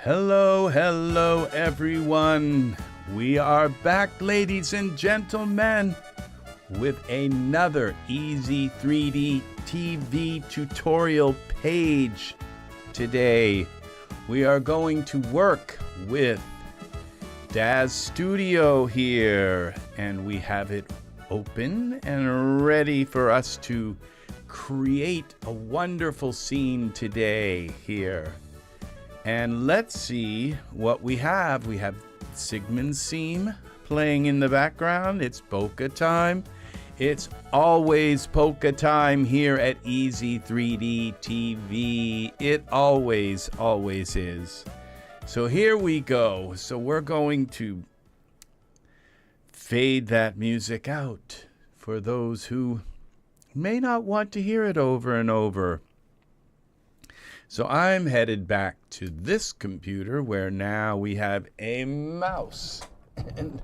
Hello, hello, everyone. We are back, ladies and gentlemen, with another Ez3DTv tutorial page. Today, we are going to work with Daz Studio here, and we have it open and ready for us to create a wonderful scene today here. And let's see what we have. We have Sigmund's theme playing in the background. It's polka time. It's always polka time here at Ez3DTv. It always is. So here we go. So we're going to fade that music out for those who may not want to hear it over and over. So I'm headed back to this computer where now we have a mouse and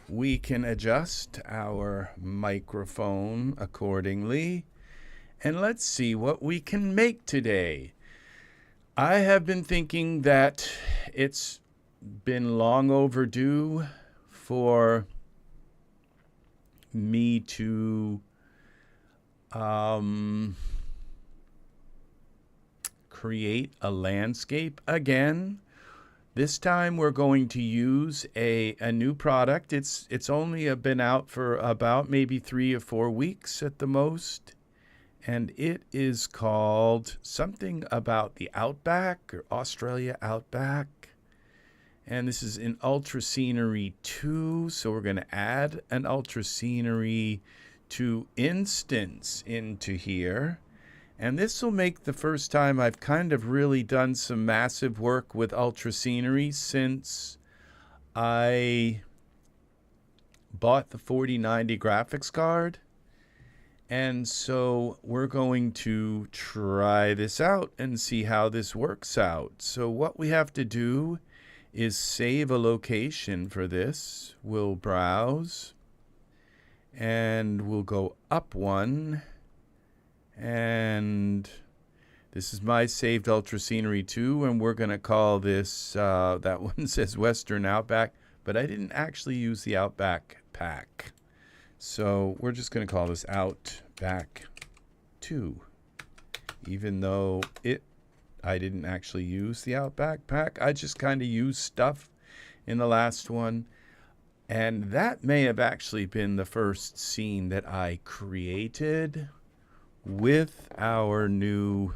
we can adjust our microphone accordingly. And let's see what we can make today. I have been thinking that it's been long overdue for me to create a landscape again. This time we're going to use a new product. It's only been out for about maybe 3 or 4 weeks at the most, and it is called something about the Outback or Australia Outback. And this is in Ultra Scenery 2, so we're going to add an Ultra Scenery 2 instance into here. And this will make the first time I've kind of really done some massive work with Ultra Scenery since I bought the 4090 graphics card. And so we're going to try this out and see how this works out. So what we have to do is save a location for this. We'll browse and we'll go up one. And this is my saved Ultra Scenery 2, and we're going to call this, that one says Western Outback, but I didn't actually use the Outback pack. So we're just going to call this Outback 2, even though I didn't actually use the Outback pack. I just kind of used stuff in the last one. And that may have actually been the first scene that I created with our new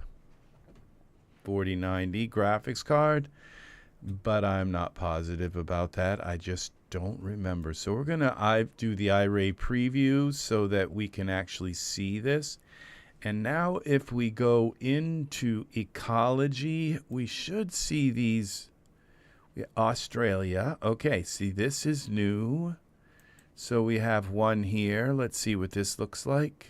4090 graphics card, but I'm not positive about that. I just don't remember. So we're going to do the iRay preview so that we can actually see this. And now if we go into ecology, we should see these. Australia. Okay, see, this is new. So we have one here. Let's see what this looks like.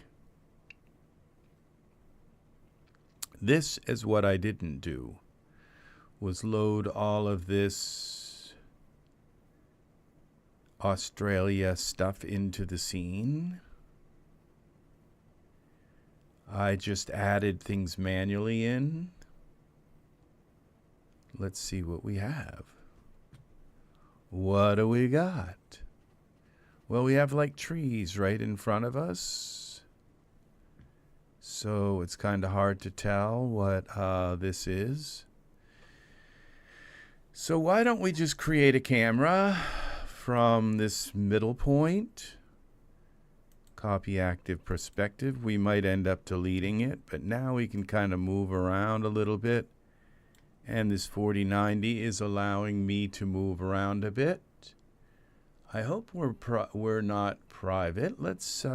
This is what I didn't do, was load all of this Australia stuff into the scene. I just added things manually in. Let's see what we have. What do we got? Well, we have like trees right in front of us. So it's kind of hard to tell what this is. So why don't we just create a camera from this middle point? Copy active perspective. We might end up deleting it, but now we can kind of move around a little bit. And this 4090 is allowing me to move around a bit. I hope we're not private. Let's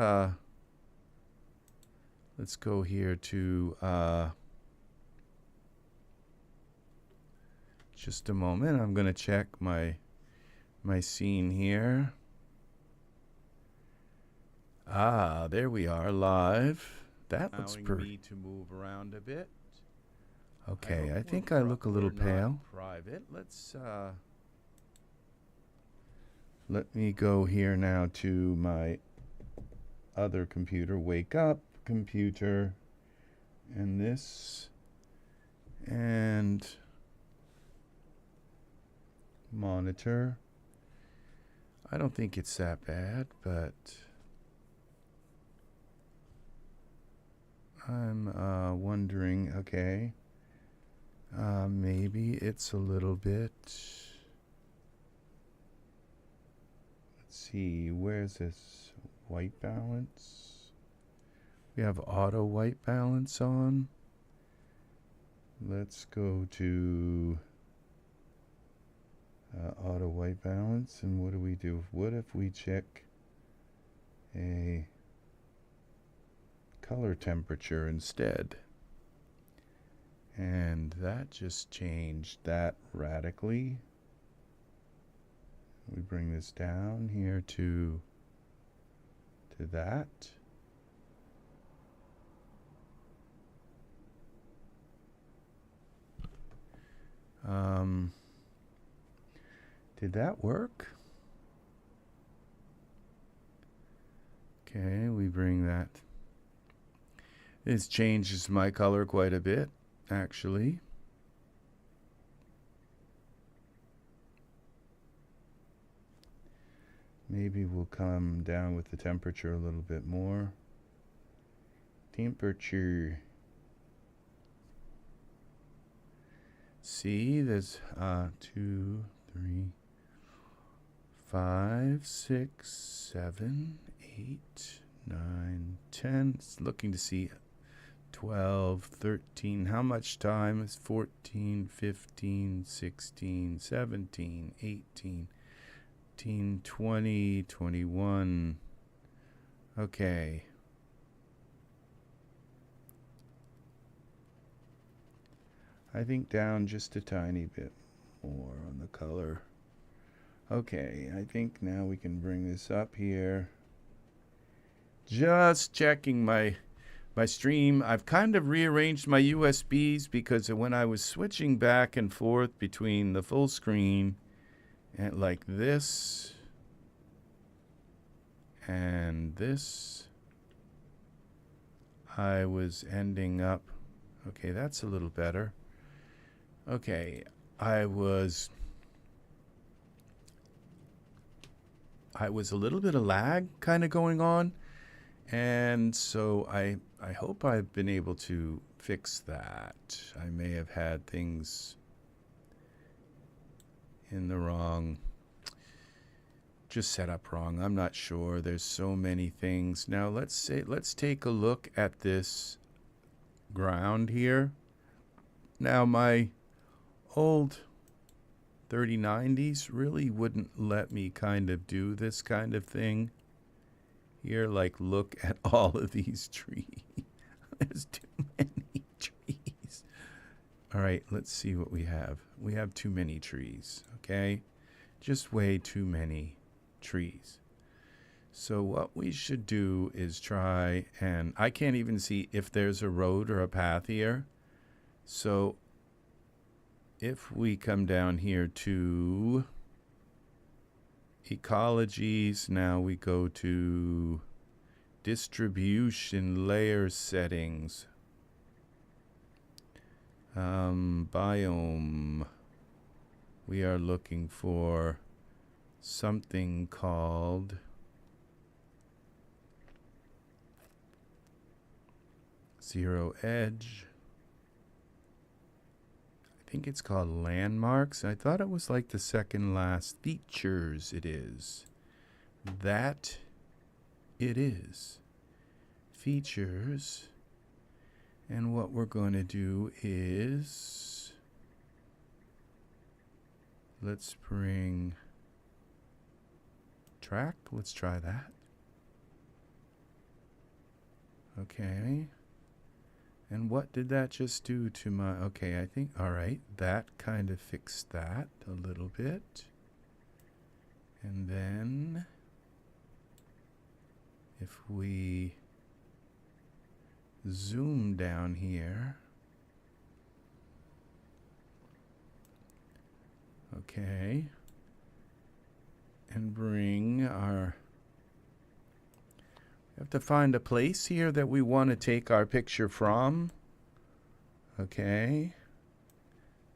go here to just a moment. I'm going to check my scene here. Ah, there we are live. That looks pretty. To move around a bit. Okay, I think I look a little pale. Private. Let me go here now to my other computer. Wake up, computer, and this, and monitor. I don't think it's that bad, but I'm wondering, okay, maybe it's a little bit, let's see, where's this white balance? We have auto white balance on. Let's go to auto white balance, and what do we do? What if we check a color temperature instead? And that just changed that radically. We bring this down here to that. Did that work? Okay, we bring that. This changes my color quite a bit, actually. Maybe we'll come down with the temperature a little bit more. Temperature. See, there's 2, 3, 5, 6, 7, 8, 9, 10. It's looking to see 12, 13. How much time is 14, 15, 16, 17, 18, 19, 20, 21. Okay. I think down just a tiny bit more on the color. Okay, I think now we can bring this up here. Just checking my stream. I've kind of rearranged my USBs because when I was switching back and forth between the full screen and like this and this, I was ending up, okay, that's a little better. Okay, I was a little bit of lag kind of going on, and so I hope I've been able to fix that. I may have had things in the wrong, just set up wrong. I'm not sure. There's so many things. Now let's take a look at this ground here. Now my old 3090s really wouldn't let me kind of do this kind of thing here, like look at all of these trees. There's too many trees. All right, let's see what we have. We have too many trees, okay? Just way too many trees. So what we should do is try, and I can't even see if there's a road or a path here. So if we come down here to ecologies, now we go to distribution layer settings, biome. We are looking for something called zero edge. I think it's called landmarks. I thought it was like the second last. Features it is. That it is. Features. And what we're going to do is, let's bring track. Let's try that. Okay. And what did that just do to my, okay, I think, all right, that kind of fixed that a little bit. And then if we zoom down here, okay, and bring our, we have to find a place here that we want to take our picture from. Okay,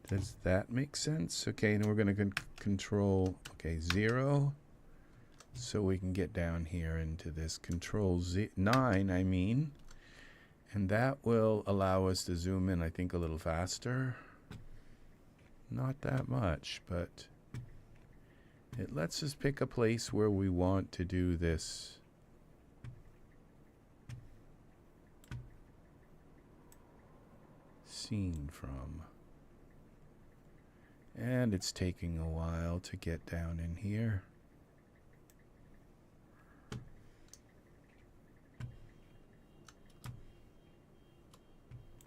Does that make sense? Okay, and we're going to control, okay, 0. So we can get down here into this control 9, I mean. And that will allow us to zoom in, I think, a little faster. Not that much, but it lets us pick a place where we want to do this. Scene from. And it's taking a while to get down in here.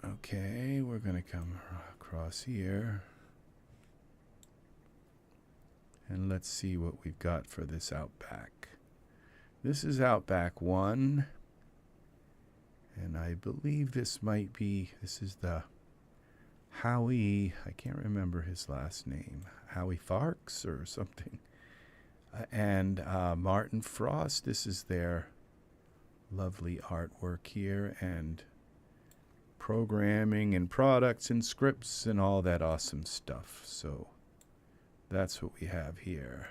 Okay, we're going to come across here. And let's see what we've got for this Outback. This is Outback 1. And I believe this might be, this is the Howie, I can't remember his last name, Howie Farks or something. And Martin Frost, this is their lovely artwork here, and programming and products and scripts and all that awesome stuff. So that's what we have here.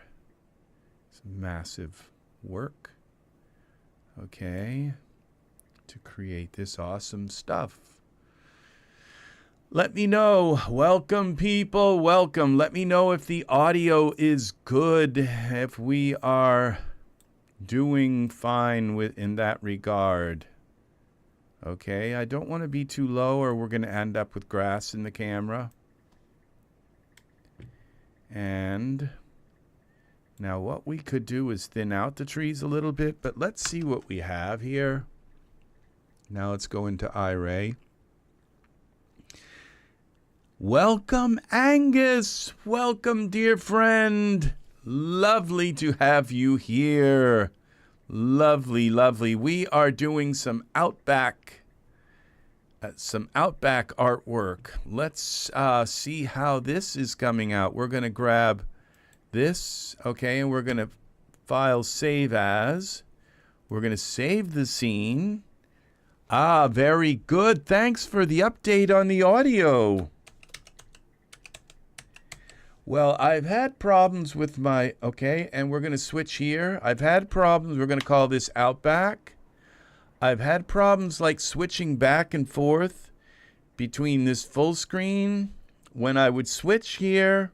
It's massive work, okay, to create this awesome stuff. Let me know. Welcome, people. Welcome. Let me know if the audio is good, if we are doing fine in that regard. Okay, I don't want to be too low or we're going to end up with grass in the camera. And now what we could do is thin out the trees a little bit, but let's see what we have here. Now let's go into iRay. Welcome, Angus. Welcome, dear friend. Lovely to have you here. Lovely, lovely. We are doing some Outback artwork. Let's see how this is coming out. We're going to grab this, okay, and we're going to file save as. We're going to save the scene. Ah, very good. Thanks for the update on the audio. Well, I've had problems with my, okay, and we're going to switch here. I've had problems. We're going to call this Outback. I've had problems like switching back and forth between this full screen. When I would switch here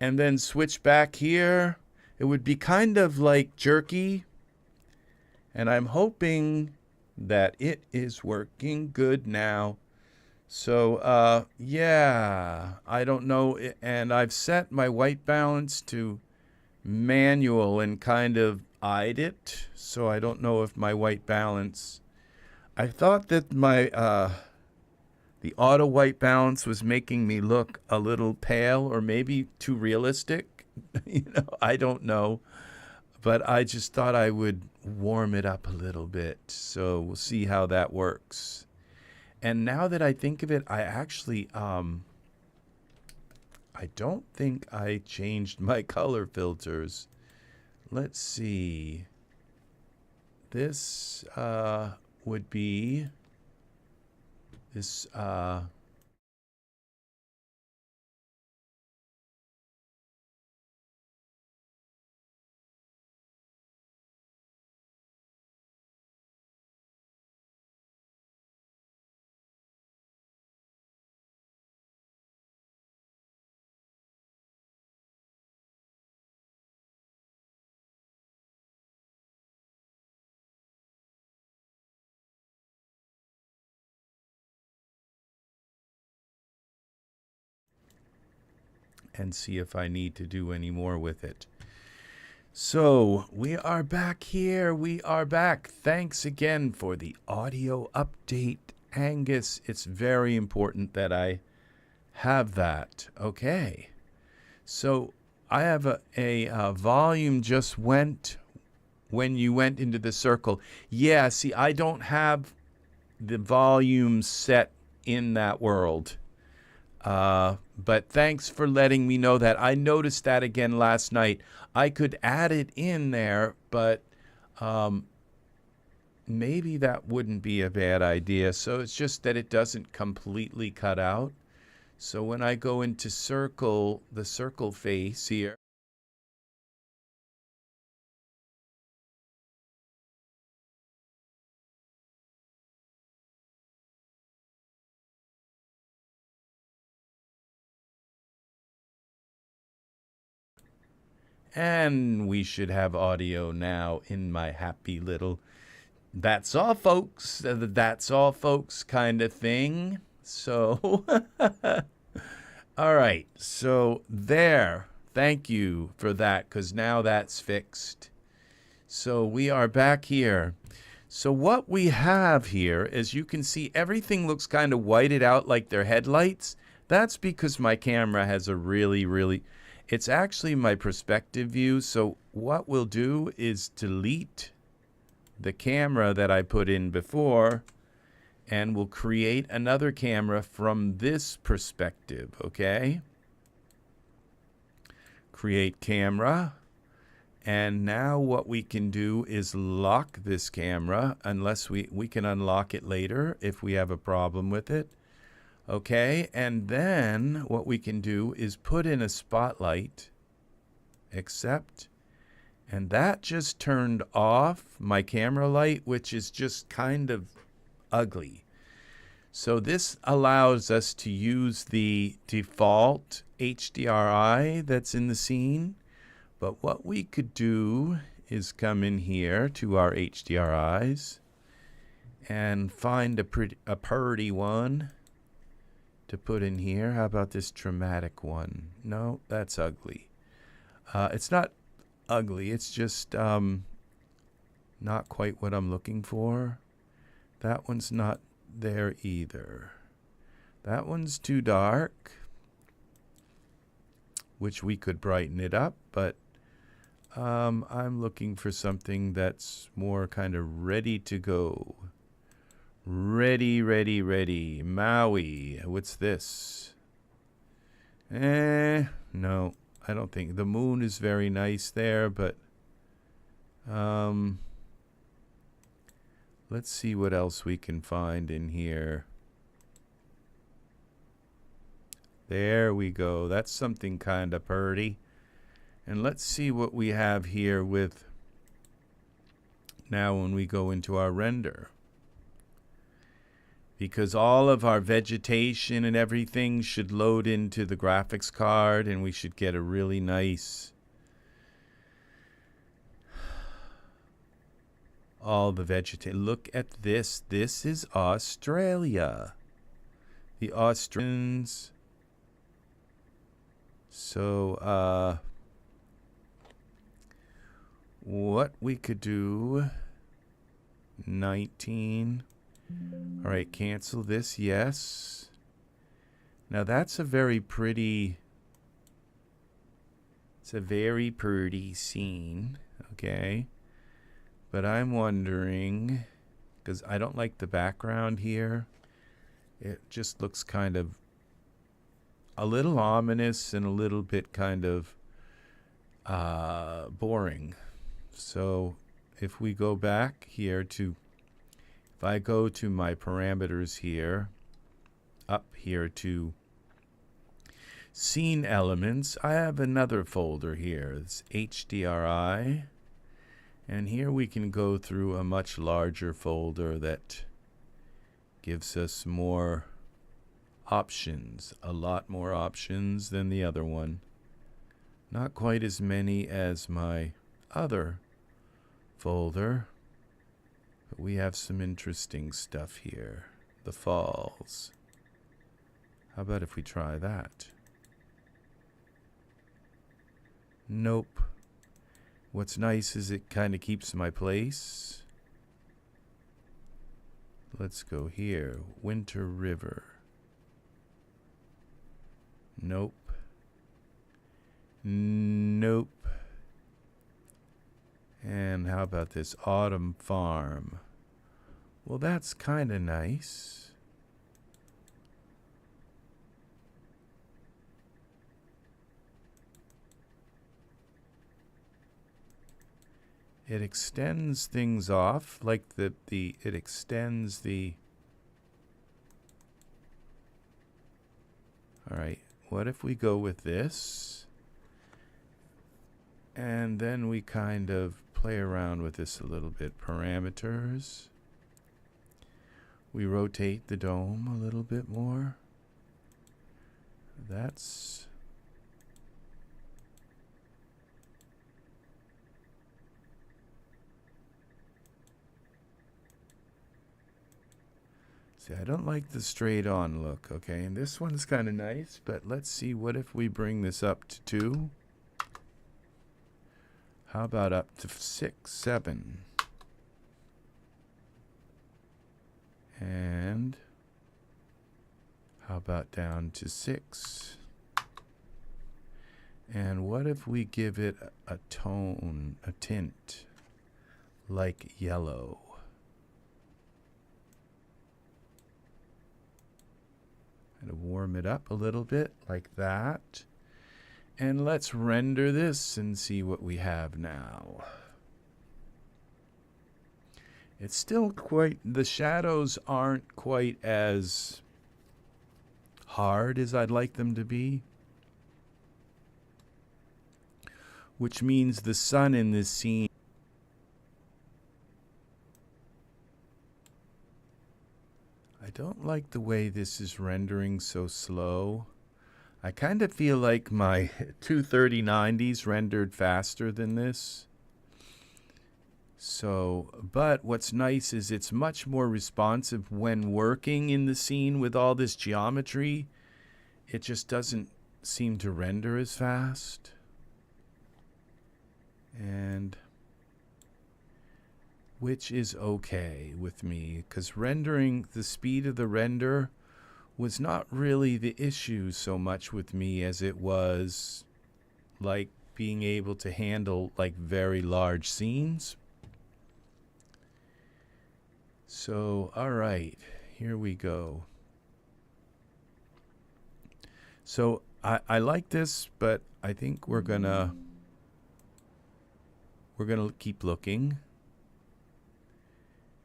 and then switch back here, it would be kind of like jerky. And I'm hoping that it is working good now. So, yeah, I don't know. And I've set my white balance to manual and kind of eyed it. So I don't know if my white balance, I thought that my, the auto white balance was making me look a little pale or maybe too realistic. You know, I don't know. But I just thought I would warm it up a little bit. So we'll see how that works. And now that I think of it, I actually, I don't think I changed my color filters. Let's see. This would be this. And see if I need to do any more with it. So we are back here. We are back. Thanks again for the audio update, Angus. It's very important that I have that. Okay. So I have a volume just went when you went into the circle. Yeah, see, I don't have the volume set in that world. But thanks for letting me know that. I noticed that again last night. I could add it in there, but maybe that wouldn't be a bad idea. So it's just that it doesn't completely cut out. So when I go into circle, the circle face here, and we should have audio now in my happy little that's all folks, that's all folks kind of thing. So, all right, so there, thank you for that, because now that's fixed. So we are back here. So what we have here, as you can see, everything looks kind of whited out like they're headlights. That's because my camera has a really, it's actually my perspective view. So what we'll do is delete the camera that I put in before, and we'll create another camera from this perspective, okay? Create camera. And now what we can do is lock this camera, unless we can unlock it later if we have a problem with it. Okay, and then what we can do is put in a spotlight, accept, and that just turned off my camera light, which is just kind of ugly. So this allows us to use the default HDRI that's in the scene. But what we could do is come in here to our HDRIs and find a pretty one to put in here. How about this dramatic one? No, that's ugly. It's not ugly. It's just not quite what I'm looking for. That one's not there either. That one's too dark, which we could brighten it up, but I'm looking for something that's more kind of ready to go. Ready. Maui. What's this? No, I don't think. The moon is very nice there, but let's see what else we can find in here. There we go. That's something kind of pretty. And let's see what we have here with now when we go into our render. Because all of our vegetation and everything should load into the graphics card, and we should get a really nice, all the vegetation. Look at this. This is Australia. The Australians. So, what we could do, 19. All right, cancel this, yes. Now that's a very pretty, it's a very pretty scene, okay? But I'm wondering, because I don't like the background here. It just looks kind of a little ominous and a little bit kind of boring. So if we go back here to, if I go to my parameters here, up here to scene elements, I have another folder here. It's HDRI. And here we can go through a much larger folder that gives us more options, a lot more options than the other one. Not quite as many as my other folder, but we have some interesting stuff here. The falls. How about if we try that? Nope. What's nice is it kind of keeps my place. Let's go here. Winter River. Nope. Nope. And how about this Autumn Farm? Well, that's kind of nice. It extends things off, like it extends the, All right, what if we go with this? And then we kind of play around with this a little bit. Parameters. We rotate the dome a little bit more. That's... See, I don't like the straight on look, okay? And this one's kind of nice, but let's see, what if we bring this up to 2? How about up to 6, 7? And how about down to 6? And what if we give it a tone, a tint, like yellow? And warm it up a little bit like that. And let's render this and see what we have now. It's still quite, the shadows aren't quite as hard as I'd like them to be. Which means the sun in this scene I don't like the way this is rendering so slow. I kind of feel like my 23090s rendered faster than this. So, but what's nice is it's much more responsive when working in the scene with all this geometry. It just doesn't seem to render as fast. And which is okay with me, because rendering, the speed of the render was not really the issue so much with me as it was like being able to handle like very large scenes. So, all right, here we go. So I like this, but I think we're gonna keep looking.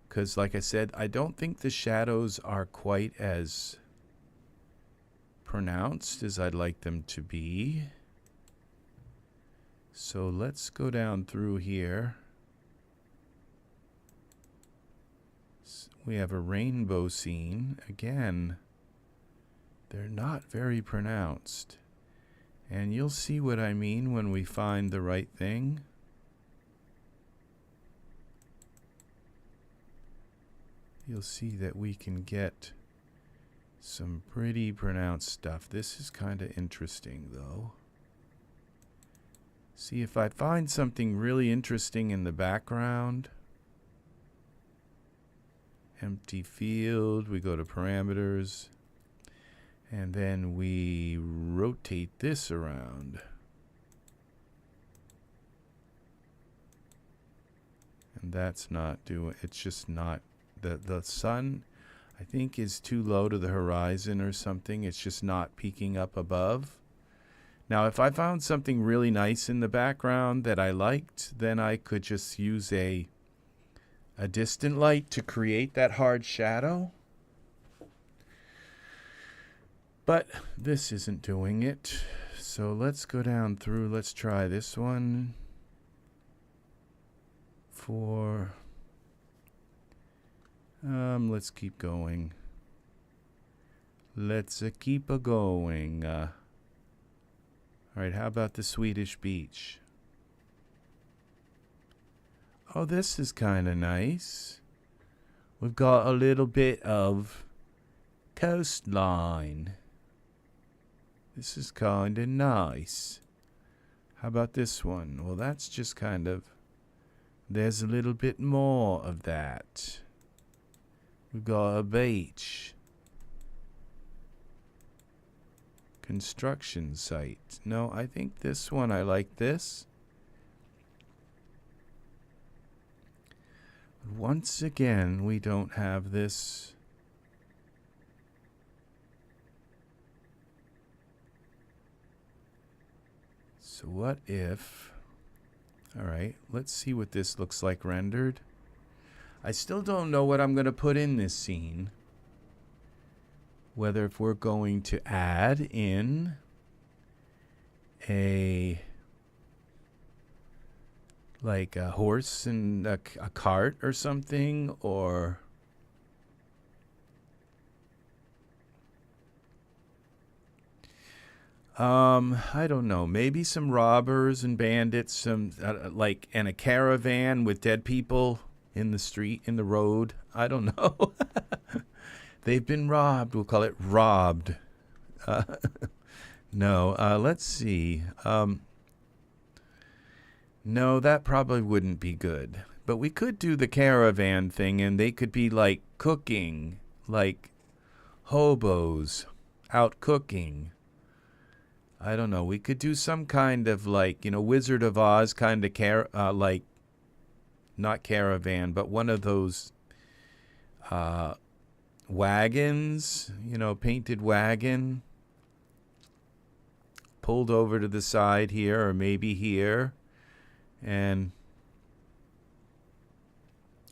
Because like I said, I don't think the shadows are quite as pronounced as I'd like them to be. So let's go down through here. We have a rainbow scene. Again, they're not very pronounced. And you'll see what I mean when we find the right thing. You'll see that we can get some pretty pronounced stuff. This is kind of interesting, though. See, if I find something really interesting in the background, empty field, we go to parameters, and then we rotate this around. And that's not doing, it's just not. The sun, I think, is too low to the horizon or something. It's just not peeking up above. Now, if I found something really nice in the background that I liked, then I could just use a distant light to create that hard shadow. But this isn't doing it. So let's go down through. Let's try this one for... let's keep going. Let's keep going. All right, how about the Swedish beach? Oh, this is kind of nice. We've got a little bit of coastline. This is kind of nice. How about this one? Well, that's just kind of... There's a little bit more of that. We've got a beach. Construction site. No, I think this one, I like this. Once again, we don't have this. So what if... All right, let's see what this looks like rendered. I still don't know what I'm going to put in this scene. whether if we're going to add in a like a horse and a cart or something, or I don't know, maybe some robbers and bandits, some like, and a caravan with dead people in the street, in the road. I don't know. They've been robbed. We'll call it robbed. No, let's see. No, that probably wouldn't be good. But we could do the caravan thing, and they could be like cooking, like hobos out cooking. I don't know. We could do some kind of like, Wizard of Oz kind of like, not caravan, but one of those wagons, painted wagon, pulled over to the side here, or maybe here, and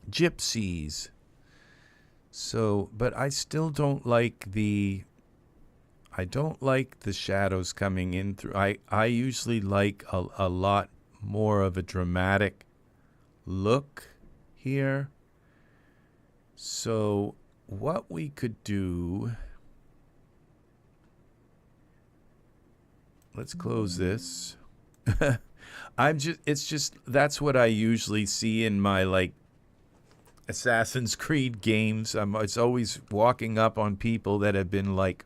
gypsies. So, but I still don't like the shadows coming in through. I usually like a lot more of a dramatic look here. So what we could do, let's close this. It's just, that's what I usually see in my like Assassin's Creed games. It's always walking up on people that have been like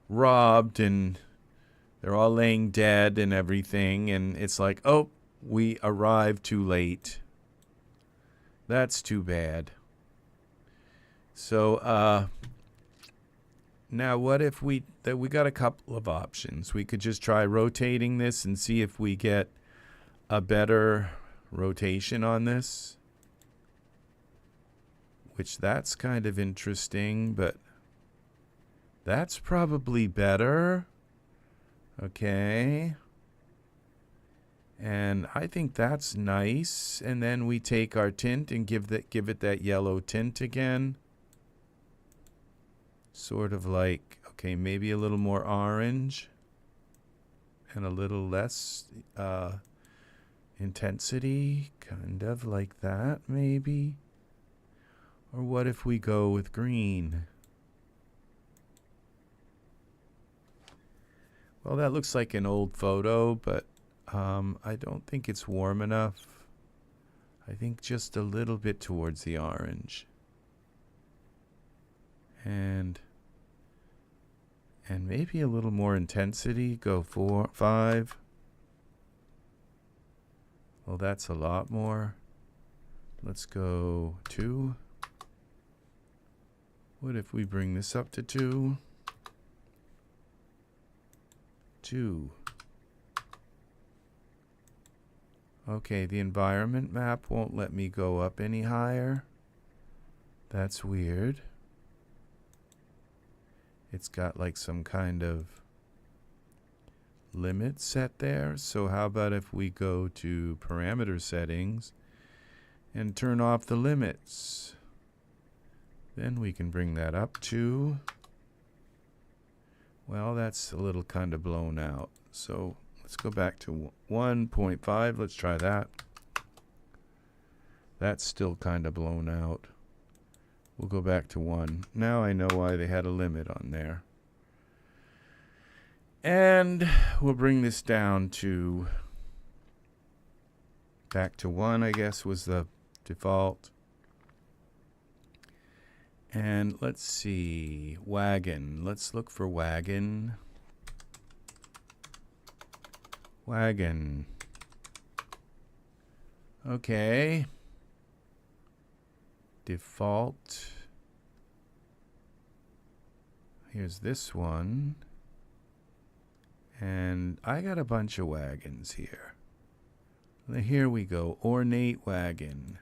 robbed and they're all laying dead and everything, and it's like, oh, we arrived too late. That's too bad. So now what if we got a couple of options. We could just try rotating this and see if we get a better rotation on this, which that's kind of interesting, but that's probably better. Okay. And I think that's nice. And then we take our tint and give it that yellow tint again. Sort of like, okay, maybe a little more orange and a little less intensity, kind of like that maybe. Or what if we go with green? Well, that looks like an old photo, but I don't think it's warm enough. I think just a little bit towards the orange. And maybe a little more intensity. Go 4, 5. Well, that's a lot more. Let's go 2. What if we bring this up to 2? 2. Okay, the environment map won't let me go up any higher. That's weird. It's got like some kind of limit set there. So how about if we go to parameter settings and turn off the limits? Then we can bring that up to, well, that's a little kind of blown out. So let's go back to 1.5. Let's try that. That's still kind of blown out. We'll go back to 1. Now I know why they had a limit on there. And we'll bring this down to, back to 1, I guess, was the default. And let's see, wagon. Let's look for wagon. Wagon. Okay. Default. Here's this one. And I got a bunch of wagons here. Here we go. Ornate wagon.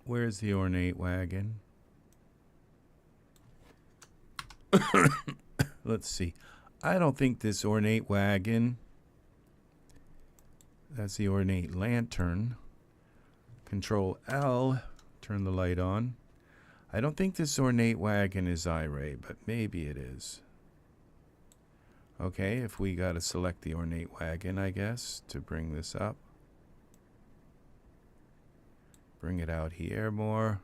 Where's the ornate wagon? Let's see. I don't think this ornate wagon. That's the ornate lantern. Control L, turn the light on. I don't think this ornate wagon is iRay, but maybe it is. Okay, if we got to select the ornate wagon, I guess, to bring this up. Bring it out here more.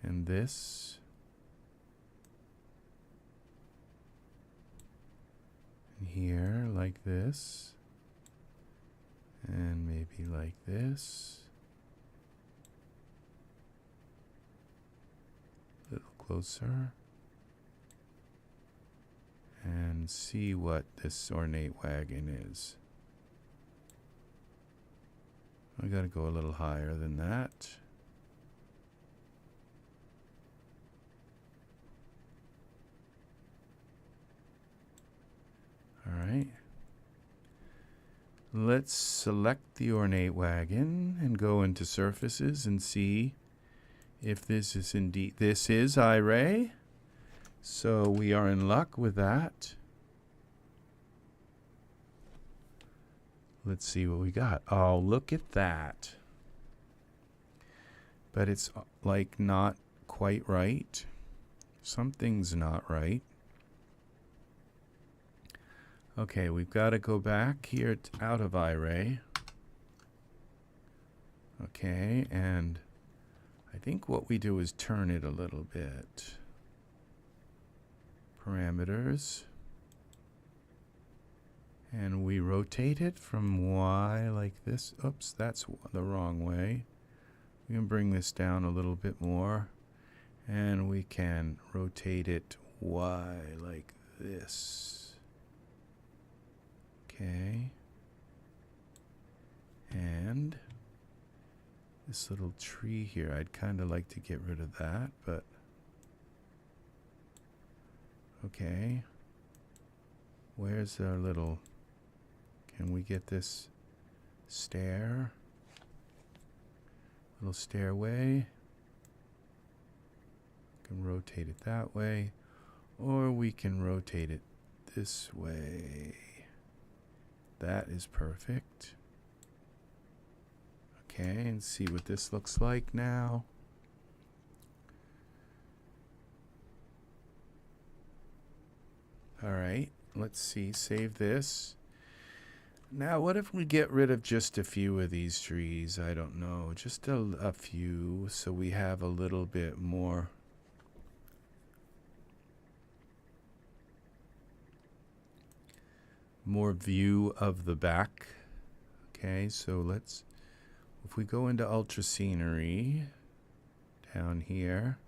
And this. And here, like this. And maybe like this. A little closer. And see what this ornate wagon is. I gotta go a little higher than that. Alright. Let's select the ornate wagon and go into surfaces and see if this is indeed, this is iRay. So we are in luck with that. Let's see what we got. Oh, look at that. But it's like not quite right. Something's not right. Okay, we've got to go back here out of iRay. Okay, and I think what we do is turn it a little bit. Parameters. And we rotate it from Y like this. Oops, that's the wrong way. We can bring this down a little bit more. And we can rotate it Y like this. Okay. And this little tree here, I'd kind of like to get rid of that, but okay. Where's our little, can we get this stair? Little stairway. Can rotate it that way, or we can rotate it this way. That is perfect. Okay, and see what this looks like now. All right, let's see, save this. Now, what if we get rid of just a few of these trees? I don't know, just a few, so we have a little bit more. More view of the back. Okay, so let's, if we go into ultra scenery down here,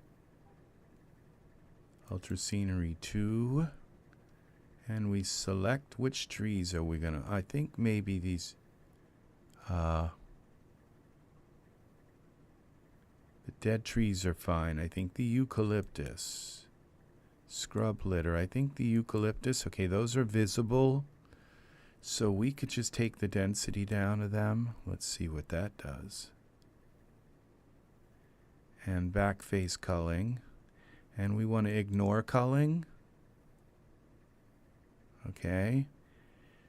ultra scenery 2, and we select which trees are we gonna, I think maybe these the dead trees are fine. I think the eucalyptus, scrub litter, I think the eucalyptus, okay, those are visible. So we could just take the density down of them. Let's see what that does. And back face culling. And we want to ignore culling. Okay.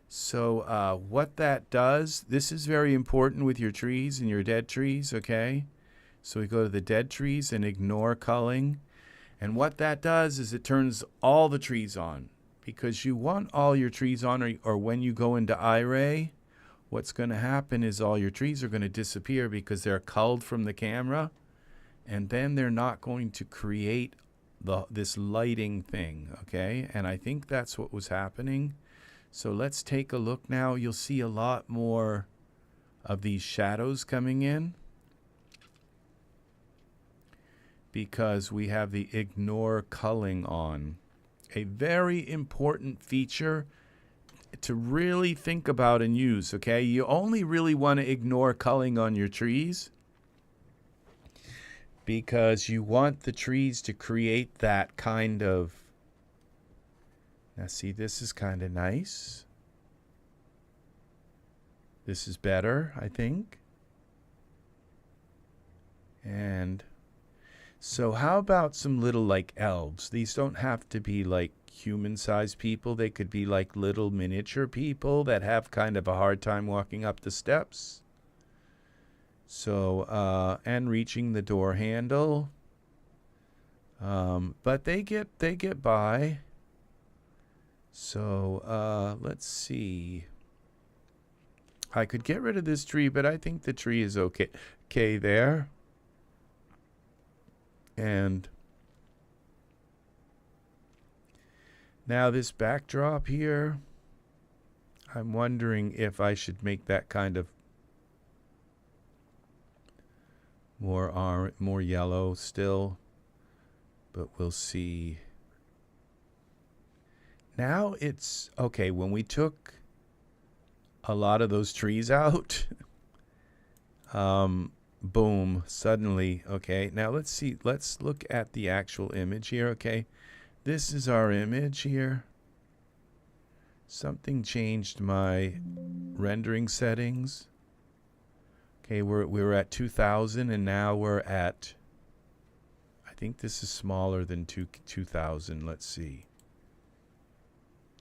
So what that does, this is very important with your trees and your dead trees, okay? So we go to the dead trees and ignore culling. And what that does is it turns all the trees on. Because you want all your trees on, or when you go into iRay, what's going to happen is all your trees are going to disappear because they're culled from the camera, and then they're not going to create this lighting thing, okay? And I think that's what was happening. So let's take a look now. You'll see a lot more of these shadows coming in because we have the ignore culling on. A very important feature to really think about and use, okay? You only really want to ignore culling on your trees because you want the trees to create that kind of, now see, this is kind of nice. This is better, I think. And so how about some little like elves? These don't have to be like human-sized people. They could be like little miniature people that have kind of a hard time walking up the steps. So, and reaching the door handle. But they get by. So, let's see. I could get rid of this tree, but I think the tree is okay there. And now this backdrop here, I'm wondering if I should make that kind of more yellow still, but we'll see. Now it's okay. When we took a lot of those trees out, boom, suddenly, okay. Now let's see. Let's look at the actual image here, okay. This is our image here. Something changed my rendering settings. Okay, we were at 2000 and now we're at, I think this is smaller than 2000. Let's see.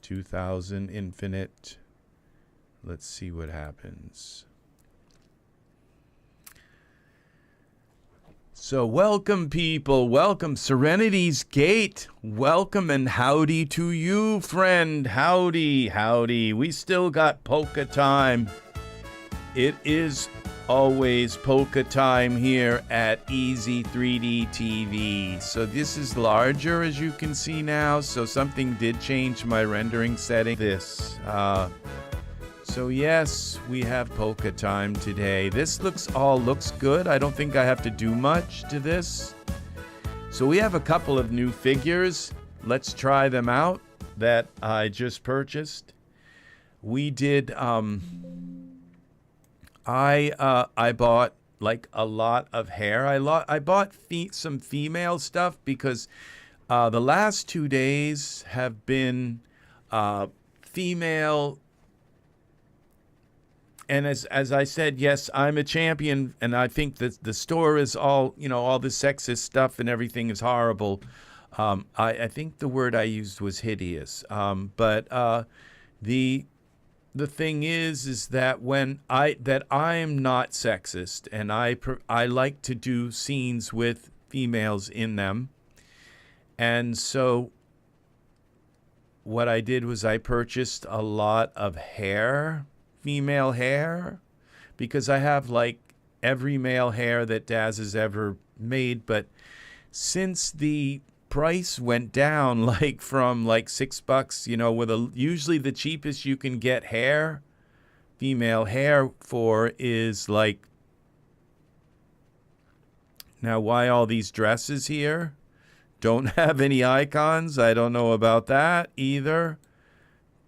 2000 infinite. Let's see what happens. So welcome, people. Welcome, Serenity's Gate. Welcome and howdy to you, friend. Howdy, howdy. We still got polka time. It is always polka time here at Ez3DTv. So this is larger, as you can see now. So something did change my rendering setting. So yes, we have polka time today. This looks good. I don't think I have to do much to this. So we have a couple of new figures. Let's try them out that I just purchased. We did I bought like a lot of hair. I bought some female stuff because the last 2 days have been female. And as I said, yes, I'm a champion, and I think that the store is all, all the sexist stuff and everything is horrible. I think the word I used was hideous. But the thing is that I'm not sexist, and I like to do scenes with females in them. And so what I did was I purchased a lot of hair. Female hair, because I have like every male hair that Daz has ever made, but since the price went down like from like $6, usually the cheapest you can get female hair for is like, now why all these dresses here don't have any icons? I don't know about that either.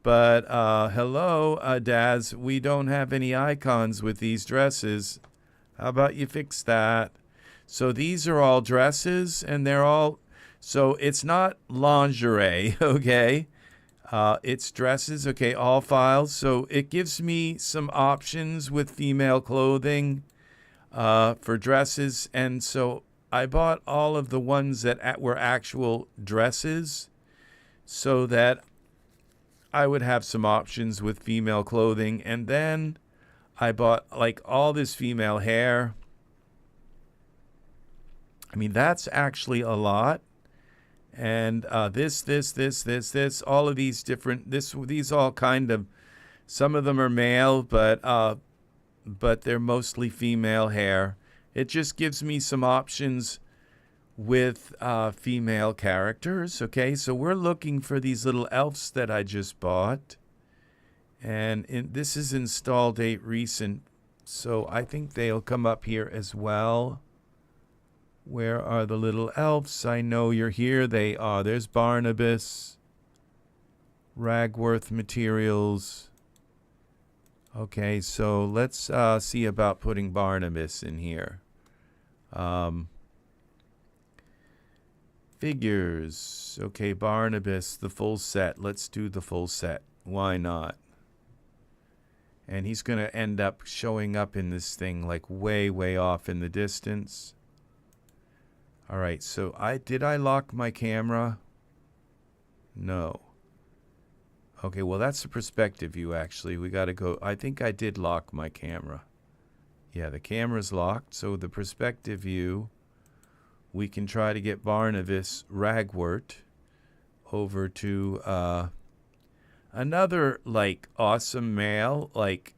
But hello, Daz, we don't have any icons with these dresses. How about you fix that? So these are all dresses, and they're all, so it's not lingerie, okay? It's dresses, okay, all files. So it gives me some options with female clothing for dresses. And so I bought all of the ones that were actual dresses so that I would have some options with female clothing. And then I bought like all this female hair. I mean, that's actually a lot. And this, all of these different, these all kind of, some of them are male, but they're mostly female hair. It just gives me some options with female characters. Okay, so we're looking for these little elves that I just bought, and this is install date recent, so I think they'll come up here as well. Where are the little elves? I know you're here. They are. There's Barnabas, Ragworth Materials. Okay, so let's see about putting Barnabas in here. Figures. Okay, Barnabas, the full set. Let's do the full set. Why not? And he's going to end up showing up in this thing like way, way off in the distance. All right, so did I lock my camera? No. Okay, well, that's the perspective view, actually. We got to go. I think I did lock my camera. Yeah, the camera's locked, so the perspective view, we can try to get Barnabas Ragwort over to another, like, awesome male, like,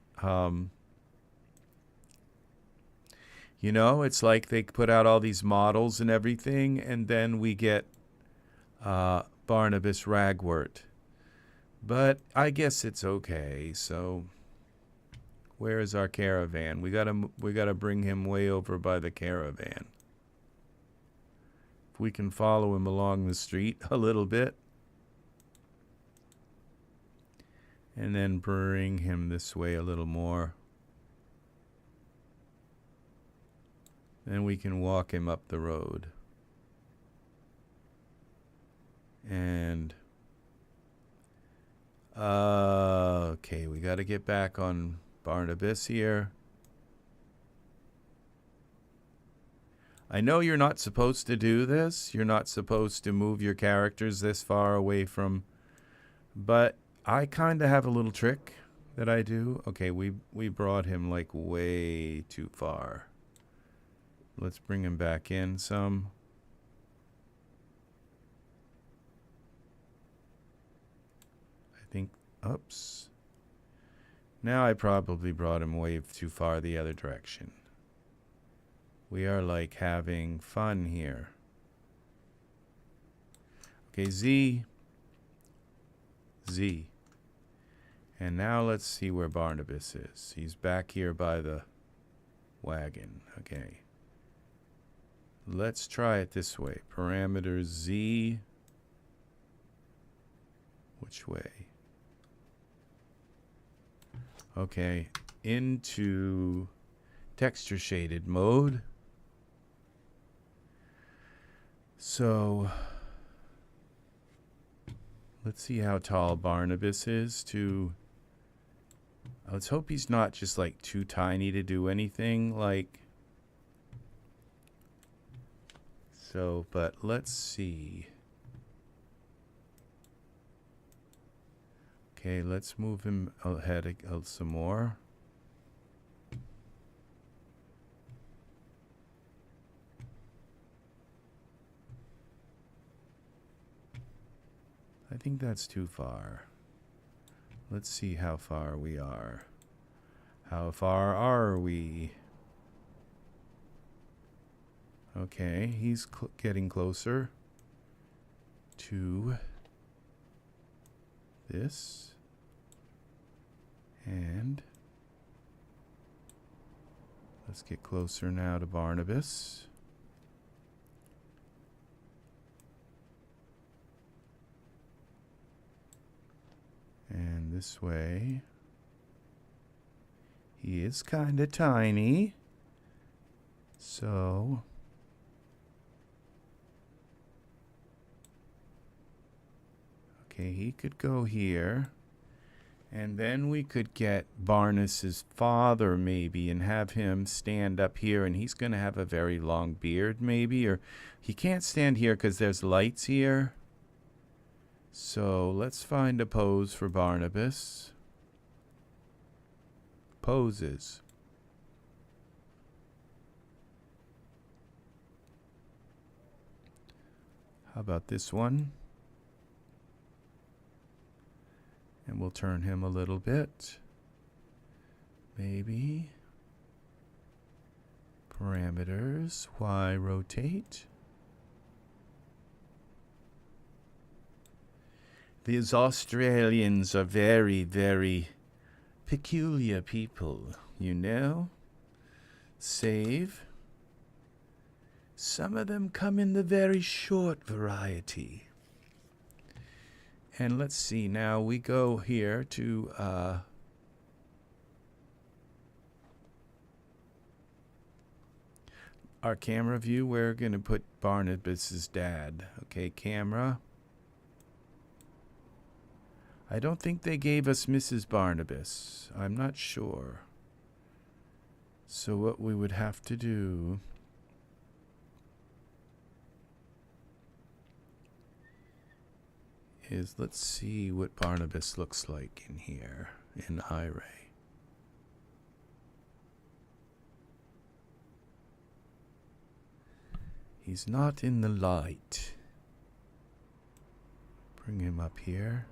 you know, it's like they put out all these models and everything, and then we get Barnabas Ragwort. But I guess it's okay. So where is our caravan? We gotta bring him way over by the caravan. If we can follow him along the street a little bit, and then bring him this way a little more. Then we can walk him up the road. And okay, we got to get back on Barnabas here. I know you're not supposed to do this. You're not supposed to move your characters this far away from, but I kind of have a little trick that I do. Okay, we brought him like way too far. Let's bring him back in some. I think, oops. Now I probably brought him way too far the other direction. We are like having fun here. Okay, Z. And now let's see where Barnabas is. He's back here by the wagon. Okay. Let's try it this way. Parameters Z. Which way? Okay. Into texture shaded mode. So let's see how tall Barnabas is to... Let's hope he's not just like too tiny to do anything. Like... So, but let's see. Okay, let's move him ahead some more. I think that's too far. Let's see how far we are. How far are we? Okay, he's getting closer to this. And let's get closer now to Barnabas. And this way. He is kind of tiny. So... Okay, he could go here. And then we could get Barnabas's father maybe and have him stand up here, and he's going to have a very long beard maybe, or he can't stand here because there's lights here. So let's find a pose for Barnabas. Poses. How about this one? And we'll turn him a little bit. Maybe. Parameters. Y rotate. These Australians are very, very peculiar people, you know? Save. Some of them come in the very short variety. And let's see, now we go here to our camera view. We're going to put Barnabas's dad. Okay, camera. I don't think they gave us Mrs. Barnabas. I'm not sure. So what we would have to do is, let's see what Barnabas looks like in here in iRay. He's not in the light. Bring him up here.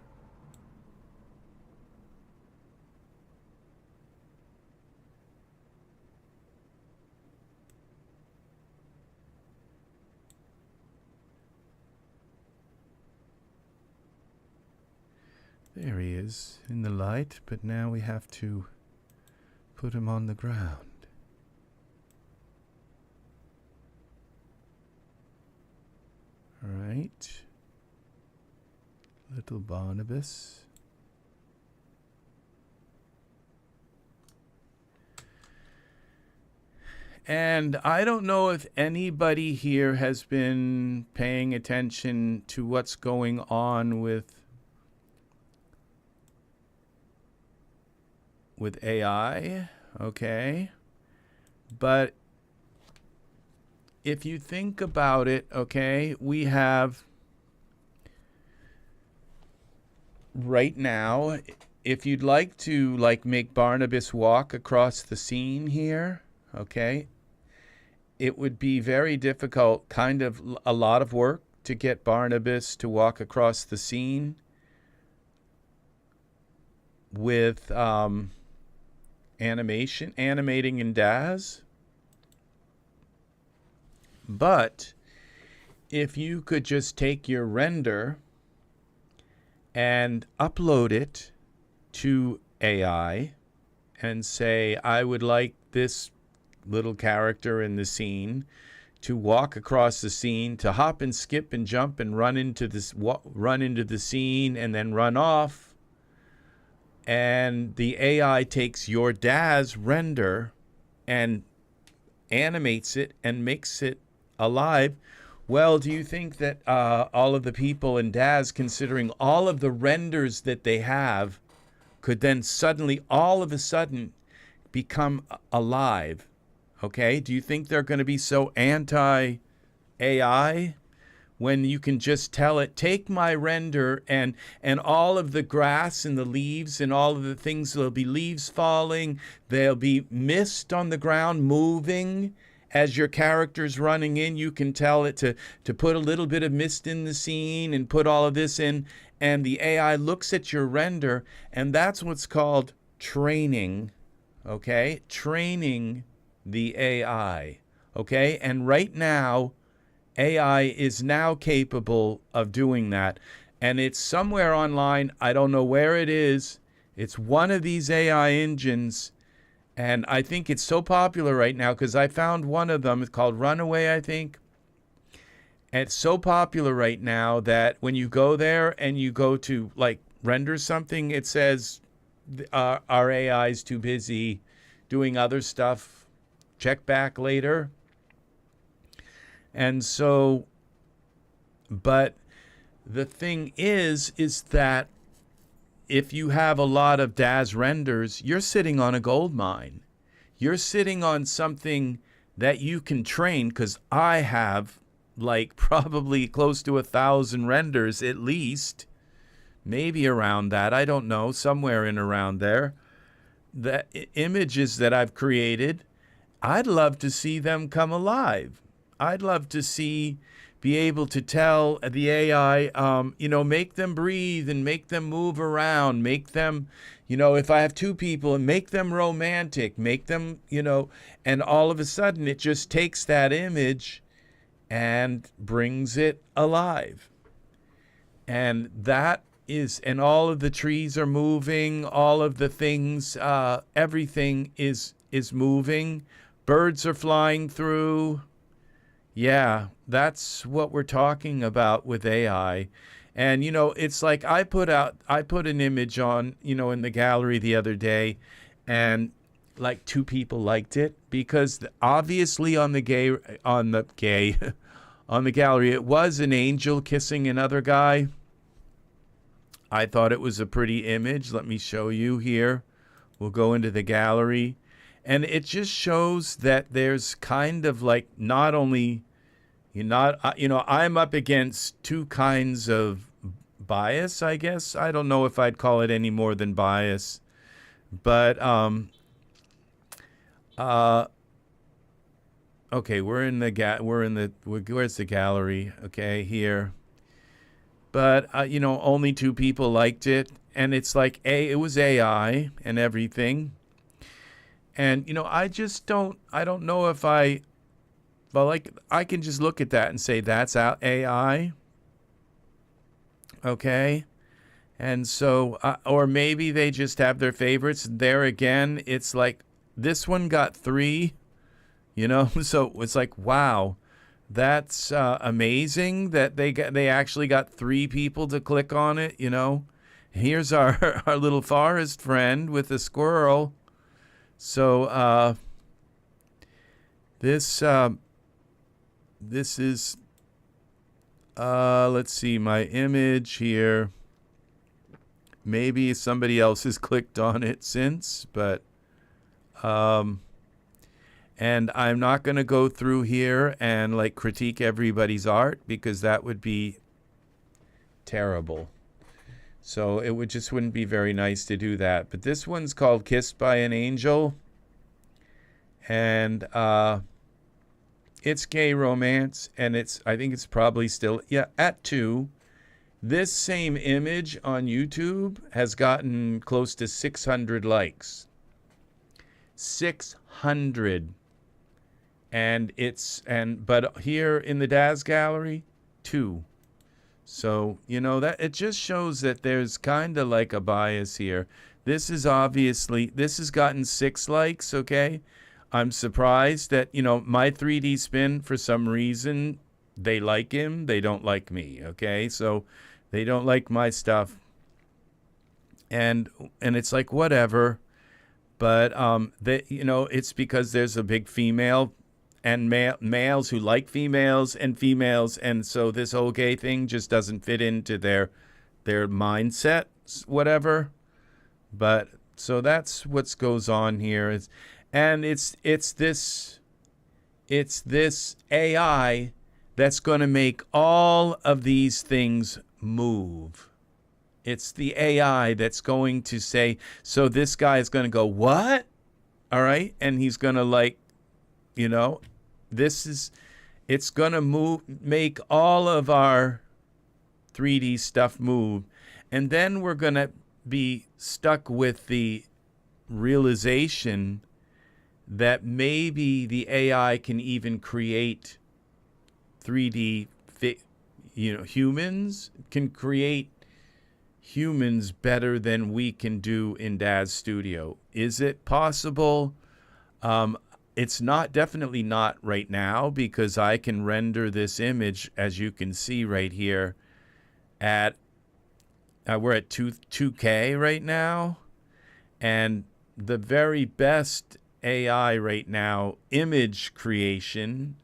There he is in the light, but now we have to put him on the ground. All right. Little Barnabas. And I don't know if anybody here has been paying attention to what's going on with AI, okay? But if you think about it, okay, we have right now, if you'd like to make Barnabas walk across the scene here, okay, it would be very difficult, kind of a lot of work to get Barnabas to walk across the scene with animating in Daz. But if you could just take your render and upload it to AI and say, I would like this little character in the scene to walk across the scene, to hop and skip and jump and run into the scene and then run off. And the AI takes your Daz render and animates it and makes it alive. Well, do you think that all of the people in Daz, considering all of the renders that they have, could then suddenly, all of a sudden, become alive? Okay, do you think they're going to be so anti-AI when you can just tell it, take my render and all of the grass and the leaves and all of the things, there'll be leaves falling, there'll be mist on the ground moving as your character's running in. You can tell it to put a little bit of mist in the scene and put all of this in, and the AI looks at your render, and that's what's called training, okay? Training the AI, okay? And right now, AI is now capable of doing that. And it's somewhere online. I don't know where it is. It's one of these AI engines. And I think it's so popular right now because I found one of them. It's called Runaway, I think. And it's so popular right now that when you go there and you go to render something, it says our AI is too busy doing other stuff. Check back later. And so, but the thing is that if you have a lot of Daz renders, you're sitting on a gold mine. You're sitting on something that you can train, because I have probably close to 1,000 renders at least, maybe around that. I don't know, somewhere in around there. The images that I've created, I'd love to see them come alive. I'd love to be able to tell the AI, make them breathe and make them move around, make them, if I have two people, and make them romantic, make them, and all of a sudden it just takes that image and brings it alive. And that is, and all of the trees are moving, all of the things, everything is moving. Birds are flying through. Yeah, that's what we're talking about with AI. And, it's like I put an image on, in the gallery the other day, and 2 people liked it, because obviously on the gallery, it was an angel kissing another guy. I thought it was a pretty image. Let me show you here. We'll go into the gallery. And it just shows that there's kind of not only, I'm up against 2 kinds of bias, I guess. I don't know if I'd call it any more than bias. But okay, where's the gallery? Okay, here. But you know, only 2 people liked it, and it's like it was AI and everything. And you know, I don't know if but like I can just look at that and say that's out AI. Okay. And so, or maybe they just have their favorites. There again, it's like this one got 3, you know? So it's like, wow, that's amazing that they actually got 3 people to click on it, you know? Here's our, our little forest friend with a squirrel. So this is, let's see, my image here. Maybe somebody else has clicked on it since, but and I'm not going to go through here and like critique everybody's art because that would be terrible. So it wouldn't be very nice to do that. But this one's called Kissed by an Angel, and it's gay romance, and I think it's probably still at 2. This same image on YouTube has gotten close to 600 likes. 600. But here in the Daz gallery, 2. So, you know, that it just shows that there's kind of like a bias here. This has gotten 6 likes, okay? I'm surprised that, you know, my 3D spin, for some reason, they like him, they don't like me, okay? So they don't like my stuff. And it's like, whatever. But, you know, it's because there's a big female and males who like females and females. And so this whole gay thing just doesn't fit into their mindset, whatever. But so that's what goes on here. It's this AI that's going to make all of these things move. It's the AI that's going to say, so this guy is going to go, what? All right. And he's going to like, you know, it's going to make all of our 3D stuff move. And then we're going to be stuck with the realization that maybe the AI can even create 3D, humans can create humans better than we can do in Daz Studio. Is it possible? It's definitely not right now, because I can render this image, as you can see right here, at we're at 2K right now, and the very best AI right now, image creation,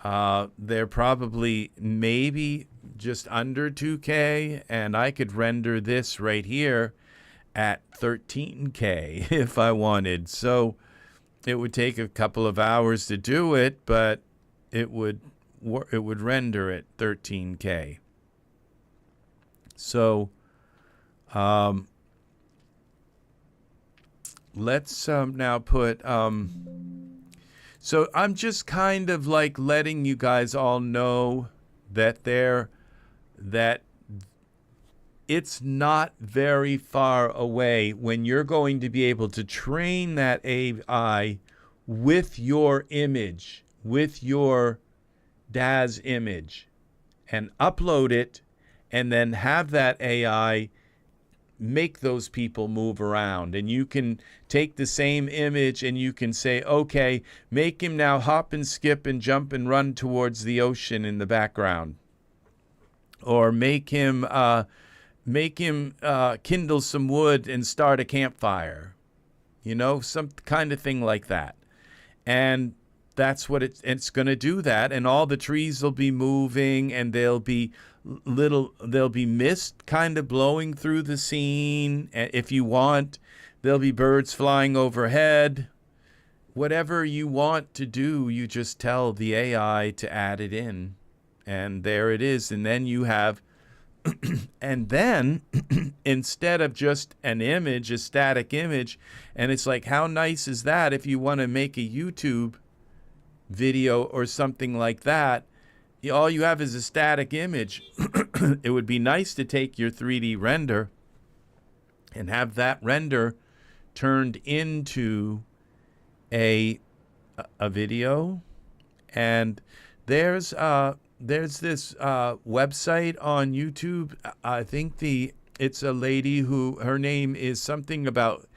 they're probably maybe just under 2K, and I could render this right here at 13K if I wanted. So it would take a couple of hours to do it, but it would render at 13K. So let's now put so I'm just kind of like letting you guys all know that it's not very far away when you're going to be able to train that AI with your image, with your Daz image, and upload it, and then have that AI make those people move around. And you can take the same image and you can say, okay, make him now hop and skip and jump and run towards the ocean in the background, or make him kindle some wood and start a campfire, you know, some kind of thing like that. And that's what it's going to do that, and all the trees will be moving, and there'll be mist kind of blowing through the scene. If you want, there'll be birds flying overhead. Whatever you want to do, you just tell the AI to add it in, and there it is. And then you have, and then instead of just an image, a static image, and it's like, how nice is that if you want to make a YouTube video or something like that, all you have is a static image. It would be nice to take your 3D render and have that render turned into a video. And there's this website on YouTube. I think it's a lady who, her name is something about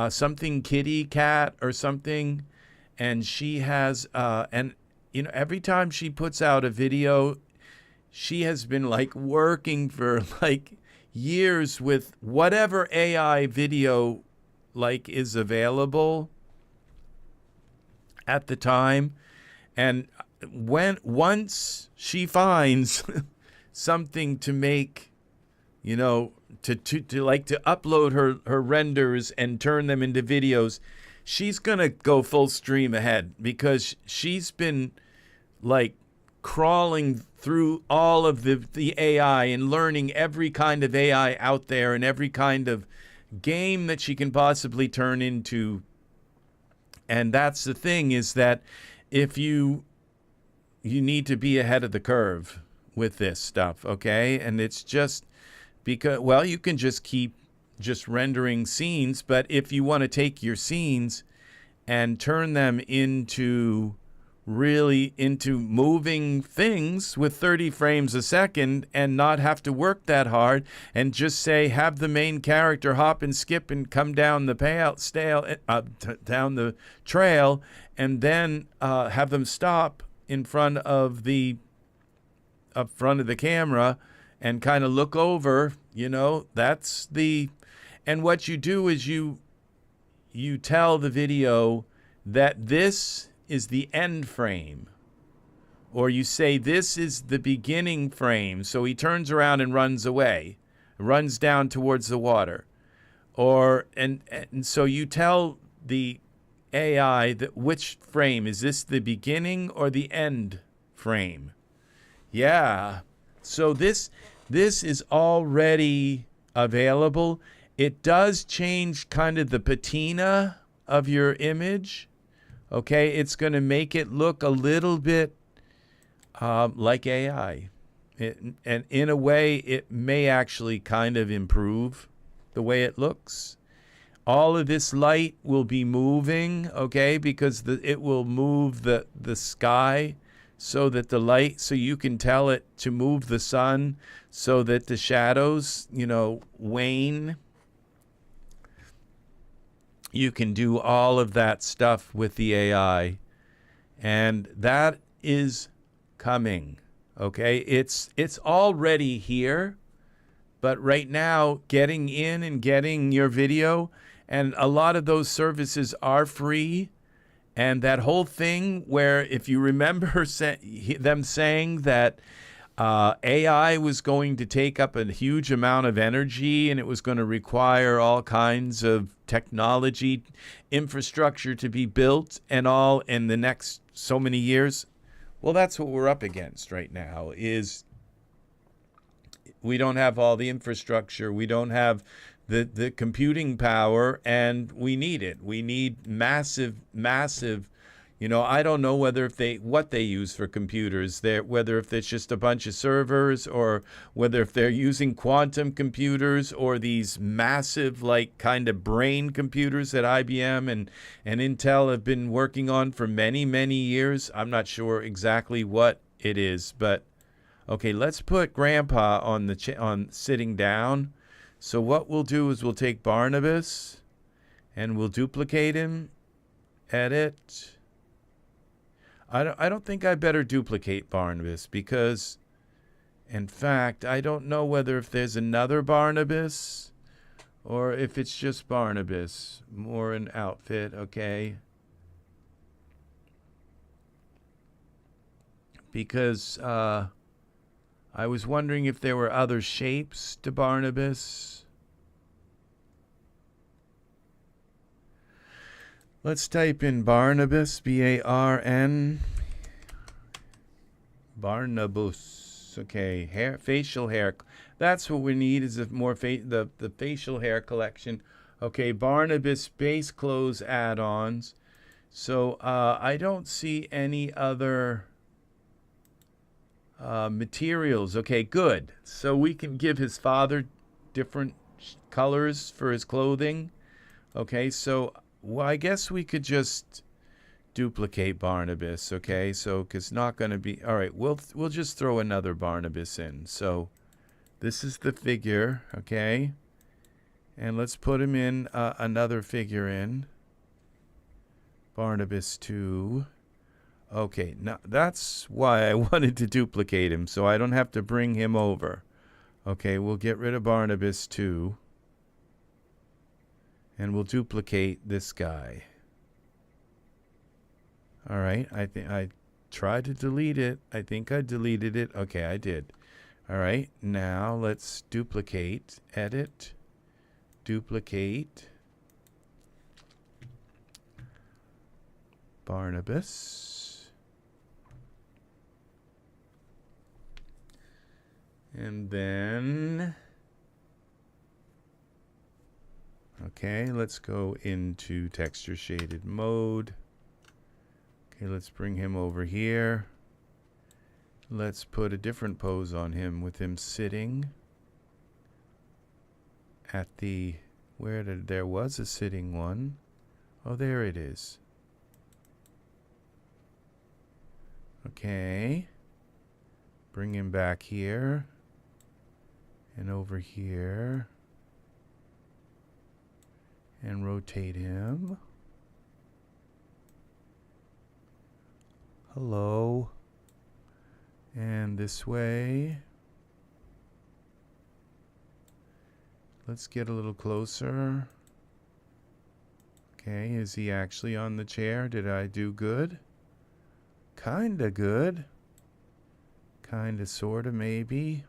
something kitty cat or something, and she has and you know, every time she puts out a video, she has been like working for like years with whatever AI video like is available at the time. And once she finds something to make, you know, to like to upload her renders and turn them into videos, she's gonna go full stream ahead, because she's been like crawling through all of the AI and learning every kind of AI out there and every kind of game that she can possibly turn into. And that's the thing, is that if you need to be ahead of the curve with this stuff, okay? And it's just because, well, you can just keep just rendering scenes, but if you want to take your scenes and turn them into really into moving things with 30 frames a second and not have to work that hard, and just say have the main character hop and skip and come down the down the trail, and then have them stop in front of the camera and kind of look over, you know, that's the, and what you do is you tell the video that this is the end frame, or you say this is the beginning frame. So he turns around and runs away, runs down towards the water, or and so you tell the AI that which frame is this, the beginning or the end frame. Yeah. So this is already available. It does change kind of the patina of your image. Okay, it's going to make it look a little bit like AI. And in a way, it may actually kind of improve the way it looks. All of this light will be moving, okay, because it will move the sky so that the light, so you can tell it to move the sun so that the shadows, you know, wane. You can do all of that stuff with the AI, and that is coming, okay? It's already here, but right now, getting in and getting your video, and a lot of those services are free. And that whole thing where, if you remember them saying that AI was going to take up a huge amount of energy and it was going to require all kinds of technology infrastructure to be built and all in the next so many years. Well, that's what we're up against right now, is we don't have all the infrastructure. We don't have the computing power, and we need it. We need massive, you know, I don't know whether what they use for computers, whether if it's just a bunch of servers, or whether if they're using quantum computers or these massive, like, kind of brain computers that IBM and Intel have been working on for many, many years. I'm not sure exactly what it is, but okay, let's put Grandpa on sitting down. So what we'll do is we'll take Barnabas and we'll duplicate him, edit. I don't think I better duplicate Barnabas, because in fact, I don't know whether if there's another Barnabas or if it's just Barnabas. More an outfit, okay. Because I was wondering if there were other shapes to Barnabas. Let's type in Barnabas, B-A-R-N. Barnabas. Okay, hair, facial hair. That's what we need, is the facial hair collection. Okay, Barnabas base clothes add-ons. So I don't see any other materials. Okay, good. So we can give his father different colors for his clothing. Okay, so well, I guess we could just duplicate Barnabas. Okay, so because not going to be all right. We'll just throw another Barnabas in. So this is the figure. Okay, and let's put him in another figure in Barnabas 2. Okay, now that's why I wanted to duplicate him, so I don't have to bring him over. Okay, we'll get rid of Barnabas 2. And we'll duplicate this guy. All right, I think I tried to delete it. I think I deleted it. Okay, I did. All right, now let's duplicate, edit, duplicate, Barnabas. And then, okay, let's go into texture shaded mode. Okay, let's bring him over here. Let's put a different pose on him with him sitting at the, there was a sitting one. Oh, there it is. Okay. Bring him back here. And over here. And rotate him. Hello. And this way. Let's get a little closer. Okay, is he actually on the chair? Did I do good? Kinda good. Kinda, sorta, maybe.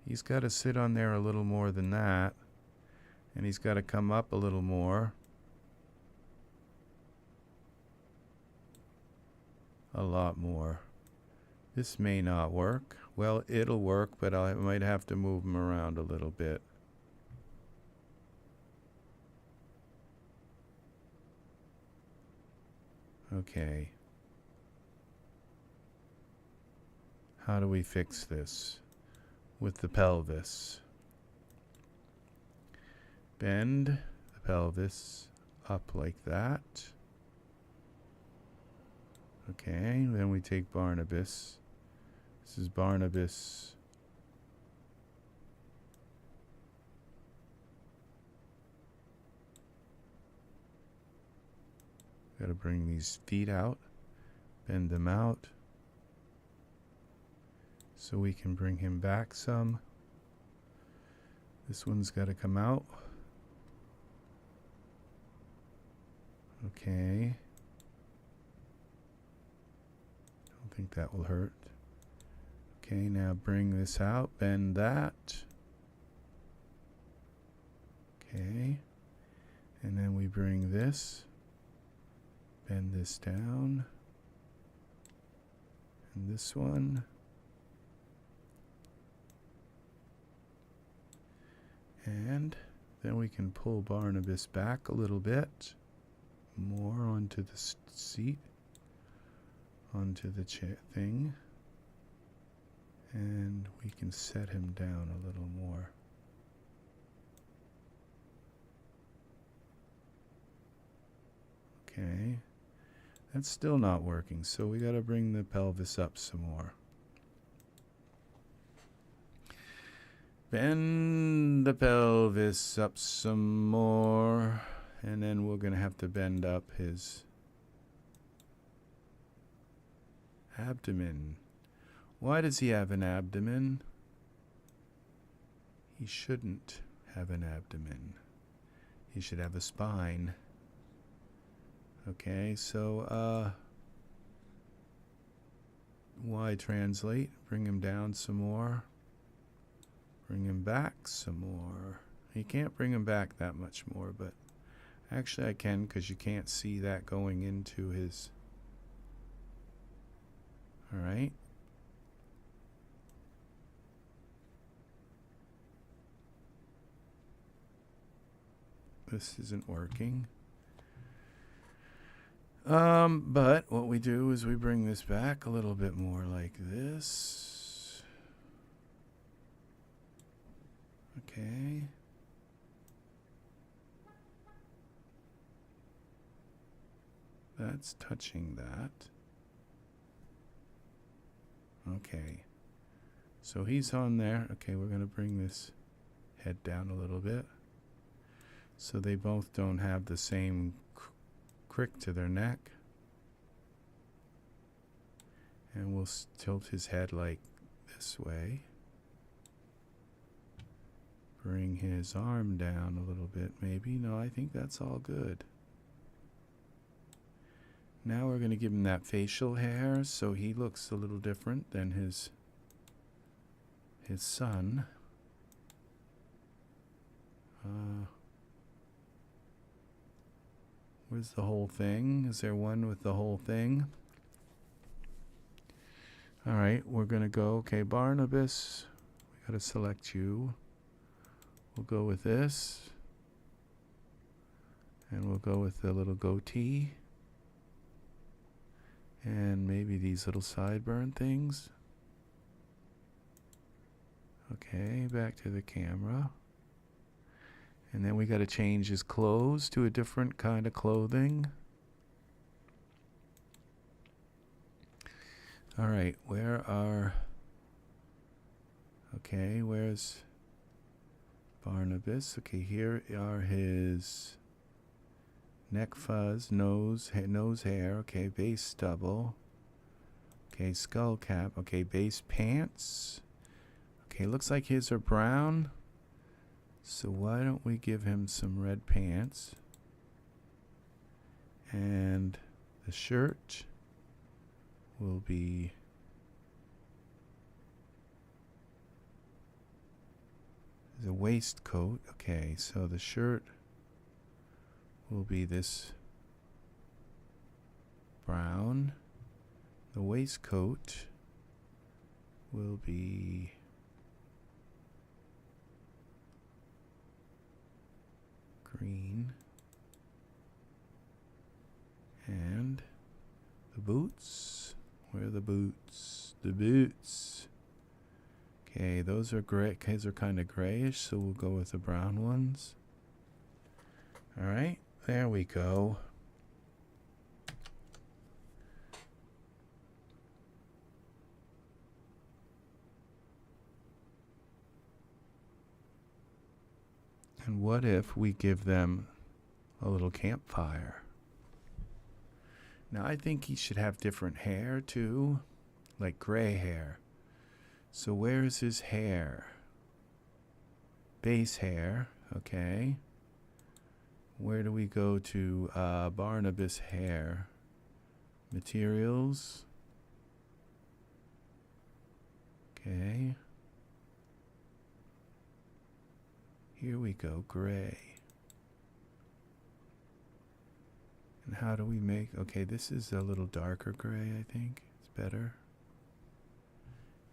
He's got to sit on there a little more than that. And he's got to come up a little more. A lot more. This may not work. Well, it'll work, but I might have to move him around a little bit. Okay. How do we fix this? With the pelvis. Bend the pelvis up like that. Okay, then we take Barnabas. This is Barnabas. Got to bring these feet out, bend them out, so we can bring him back some. This one's got to come out. Okay. Don't think that will hurt. Okay, now bring this out, bend that. Okay. And then we bring this, bend this down. And this one. And then we can pull Barnabas back a little bit more onto the seat, onto the chair thing, and we can set him down a little more. Okay, that's still not working, so we got to bring the pelvis up some more. Bend the pelvis up some more, and then we're going to have to bend up his abdomen. Why does he have an abdomen? He shouldn't have an abdomen. He should have a spine. Okay, so why translate? Bring him down some more. Bring him back some more. You can't bring him back that much more, but actually I can, because you can't see that going into his. All right. This isn't working. But what we do is we bring this back a little bit more like this. Okay. That's touching that. Okay. So he's on there. Okay, we're going to bring this head down a little bit, so they both don't have the same crick to their neck. And we'll tilt his head like this way. Bring his arm down a little bit, maybe. No, I think that's all good. Now we're going to give him that facial hair so he looks a little different than his son. Where's the whole thing? Is there one with the whole thing? All right, we're going to go, okay, Barnabas, we got to select you. We'll go with this. And we'll go with the little goatee. And maybe these little sideburn things. Okay, back to the camera. And then we got to change his clothes to a different kind of clothing. All right, where's Barnabas? Okay, here are his neck fuzz, nose hair. Okay, base stubble. Okay, skull cap. Okay, base pants. Okay, looks like his are brown. So why don't we give him some red pants? And the shirt will be the waistcoat. Okay, so the shirt will be this brown. The waistcoat will be green. And the boots, where are the boots? The boots. Okay, those are gray. These are kind of grayish, so we'll go with the brown ones. All right, there we go. And what if we give them a little campfire? Now I think he should have different hair too, like gray hair. So where's his hair? Base hair, okay. Where do we go to? Barnabas hair. Materials. Okay. Here we go, gray. And how do we make, okay, this is a little darker gray, I think. It's better.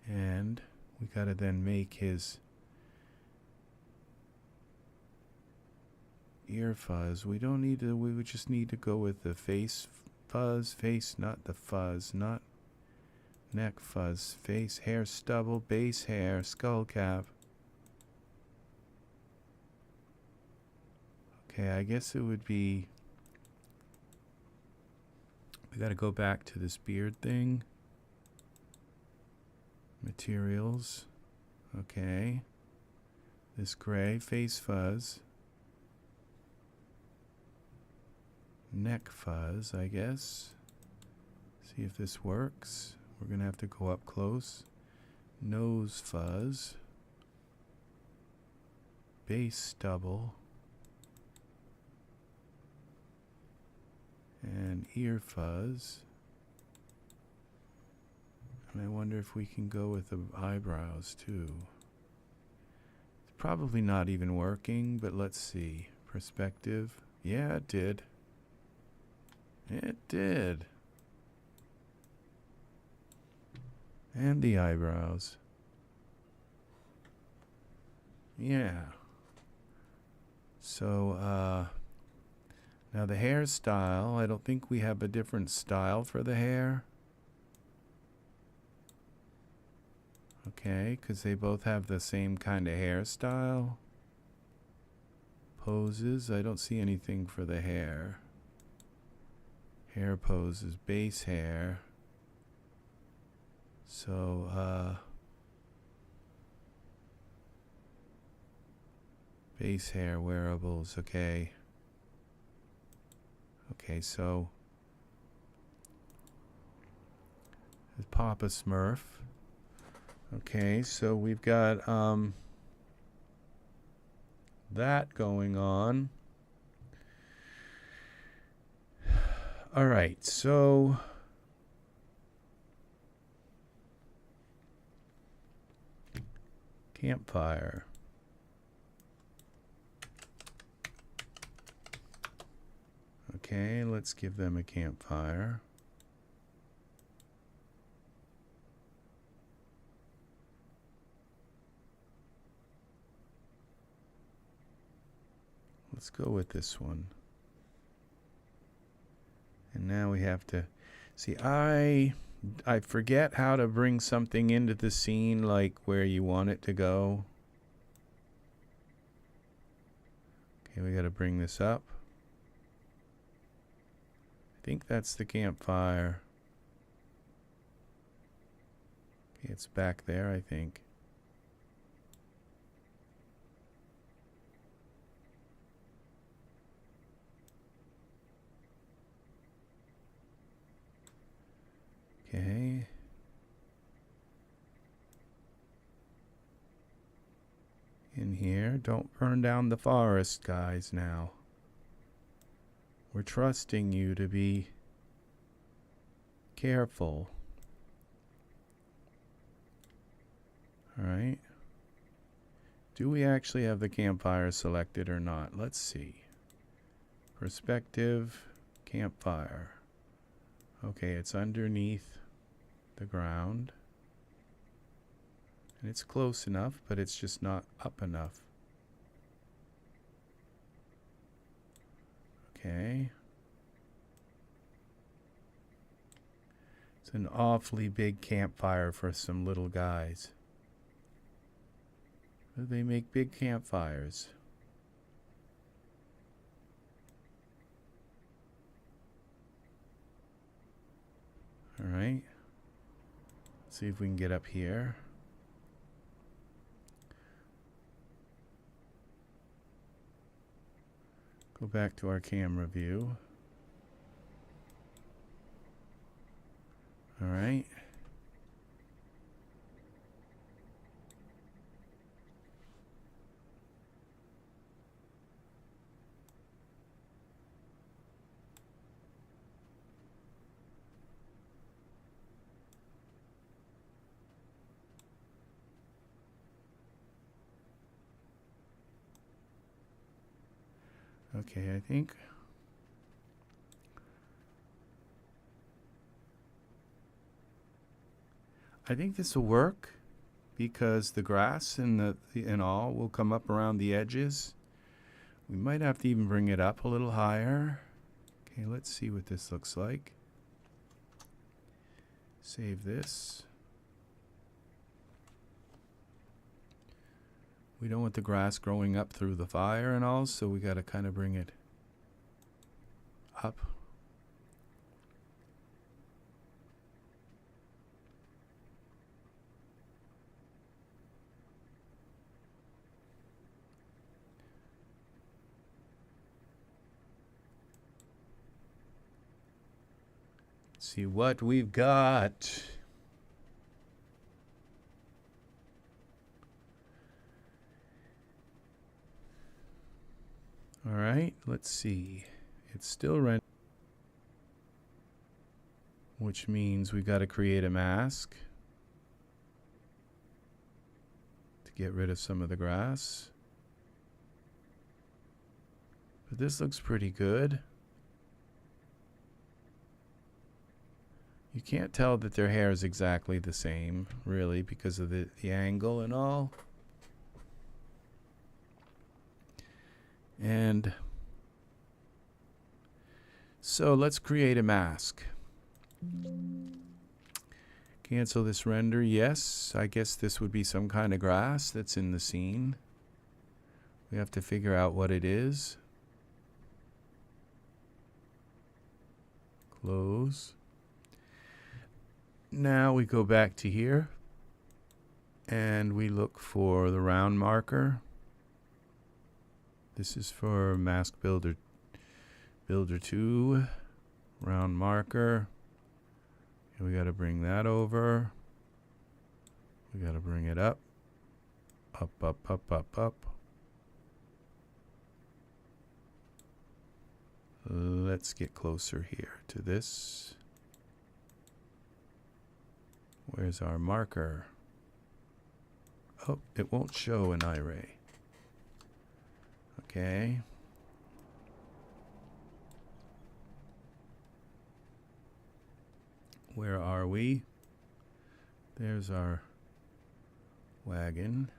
And we gotta then make his ear fuzz. We don't need to, we would just need to go with the face fuzz, not the fuzz, not neck fuzz, face, hair stubble, base hair, skull cap. Okay, I guess it would be, we gotta go back to this beard thing. Materials. Okay. This gray, face fuzz. Neck fuzz, I guess. See if this works. We're gonna have to go up close. Nose fuzz. Base stubble. And ear fuzz. And I wonder if we can go with the eyebrows too. It's probably not even working, but let's see. Perspective. Yeah, it did. It did. And the eyebrows. Yeah. So, Now the hairstyle, I don't think we have a different style for the hair. Okay, because they both have the same kind of hairstyle. Poses, I don't see anything for the hair. Hair poses, base hair. So, base hair, wearables, okay. Okay, so Papa Smurf. Okay, so we've got that going on. All right, so campfire. Okay, let's give them a campfire. Let's go with this one. And now we have to see, I forget how to bring something into the scene like where you want it to go. Okay, we got to bring this up. I think that's the campfire. Okay, it's back there, I think. Okay. In here, don't burn down the forest, guys, now. We're trusting you to be careful. All right. Do we actually have the campfire selected or not? Let's see. Perspective, campfire. Okay, it's underneath the ground. And it's close enough, but it's just not up enough. Okay. It's an awfully big campfire for some little guys. They make big campfires. All right. Let's see if we can get up here. Go back to our camera view. All right. Okay, I think this will work because the grass and all will come up around the edges. We might have to even bring it up a little higher. Okay, let's see what this looks like. Save this. We don't want the grass growing up through the fire and all, so we got to kind of bring it up. See what we've got. All right, let's see. It's still rendering, which means we got to create a mask to get rid of some of the grass. But this looks pretty good. You can't tell that their hair is exactly the same, really, because of the angle and all. And So let's create a mask. Cancel this render. Yes, I guess this would be some kind of grass that's in the scene. We have to figure out what it is. Close. Now we go back to here and we look for the round marker. This is for Mask Builder 2, round marker. And we got to bring that over. We got to bring it up. Up, up, up, up, up. Let's get closer here to this. Where's our marker? Oh, it won't show an array. Okay. Where are we? There's our wagon.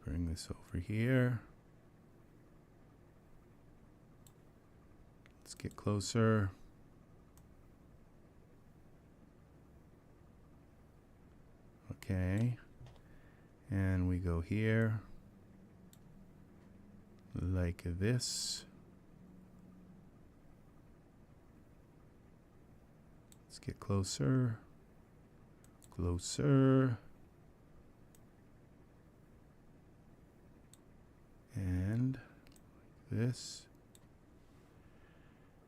Bring this over here. Let's get closer. Okay. And we go here. Like this. Let's get closer. Closer. And this.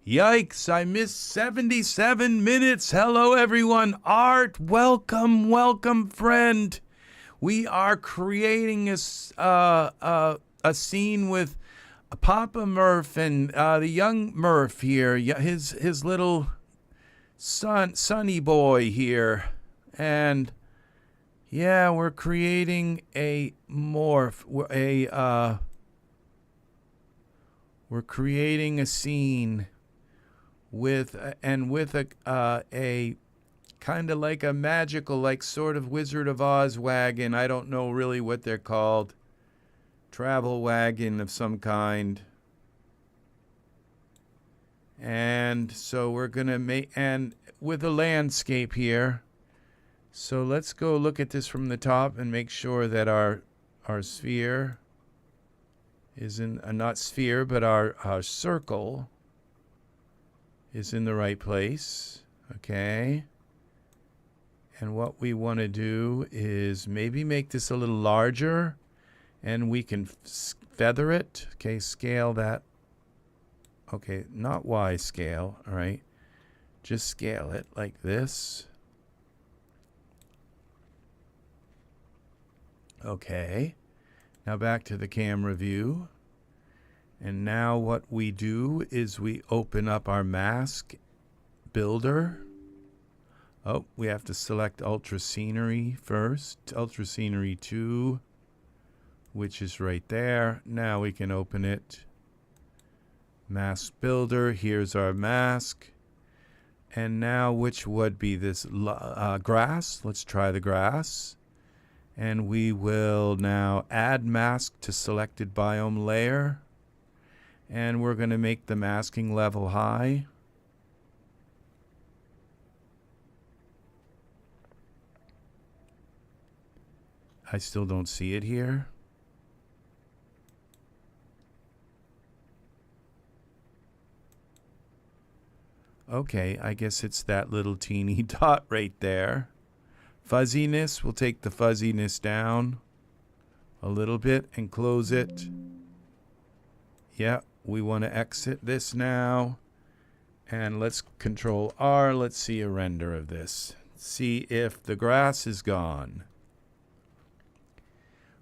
Yikes, I missed 77 minutes. Hello, everyone. Art, welcome, welcome, friend. We are creating a scene with Papa Murph and the young Murph here, his little sonny boy here. And yeah, we're creating a morph, we're creating a scene with a kind of like a magical, like sort of Wizard of Oz wagon. I don't know really what they're called. Travel wagon of some kind. And so we're gonna make, and with a landscape here. So let's go look at this from the top and make sure that our sphere is in, not sphere, but our circle is in the right place. Okay. And what we want to do is maybe make this a little larger, and we can feather it. Okay, scale that. Okay, not Y scale, all right. Just scale it like this. Okay. Now back to the camera view. And now what we do is we open up our mask builder. Oh, we have to select Ultra Scenery first. Ultra Scenery 2, which is right there. Now we can open it. Mask builder, here's our mask. And now which would be this grass? Let's try the grass. And we will now add mask to selected biome layer. And we're going to make the masking level high. I still don't see it here. Okay, I guess it's that little teeny dot right there. Fuzziness, we'll take the fuzziness down a little bit and close it. Yeah, we want to exit this now. And let's Control R. Let's see a render of this. See if the grass is gone.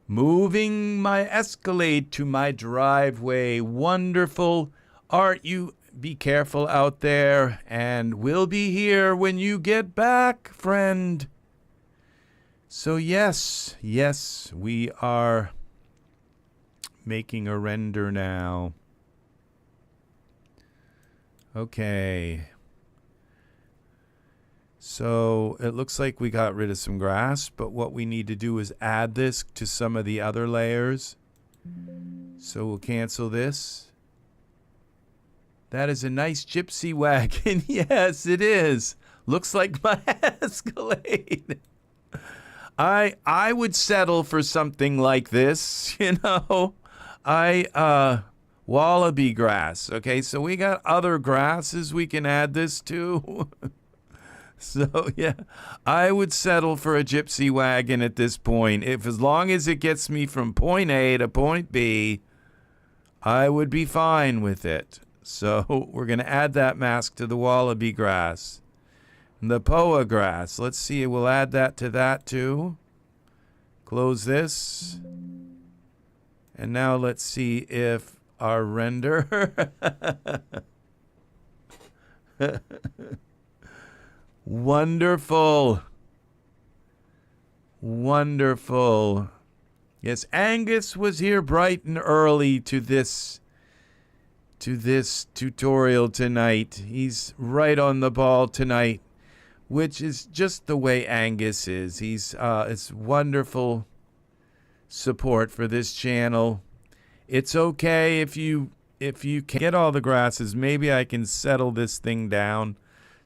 Moving my Escalade to my driveway. Wonderful. Art, you be careful out there. And we'll be here when you get back, friend. So yes, we are making a render now. Okay. So it looks like we got rid of some grass, but what we need to do is add this to some of the other layers. So we'll cancel this. That is a nice gypsy wagon. Yes, it is. Looks like my Escalade. I would settle for something like this, you know. Wallaby grass. Okay, so we got other grasses we can add this to. So yeah, I would settle for a gypsy wagon at this point. If as long as it gets me from point A to point B, I would be fine with it. So we're going to add that mask to the wallaby grass. The poa grass. Let's see, we'll add that to that too. Close this. And now let's see if our render... Wonderful. Wonderful. Yes, Angus was here bright and early to this tutorial tonight. He's right on the ball tonight, which is just the way Angus is. He's it's wonderful support for this channel. It's okay if you can get all the grasses. Maybe I can settle this thing down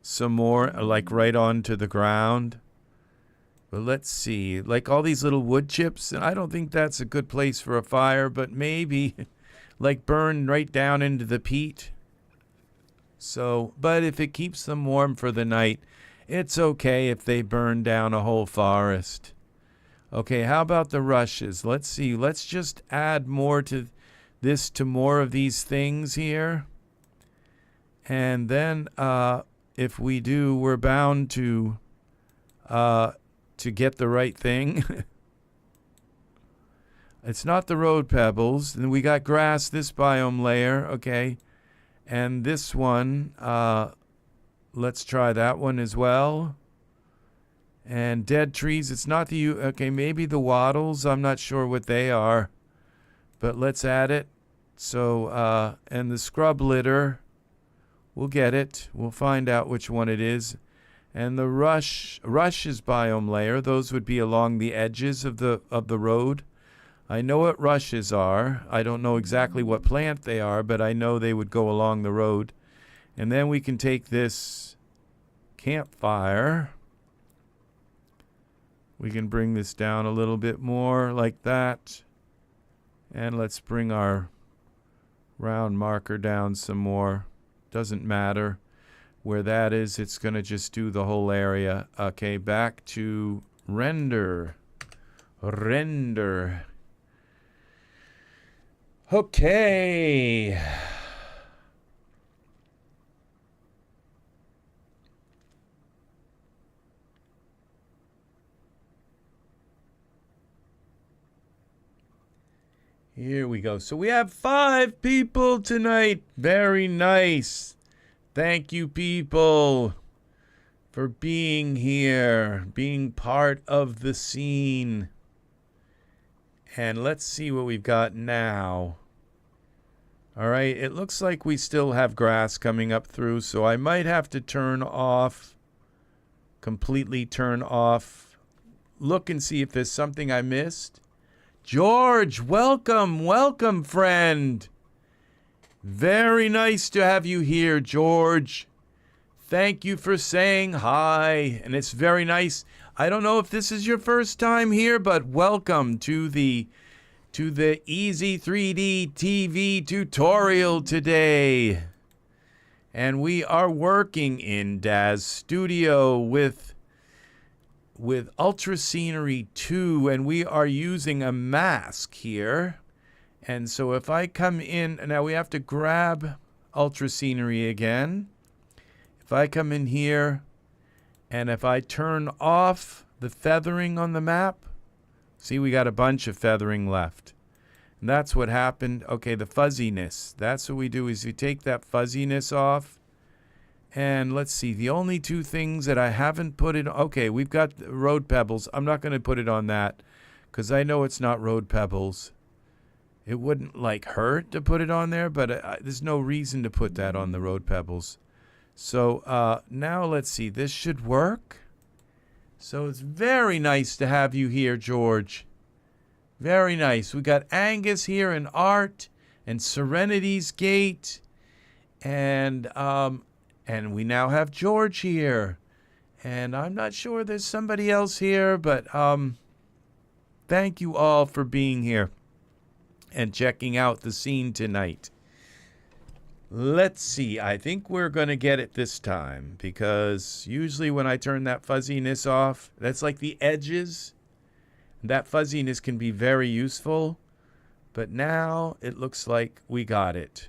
some more, like right onto the ground. But let's see, like all these little wood chips, and I don't think that's a good place for a fire, but maybe like burn right down into the peat. So, but if it keeps them warm for the night, it's okay if they burn down a whole forest. Okay, how about the rushes? Let's see, let's just add more to this, to more of these things here. And then, if we do, we're bound to get the right thing. It's not the road pebbles. And we got grass, this biome layer, okay. And this one, let's try that one as well. And dead trees, it's not the, okay, maybe the wattles, I'm not sure what they are. But let's add it. So, and the scrub litter, we'll get it. We'll find out which one it is. And the rush is biome layer. Those would be along the edges of the road. I know what rushes are. I don't know exactly what plant they are, but I know they would go along the road. And then we can take this campfire. We can bring this down a little bit more like that. And let's bring our round marker down some more. Doesn't matter where that is. It's going to just do the whole area. Okay, back to render. Render. Okay. Here we go. So we have 5 people tonight. Very nice. Thank you, people, for being here, being part of the scene. And let's see what we've got now. All right, it looks like we still have grass coming up through, so I might have to turn off, completely turn off. Look and see if there's something I missed. George, welcome, welcome, friend. Very nice to have you here, George. Thank you for saying hi, and it's very nice. I don't know if this is your first time here, but welcome to the Eazy3DTv tutorial today. And we are working in Daz Studio with Ultra Scenery 2, and we are using a mask here. And so if I come in, now we have to grab Ultra Scenery again. If I come in here, and if I turn off the feathering on the map, see, we got a bunch of feathering left. And that's what happened. Okay, the fuzziness. That's what we do, is we take that fuzziness off. And let's see, the only 2 things that I haven't put it, okay, we've got road pebbles. I'm not going to put it on that because I know it's not road pebbles. It wouldn't like hurt to put it on there, but there's no reason to put that on the road pebbles. So now let's see. This should work. So it's very nice to have you here, George. Very nice. We got Angus here and Art and Serenity's Gate. And we now have George here. And I'm not sure there's somebody else here, but thank you all for being here and checking out the scene tonight. Let's see. I think we're going to get it this time, because usually when I turn that fuzziness off, that's like the edges. That fuzziness can be very useful, but now it looks like we got it.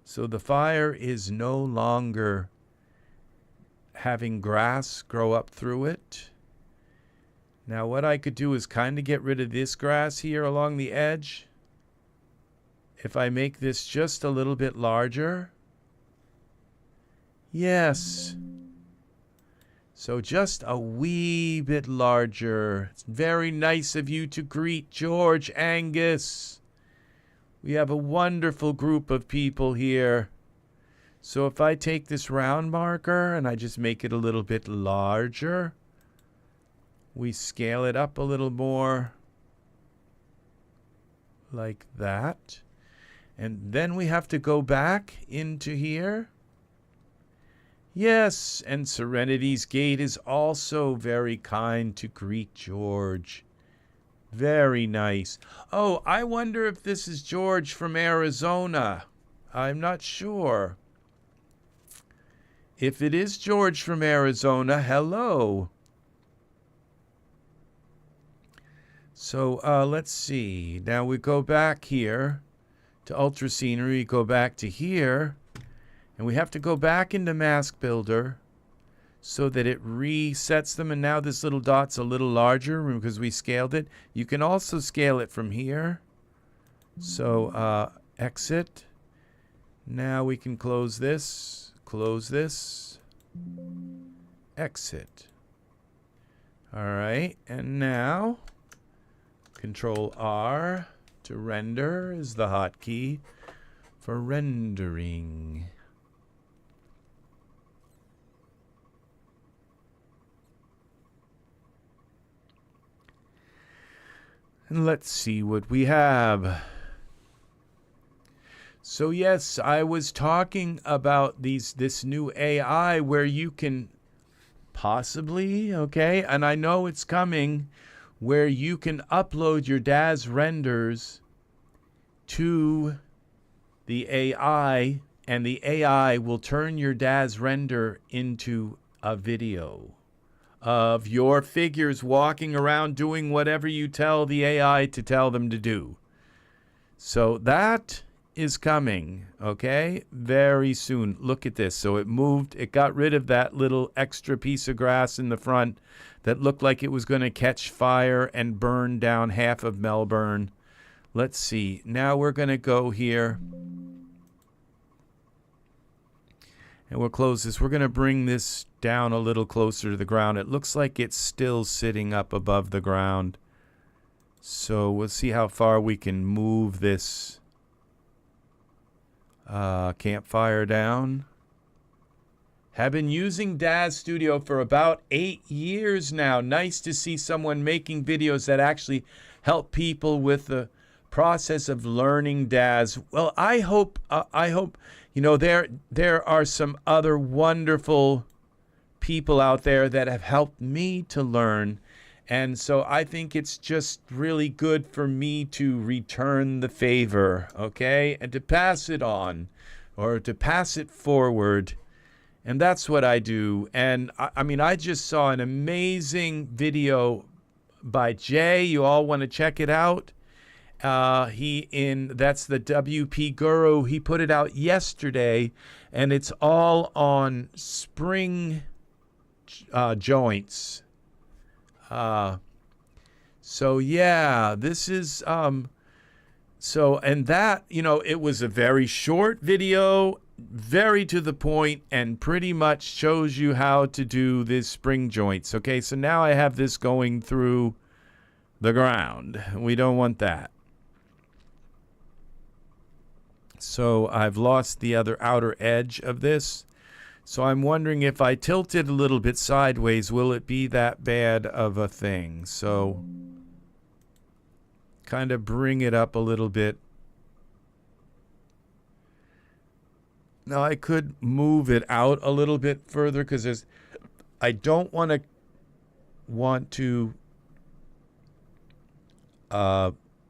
So the fire is no longer having grass grow up through it. Now what I could do is kind of get rid of this grass here along the edge. If I make this just a little bit larger. Yes. So just a wee bit larger. It's very nice of you to greet George, Angus. We have a wonderful group of people here. So if I take this round marker and I just make it a little bit larger, we scale it up a little more, like that. And then we have to go back into here. Yes, and Serenity's Gate is also very kind to greet George. Very nice. Oh, I wonder if this is George from Arizona. I'm not sure. If it is George from Arizona, hello. So let's see. Now we go back here to Ultra Scenery, go back to here, and we have to go back into Mask Builder so that it resets them. And now this little dot's a little larger because we scaled it. You can also scale it from here. So exit. Now we can close this, exit. All right, and now Control R to render is the hotkey for rendering. And let's see what we have. So yes, I was talking about this new AI where you can possibly, okay, and I know it's coming, where you can upload your Daz renders to the AI, and the AI will turn your Daz render into a video of your figures walking around doing whatever you tell the AI to tell them to do. So that is coming, okay, very soon. Look at this. So it moved, it got rid of that little extra piece of grass in the front that looked like it was going to catch fire and burn down half of Melbourne. Let's see. Now we're going to go here. And we'll close this. We're going to bring this down a little closer to the ground. It looks like it's still sitting up above the ground. So we'll see how far we can move this campfire down. Have been using Daz Studio for about 8 years now. Nice to see someone making videos that actually help people with the process of learning Daz. Well, I hope you know there are some other wonderful people out there that have helped me to learn. And so I think it's just really good for me to return the favor, okay? And to pass it on, or to pass it forward. And that's what I do. And I mean, I just saw an amazing video by Jay. You all want to check it out. That's the WP Guru. He put it out yesterday, and it's all on spring joints. So yeah, this is so, and that, you know, it was a very short video, very to the point, and pretty much shows you how to do this spring joints. Okay, so now I have this going through the ground. We don't want that. So I've lost the other outer edge of this. So I'm wondering if I tilt it a little bit sideways, will it be that bad of a thing? So kind of bring it up a little bit. Now I could move it out a little bit further because I don't want to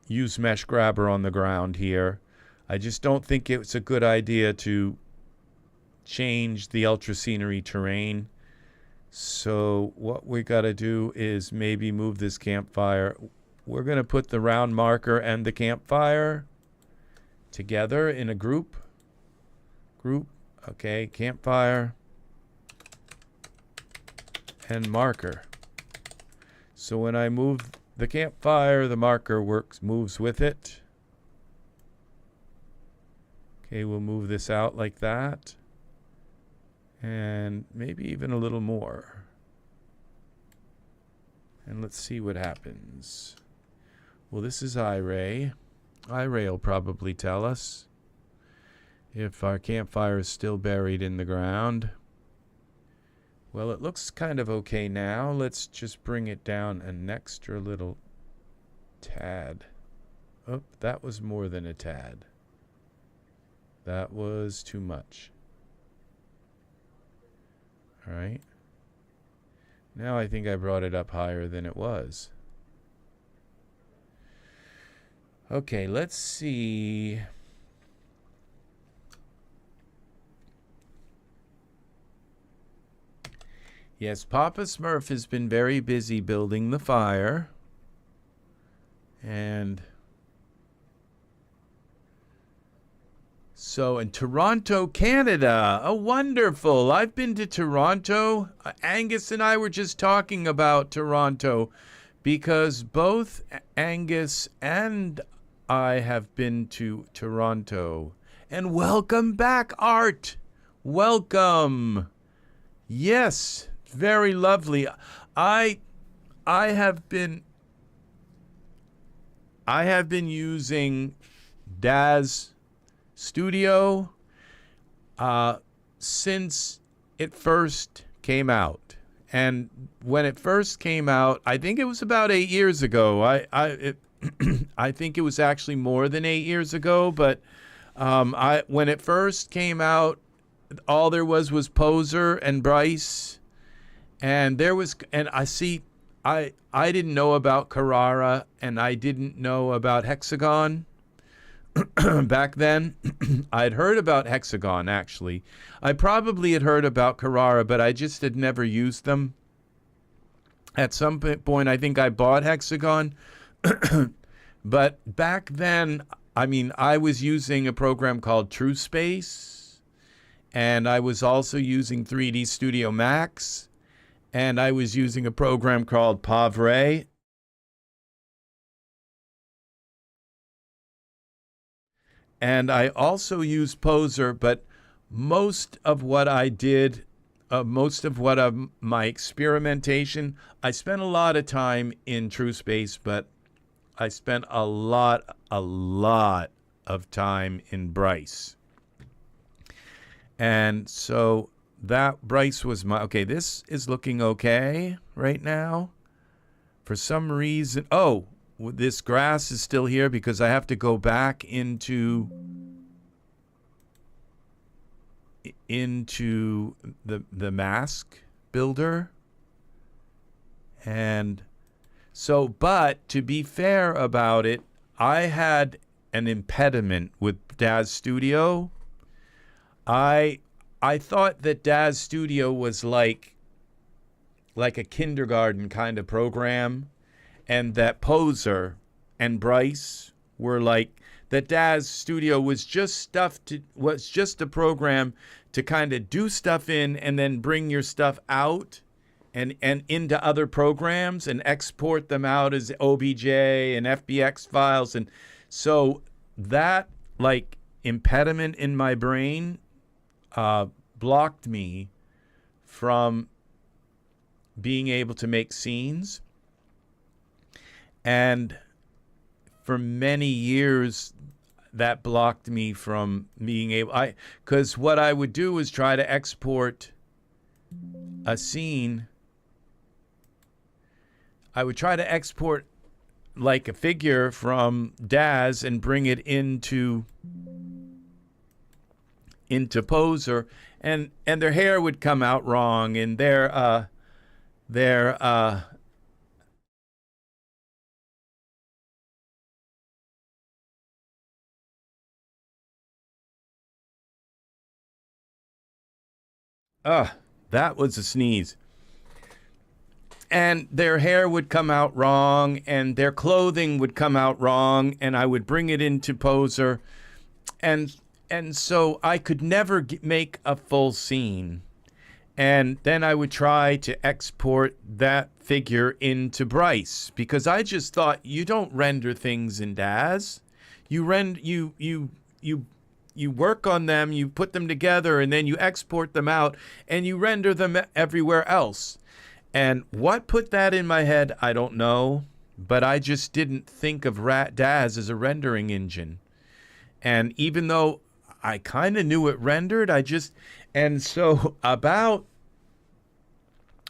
use mesh grabber on the ground here. I just don't think it's a good idea to change the ultra scenery terrain. So what we got to do is maybe move this campfire. We're going to put the round marker and the campfire together in a group. Okay, campfire and marker. So when I move the campfire, the marker moves with it. Okay, we'll move this out like that. And maybe even a little more. And let's see what happens. Well, this is iRay. iRay will probably tell us if our campfire is still buried in the ground. Well, it looks kind of okay now. Let's just bring it down an extra little tad. Oh, that was more than a tad. That was too much. All right. Now I think I brought it up higher than it was. Okay, let's see. Yes, Papa Smurf has been very busy building the fire. And so in Toronto, Canada. Oh, wonderful. I've been to Toronto. Angus and I were just talking about Toronto because both Angus and I have been to Toronto. And welcome back, Art. Welcome. Yes, very lovely. I have been using Daz Studio since it first came out. And when it first came out, I think it was about 8 years ago. I think it was actually more than 8 years ago, but when it first came out, all there was Poser and Bryce, and I didn't know about Carrara, and I didn't know about Hexagon back then. I'd heard about Hexagon, actually. I probably had heard about Carrara, but I just had never used them. At some point, I think I bought Hexagon, but back then, I mean, I was using a program called TrueSpace, and I was also using 3D Studio Max, and I was using a program called Pavre. And I also used Poser, but most of what I did, my experimentation, I spent a lot of time in TrueSpace, but I spent a lot of time in Bryce. And so that Bryce was okay, this is looking okay right now. For some reason, oh, this grass is still here because I have to go back into the mask builder. And so, but to be fair about it, I had an impediment with Daz Studio. I thought that Daz Studio was like a kindergarten kind of program, and that Poser and Bryce were like that. Daz Studio was just a program to kind of do stuff in and then bring your stuff out and into other programs and export them out as OBJ and FBX files. And so that like impediment in my brain blocked me from being able to make scenes. And for many years, that blocked me from being able. Because what I would do is try to export a scene. I would try to export like a figure from Daz and bring it into Poser, and their hair would come out wrong, and their that was a sneeze. And their hair would come out wrong, and their clothing would come out wrong, and I would bring it into Poser, and so I could never make a full scene. And then I would try to export that figure into Bryce, because I just thought, you don't render things in Daz. You work on them, you put them together, and then you export them out, and you render them everywhere else. And what put that in my head, I don't know, but I just didn't think of Daz as a rendering engine. And even though I kind of knew it rendered, and so about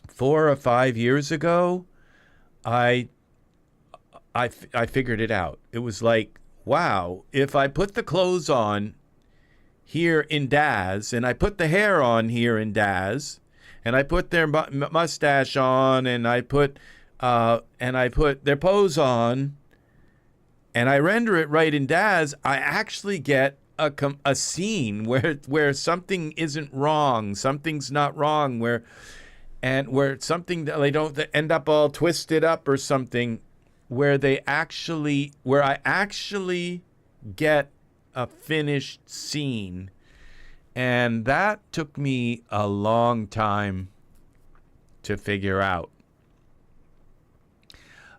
4 or 5 years ago, I figured it out. It was like, wow, if I put the clothes on here in Daz, and I put the hair on here in Daz, and I put their mustache on, and I put their pose on, and I render it right in Daz, I actually get a scene where something isn't wrong, something's not wrong, where something that they don't end up all twisted up or something, where I actually get a finished scene. And that took me a long time to figure out.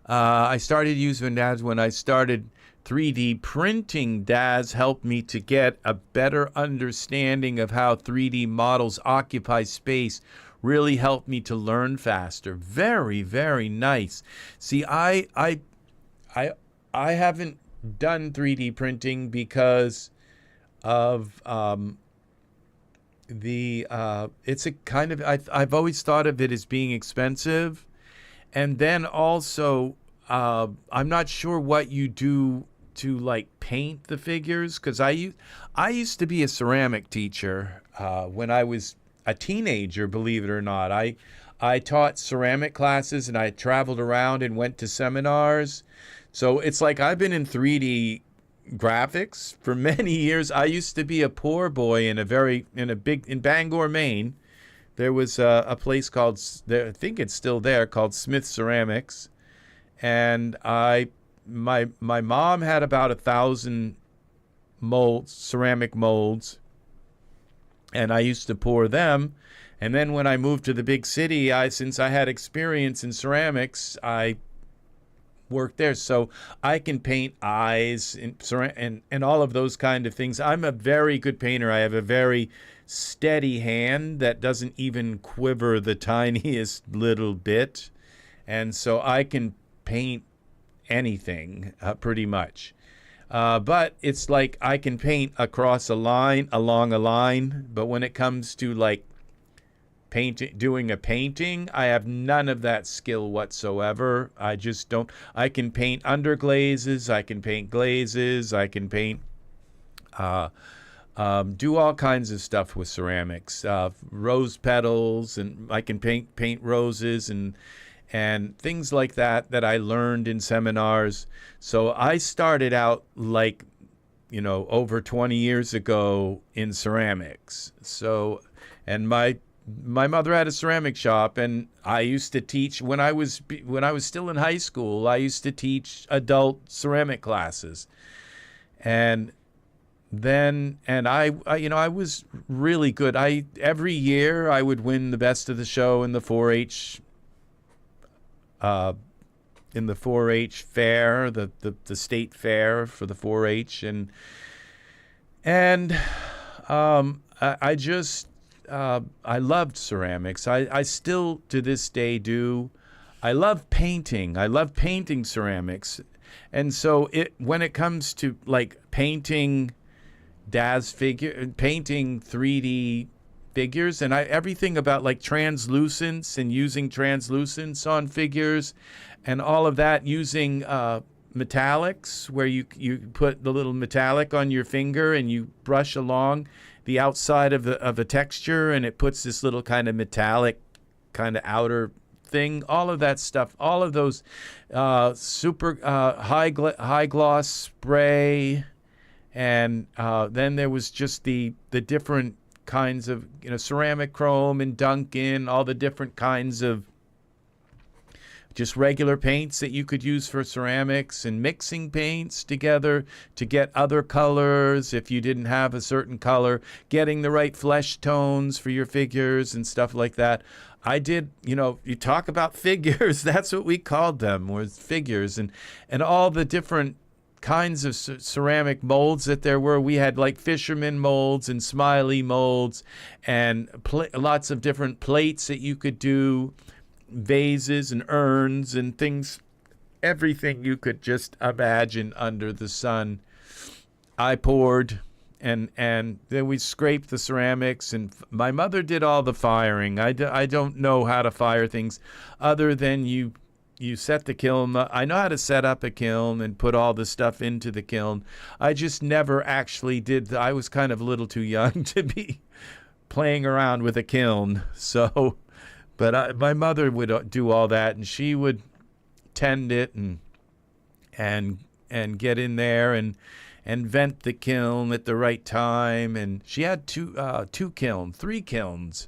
I started using Daz when I started 3D printing. Daz helped me to get a better understanding of how 3D models occupy space. Really helped me to learn faster. Very, very nice. See, I haven't done 3D printing because of it's a kind of, I've always thought of it as being expensive, and then also I'm not sure what you do to like paint the figures, because I used to be a ceramic teacher when I was a teenager, believe it or not. I taught ceramic classes, and I traveled around and went to seminars. So it's like I've been in 3D graphics for many years. I used to be a poor boy in Bangor, Maine. There was a place called, I think it's still there, called Smith Ceramics, and my mom had about 1,000 molds, ceramic molds, and I used to pour them. And then when I moved to the big city, since I had experience in ceramics, I work there, so I can paint eyes and all of those kind of things. I'm a very good painter. I have a very steady hand that doesn't even quiver the tiniest little bit, and so I can paint anything pretty much. But it's like I can paint across a line, along a line, but when it comes to like doing a painting, I have none of that skill whatsoever. I just don't. I can paint underglazes, I can paint glazes, I can paint do all kinds of stuff with ceramics, rose petals, and I can paint roses and things like that I learned in seminars. So I started out like, over 20 years ago in ceramics. So, and my mother had a ceramic shop, and I used to teach when I was still in high school. I used to teach adult ceramic classes, and I was really good. Every year I would win the best of the show in the 4-H fair, the state fair for the 4-H, and I loved ceramics. I still to this day do. I love painting. I love painting ceramics. And so when it comes to like painting painting 3D figures, and everything about like translucence and using translucence on figures and all of that, using metallics, where you put the little metallic on your finger and you brush along the outside of a texture, and it puts this little kind of metallic kind of outer thing. All of that stuff, all of those super high gloss spray, and then there was just the different kinds of, you know, ceramic chrome and Duncan, all the different kinds of just regular paints that you could use for ceramics, and mixing paints together to get other colors if you didn't have a certain color, getting the right flesh tones for your figures and stuff like that. I did, you know, you talk about figures, that's what we called them, was figures, and all the different kinds of ceramic molds that there were. We had like fisherman molds and smiley molds, and lots of different plates that you could do, vases and urns and things, everything you could just imagine under the sun. I poured, and then we scraped the ceramics, and my mother did all the firing. I don't know how to fire things other than you set the kiln. I know how to set up a kiln and put all the stuff into the kiln. I just never actually did. I was kind of a little too young to be playing around with a kiln. So, but my mother would do all that, and she would tend it and get in there and vent the kiln at the right time. And she had three kilns,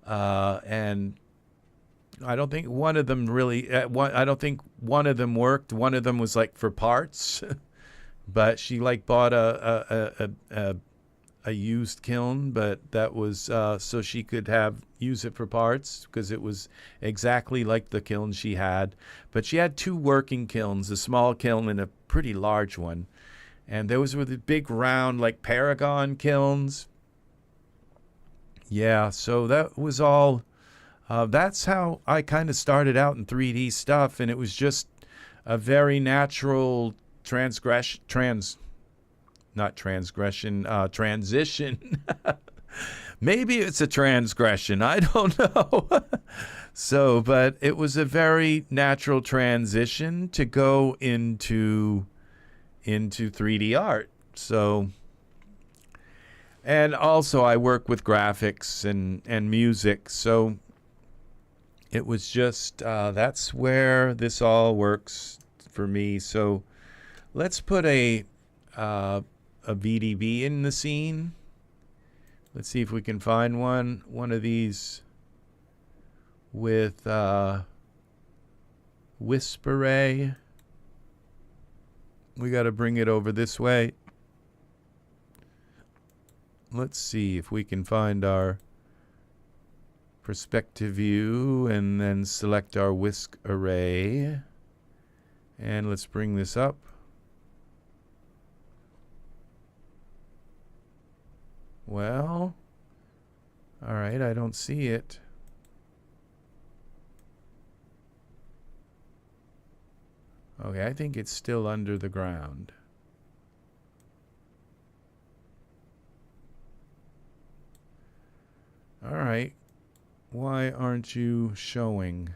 and I don't think one of them really. I don't think one of them worked. One of them was like for parts, but she like bought a used kiln, but that was so she could use it for parts, because it was exactly like the kiln she had. But she had two working kilns, a small kiln and a pretty large one, and those were the big round like Paragon kilns. Yeah, so that was all. That's how I kind of started out in 3D stuff, and it was just a very natural transition. Maybe it's a transgression. I don't know. So, but it was a very natural transition to go into 3D art. So, and also I work with graphics and music. So it was just, that's where this all works for me. So let's put a VDB in the scene. Let's see if we can find one of these with wisp array. We got to bring it over this way. Let's see if we can find our perspective view and then select our whisk array. And let's bring this up. Well, all right, I don't see it. Okay, I think it's still under the ground. All right, why aren't you showing?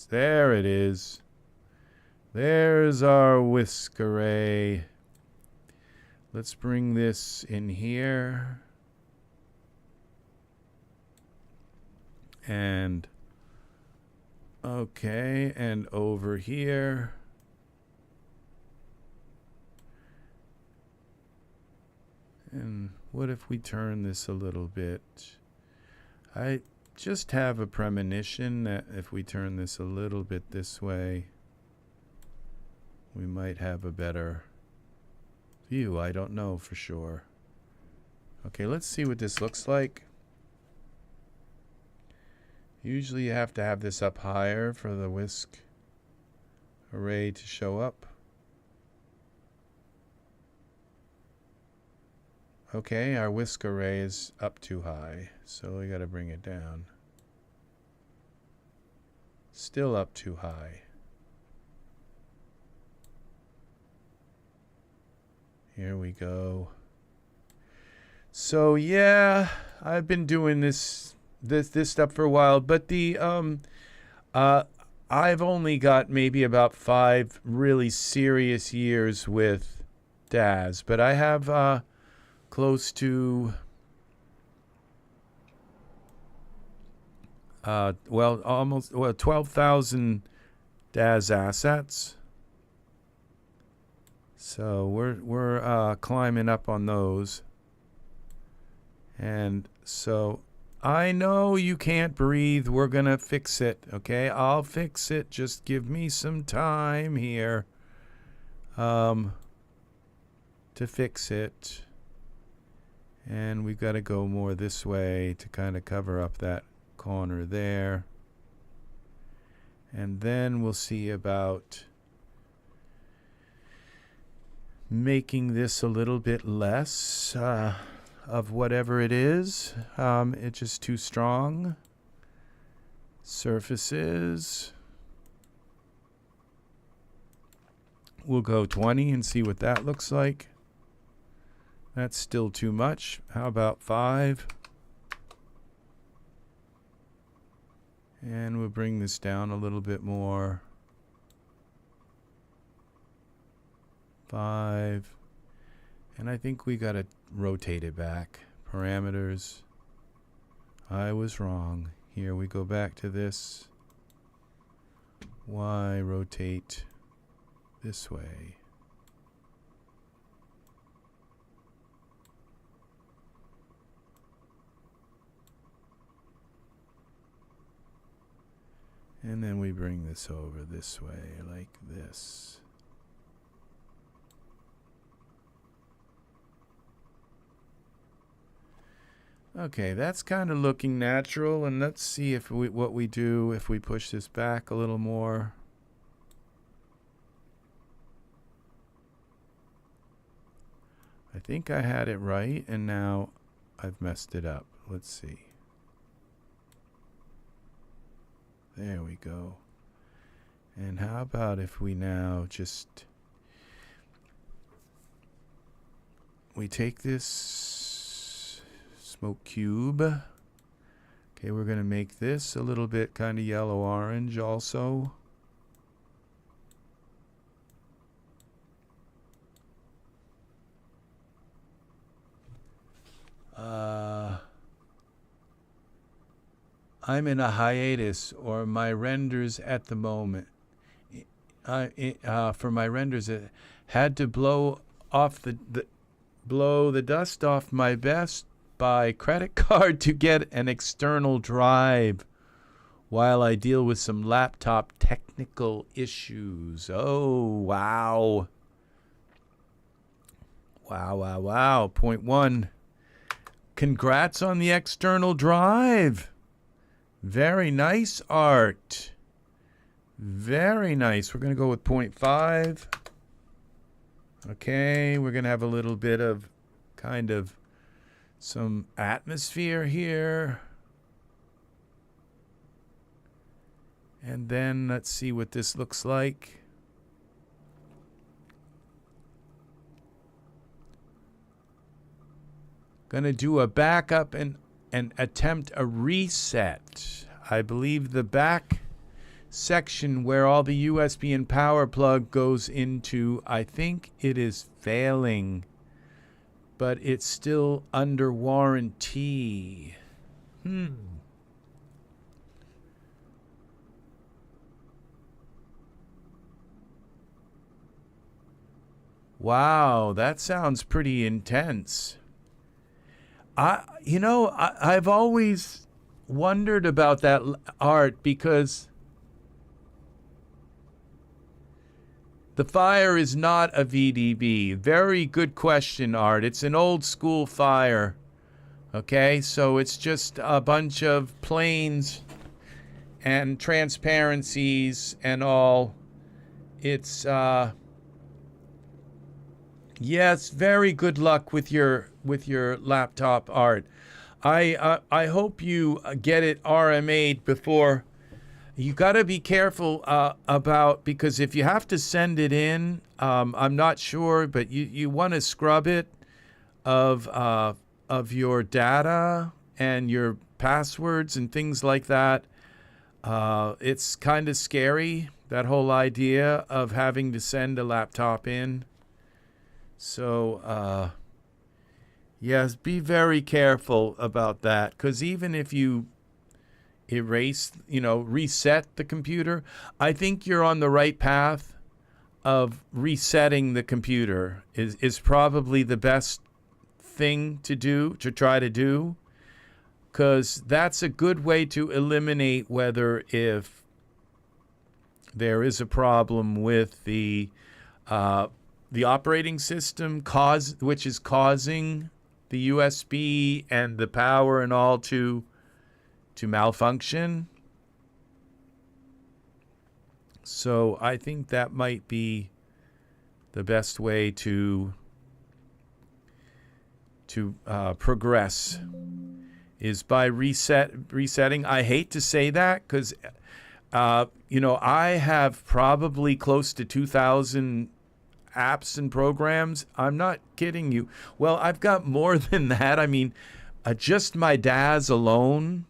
There it is. There's our whisk array. Let's bring this in here. And okay, and over here. And what if we turn this a little bit? I just have a premonition that if we turn this a little bit this way, we might have a better view. I don't know for sure. Okay, let's see what this looks like. Usually you have to have this up higher for the whisk array to show up. Okay, our whisk array is up too high, so we got to bring it down. Still up too high. Here we go. So yeah, I've been doing this stuff for a while, but the I've only got maybe about 5 really serious years with Daz, but I have close to almost 12,000 Daz assets. So we're climbing up on those. And so I know you can't breathe. We're going to fix it, okay? I'll fix it. Just give me some time here to fix it. And we've got to go more this way to kind of cover up that corner there. And then we'll see about making this a little bit less of whatever it is. It's just too strong. Surfaces. We'll go 20 and see what that looks like. That's still too much. How about 5? And we'll bring this down a little bit more. 5. And I think we got to rotate it back. Parameters. I was wrong. Here we go back to this. Y rotate this way. And then we bring this over this way like this. Okay, that's kind of looking natural, and let's see if what we do if we push this back a little more. I think I had it right, and now I've messed it up. Let's see. There we go. And how about if we now just we take this smoke cube. Okay, we're going to make this a little bit kind of yellow orange also. I'm in a hiatus, or my renders at the moment. For my renders, it had to blow off blow the dust off my Best Buy credit card to get an external drive while I deal with some laptop technical issues. Oh, wow. Wow. Point 1. Congrats on the external drive. Very nice, Art. Very nice. We're going to go with 0.5. Okay, we're going to have a little bit of kind of some atmosphere here. And then let's see what this looks like. Going to do a backup and attempt a reset. I believe the back section where all the USB and power plug goes into, I think it is failing, but it's still under warranty. Wow, that sounds pretty intense. I've always wondered about that, Art, because the fire is not a VDB. Very good question, Art. It's an old school fire. Okay, so it's just a bunch of planes and transparencies and all. It's yes, very good luck with your laptop, Art. I hope you get it RMA'd before You got to be careful about, because if you have to send it in, I'm not sure, but you want to scrub it of your data and your passwords and things like that. It's kind of scary, that whole idea of having to send a laptop in. So, yes, be very careful about that, because even if you reset the computer, I think you're on the right path of resetting the computer is probably the best thing to do, to try to do, because that's a good way to eliminate whether if there is a problem with the operating system which is causing the USB and the power and all to malfunction. So I think that might be the best way to progress, is by resetting. I hate to say that, because I have probably close to 2,000 apps and programs. I'm not kidding you. Well, I've got more than that. I mean, just my Daz alone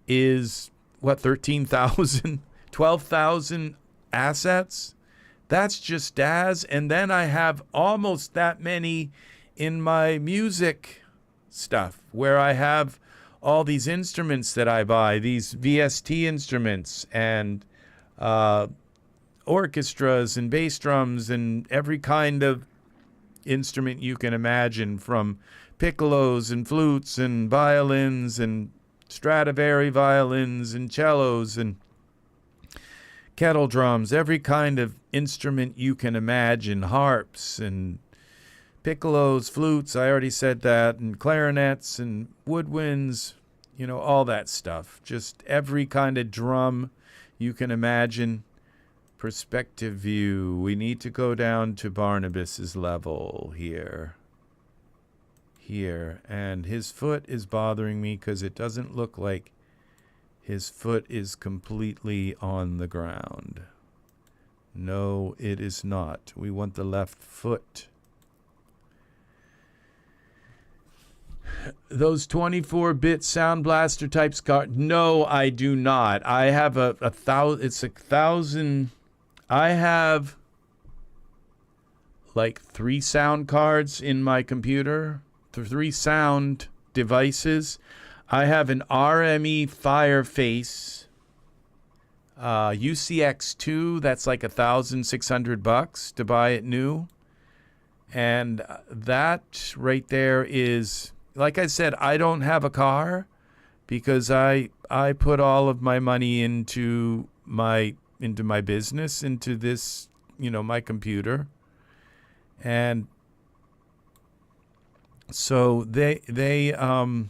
is, 13,000, 12,000 assets. That's just Daz. And then I have almost that many in my music stuff, where I have all these instruments that I buy, these VST instruments and orchestras and bass drums and every kind of instrument you can imagine, from piccolos and flutes and violins and Stradivari violins and cellos and kettle drums, every kind of instrument you can imagine, harps and piccolos, flutes, I already said that, and clarinets and woodwinds, all that stuff. Just every kind of drum you can imagine. Perspective view. We need to go down to Barnabas's level here. And his foot is bothering me because it doesn't look like his foot is completely on the ground. No, it is not. We want the left foot. Those 24-bit Sound Blaster type cards. No, I do not. I have a 1,000. It's 1,000. I have like 3 sound cards in my computer. 3 sound devices. I have an RME Fireface UCX2. That's like $1,600 to buy it new. And that right there is, like I said, I don't have a car because I put all of my money into my business, into this, my computer. And so they I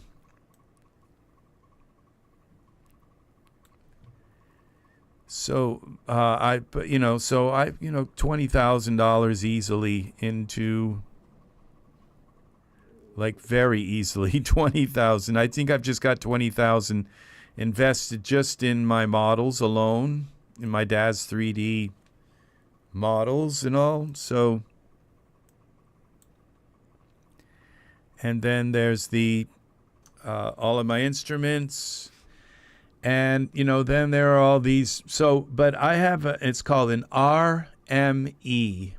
$20,000 easily into, like, very easily 20,000. I think I've just got 20,000 invested just in my models alone, in my Daz 3D models and all. So, and then there's the all of my instruments, and then there are all these. So, but I have it's called an RME.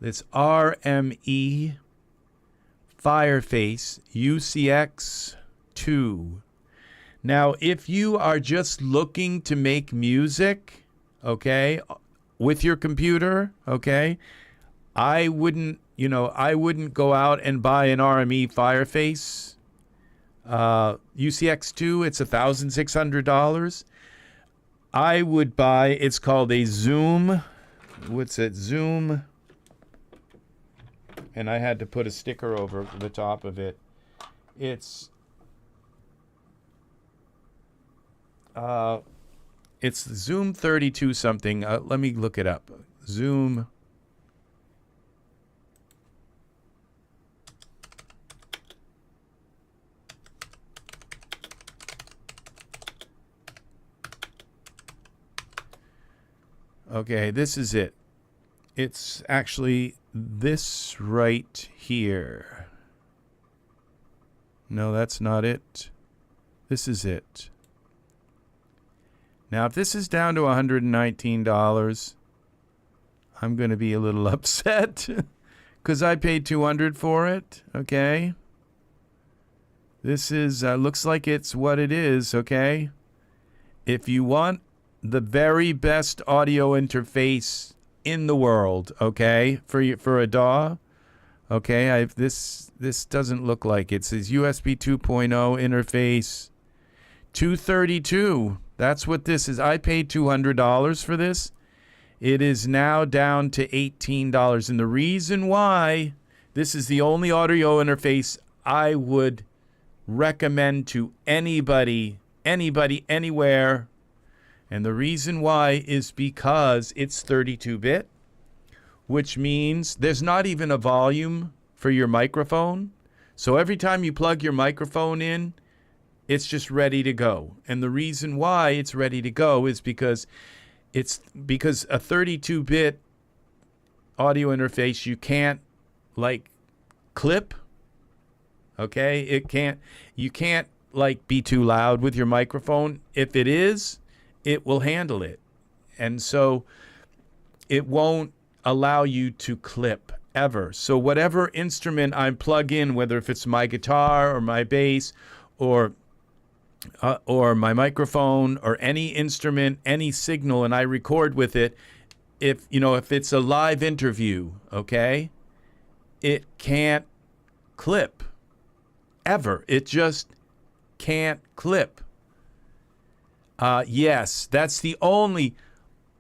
It's RME Fireface UCX2. Now, if you are just looking to make music, okay, with your computer, okay, I wouldn't go out and buy an RME Fireface UCX2. It's $1,600. I would buy, it's called a Zoom. What's it? Zoom. And I had to put a sticker over the top of it. It's Zoom 32 something. Let me look it up. Zoom. Okay, this is it. It's actually this right here. No, that's not it. This is it. Now, if this is down to $119, I'm going to be a little upset because I paid $200 for it. Okay. This is looks like it's what it is. Okay. If you want the very best audio interface in the world, okay, for a DAW, okay, this doesn't look like it. It says USB 2.0 interface 232. That's what this is. I paid $200 for this. It is now down to $18. And the reason why this is the only audio interface I would recommend to anybody, anywhere. And the reason why is because it's 32-bit, which means there's not even a volume for your microphone. So every time you plug your microphone in, it's just ready to go. And the reason why it's ready to go is because a 32-bit audio interface, you can't like clip. Okay? You can't like be too loud with your microphone. If it is, it will handle it. And so it won't allow you to clip ever. So whatever instrument I plug in, whether if it's my guitar or my bass or my microphone or any instrument, any signal, and I record with it, if it's a live interview, okay, it can't clip ever. It just can't clip. Yes, that's the only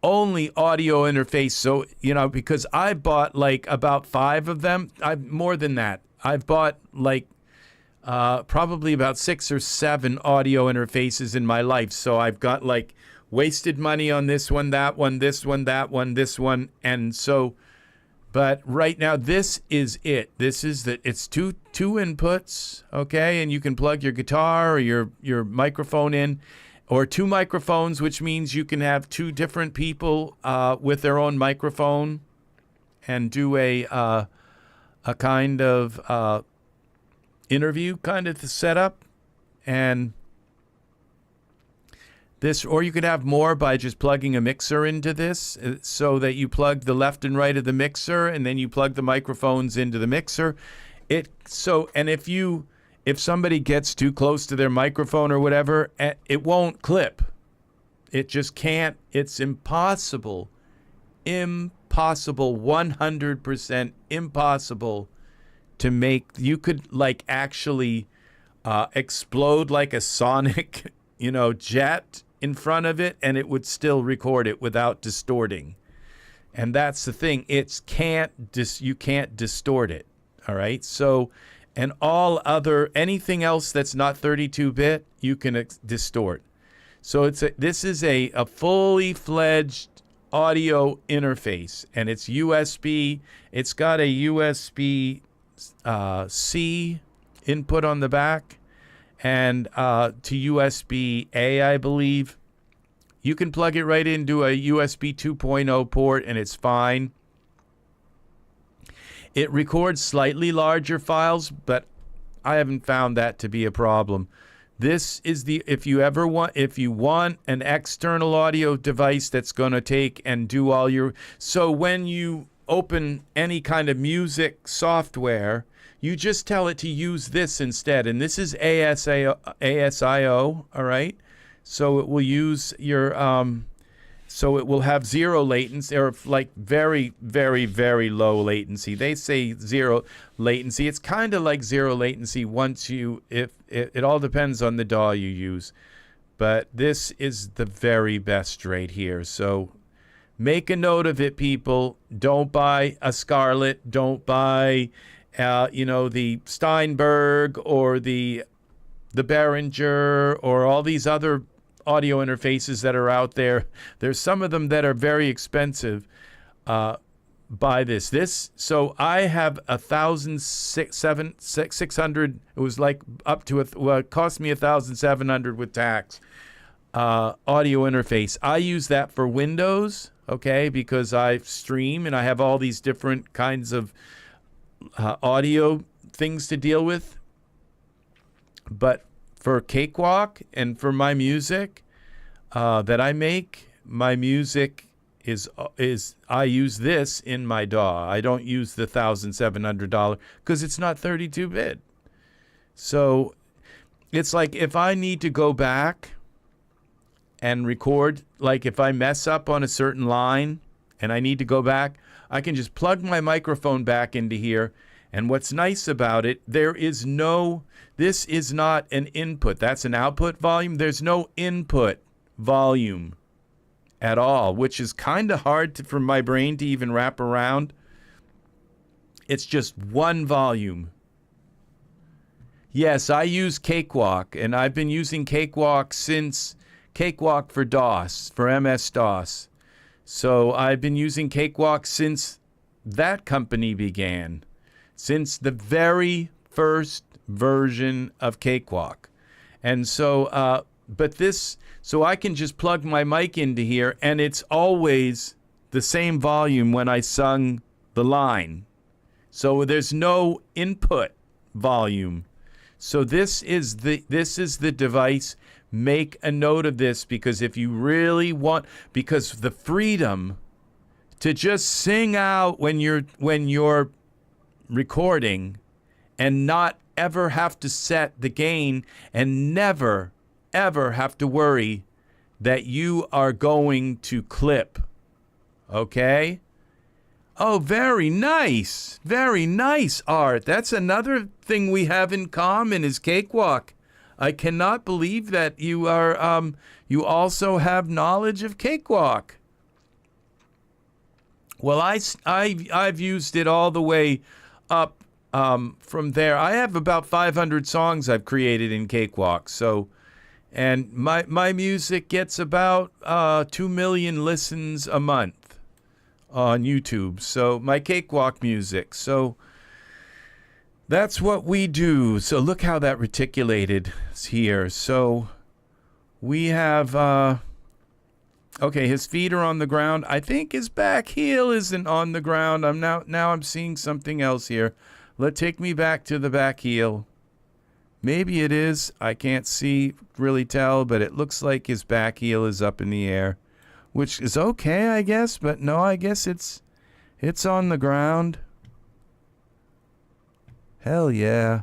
audio interface. So, because I bought like about 5 of them. More than that. I've bought like probably about 6 or 7 audio interfaces in my life. So I've got like wasted money on this one, that one, this one, that one, this one. And so, but right now, this is it. It's two inputs, okay? And you can plug your guitar or your microphone in, or 2 microphones, which means you can have 2 different people with their own microphone and do a kind of interview kind of setup. And this, or you could have more by just plugging a mixer into this, so that you plug the left and right of the mixer, and then you plug the microphones into the mixer. And if somebody gets too close to their microphone or whatever, it won't clip. It just can't. It's impossible. 100% impossible to make. You could like actually explode like a sonic, jet in front of it, and it would still record it without distorting. And that's the thing. You can't distort it. All right. So, and anything else that's not 32-bit, you can distort. So this is a fully fledged audio interface, and it's USB. It's got a USB C input on the back, and to USB-A, I believe. You can plug it right into a USB 2.0 port, and it's fine. It records slightly larger files, but I haven't found that to be a problem. This is if you want an external audio device that's going to take and do all your, so when you open any kind of music software, you just tell it to use this instead. And this is ASIO, all right? So it will use so it will have 0 latency, or like very, very, very low latency. They say 0 latency. It's kind of like 0 latency if it all depends on the DAW you use. But this is the very best right here. So make a note of it, people. Don't buy a Scarlett. Don't buy, the Steinberg or the Behringer or all these other audio interfaces that are out there. There's some of them that are very expensive. Buy this. So I have 1,600. It was like up to it cost me 1,700 with tax. audio interface. I use that for Windows, okay, because I stream and I have all these different kinds of audio things to deal with. But for Cakewalk and for my music that I make, my music is I use this in my DAW. I don't use the $1,700 because it's not 32-bit. So it's like if I need to go back and record, like if I mess up on a certain line and I need to go back, I can just plug my microphone back into here. And what's nice about it, this is not an input. That's an output volume. There's no input volume at all, which is kind of hard for my brain to even wrap around. It's just one volume. Yes, I use Cakewalk, and I've been using Cakewalk since Cakewalk for DOS, for MS-DOS. So I've been using Cakewalk since that company began, since the very first version of Cakewalk. And so, so I can just plug my mic into here, and it's always the same volume when I sung the line. So there's no input volume. So this is the device. Make a note of this, because if you really want, because the freedom to just sing out when you're recording and not ever have to set the gain and never ever have to worry that you are going to clip. Okay? Oh, very nice. Very nice, Art. That's another thing we have in common is Cakewalk. I cannot believe that you are you also have knowledge of Cakewalk. Well, I've used it all the way up from there. I have about 500 songs I've created in Cakewalk. So, and my music gets about 2 million listens a month on YouTube. So my Cakewalk music. So that's what we do. So look how that reticulated is here. So we have, okay, his feet are on the ground. I think his back heel isn't on the ground. Now I'm seeing something else here. Take me back to the back heel. Maybe it is. I can't really tell, but it looks like his back heel is up in the air, which is okay, I guess. But no, I guess it's on the ground. Hell yeah.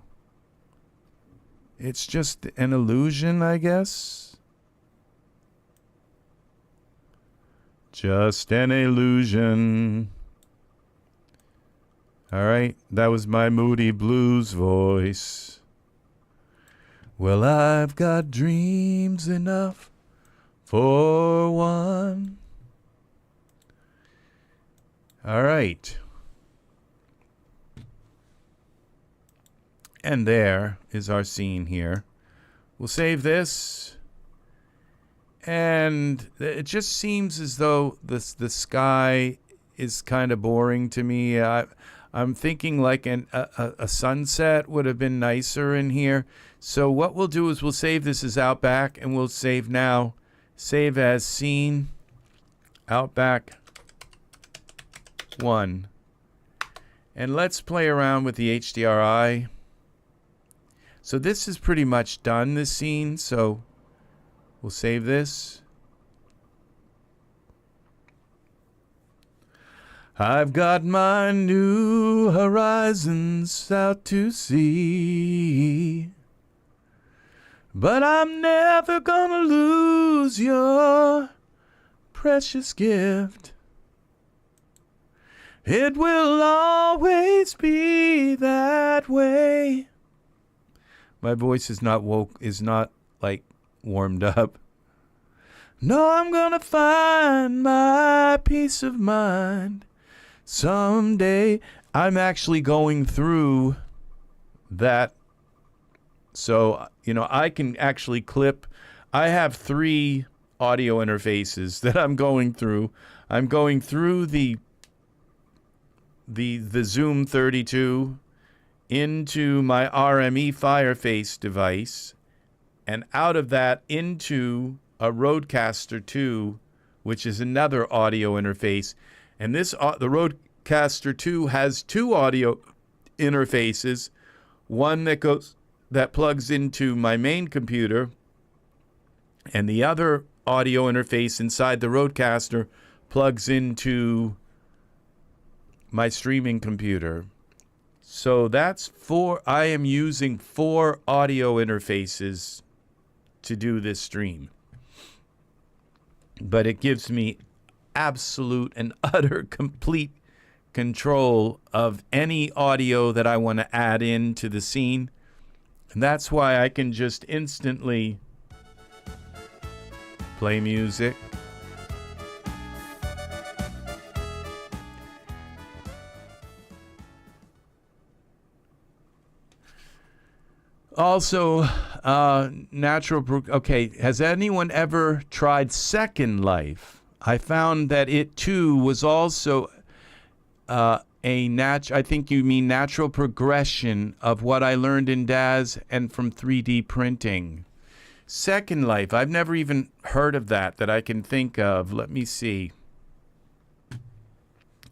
It's just an illusion, I guess. Just an illusion. All right, that was my Moody Blues voice. Well, I've got dreams enough for one. All right. And there is our scene here. We'll save this. And it just seems as though the sky is kind of boring to me. I'm thinking like a sunset would have been nicer in here. So what we'll do is we'll save this as Outback, and we'll save now. Save as Scene, Outback 1. And let's play around with the HDRI. So this is pretty much done, this scene. So we'll save this. I've got my new horizons out to sea, but I'm never gonna lose your precious gift. It will always be that way. My voice is not like warmed up. No, I'm gonna find my peace of mind someday. I'm actually going through that. So, I can actually clip. I have 3 audio interfaces that I'm going through. I'm going through the Zoom 32 into my RME Fireface device, and out of that into a Rodecaster 2, which is another audio interface. And this the Rodecaster 2 has two audio interfaces, one that plugs into my main computer, and the other audio interface inside the Rodecaster plugs into my streaming computer. So that's I am using 4 audio interfaces to do this stream. But it gives me absolute and utter complete control of any audio that I want to add into the scene. And that's why I can just instantly play music. Also, okay, has anyone ever tried Second Life? I found that it too was also I think you mean natural progression of what I learned in Daz and from 3D printing. Second Life, I've never even heard of that I can think of. Let me see.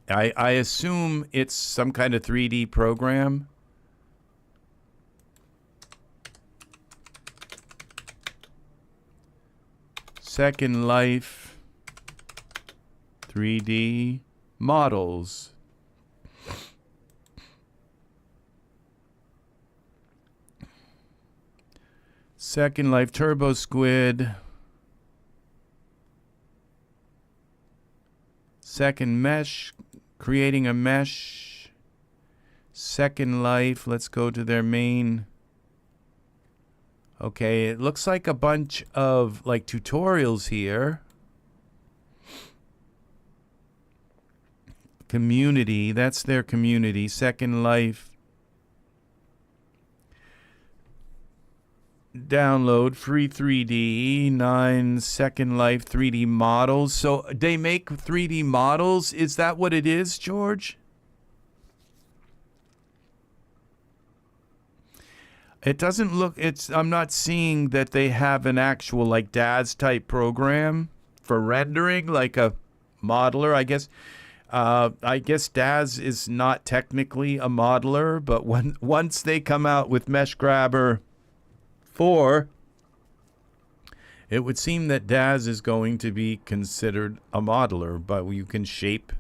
I assume it's some kind of 3D program. Second Life 3D models. Second Life Turbo Squid. Second Mesh, creating a mesh. Second Life, let's go to their main. Okay, it looks like a bunch of like tutorials here. Community, that's their community. Second Life. Download free 3D, 9 Second Life 3D models. So they make 3D models? Is that what it is, George? It doesn't look, I'm not seeing that they have an actual like Daz type program for rendering, like a modeler, I guess. I guess Daz is not technically a modeler, but once they come out with Mesh Grabber 4, it would seem that Daz is going to be considered a modeler, but you can shape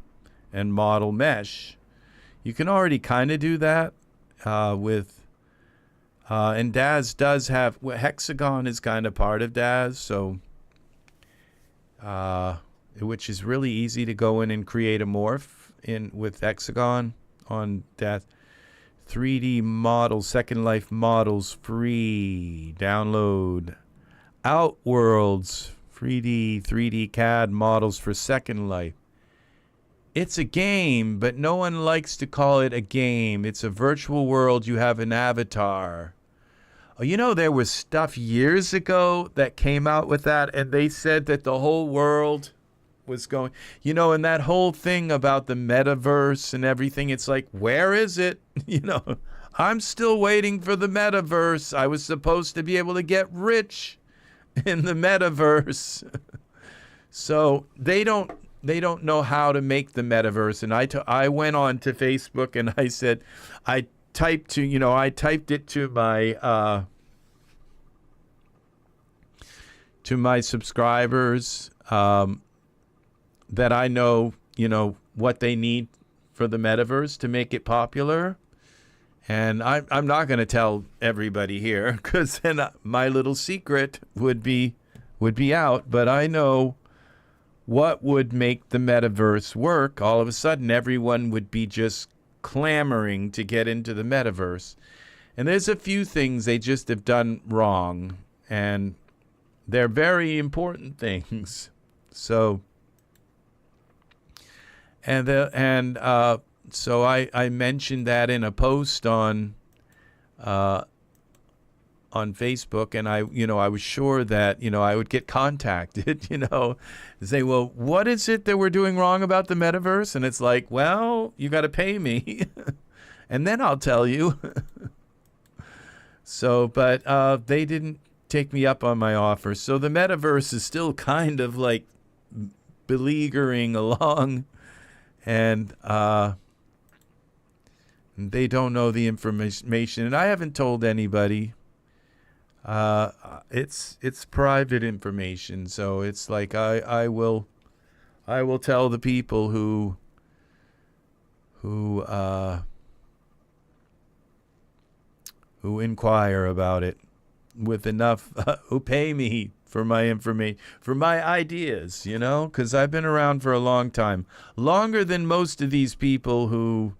and model mesh. You can already kind of do that and Daz does have, Hexagon is kind of part of Daz, so which is really easy to go in and create a morph with Hexagon on Daz. 3D models, Second Life models, free download. Outworlds, 3D CAD models for Second Life. It's a game, but no one likes to call it a game. It's a virtual world. You have an avatar. Oh, you know, there was stuff years ago that came out with that, and they said that the whole world was going, you know, and that whole thing about the metaverse and everything, it's like, where is it? You know, I'm still waiting for the metaverse. I was supposed to be able to get rich in the metaverse. So they don't know how to make the metaverse. And I went on to Facebook and I said, I typed it to my subscribers, that I know, you know, what they need for the metaverse to make it popular. And I'm not going to tell everybody here, because then my little secret would be out. But I know what would make the metaverse work. All of a sudden, everyone would be just clamoring to get into the metaverse. And there's a few things they just have done wrong, and they're very important things. So, so I mentioned that in a post on Facebook, and I was sure that, I would get contacted, and say, well, what is it that we're doing wrong about the metaverse? And it's like, well, you got to pay me and then I'll tell you. So, but they didn't take me up on my offer. So the metaverse is still kind of like beleaguering along, and they don't know the information, and I haven't told anybody. It's private information, so it's like I will tell the people who inquire about it with enough who pay me for my information, for my ideas, you know, because I've been around for a long time, longer than most of these people who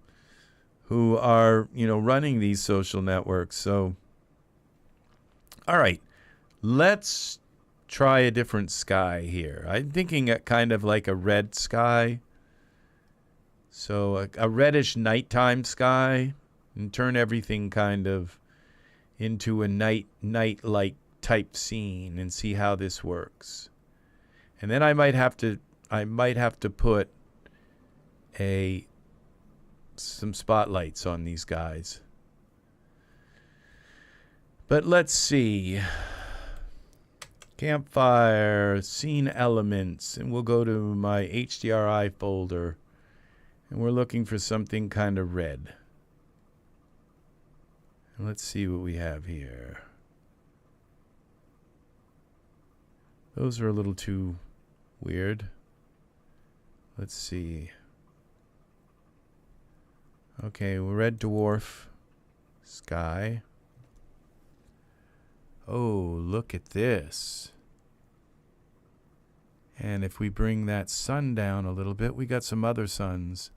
are, you know, running these social networks. So, all right, let's try a different sky here. I'm thinking kind of like a red sky. So a reddish nighttime sky, and turn everything kind of into a night-like type scene and see how this works. And then I might have to put some spotlights on these guys. But let's see. Campfire, scene elements, and we'll go to my HDRI folder, and we're looking for something kind of red. And let's see what we have here. Those are a little too weird. Let's see. Okay, red dwarf sky. Oh, look at this. And if we bring that sun down a little bit, we got some other suns.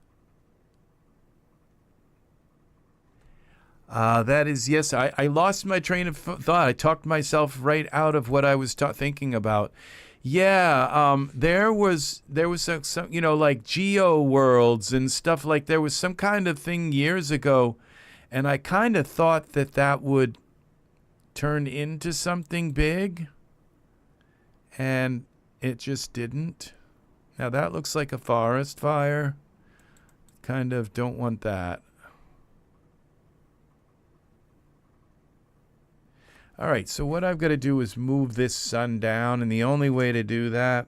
That is, yes, I lost my train of thought. I talked myself right out of what I was thinking about. Yeah, there was some, you know, like geo worlds and stuff. Like there was some kind of thing years ago, and I kind of thought that would turn into something big, and it just didn't. Now that looks like a forest fire. Kind of don't want that. All right, so what I've got to do is move this sun down, and the only way to do that,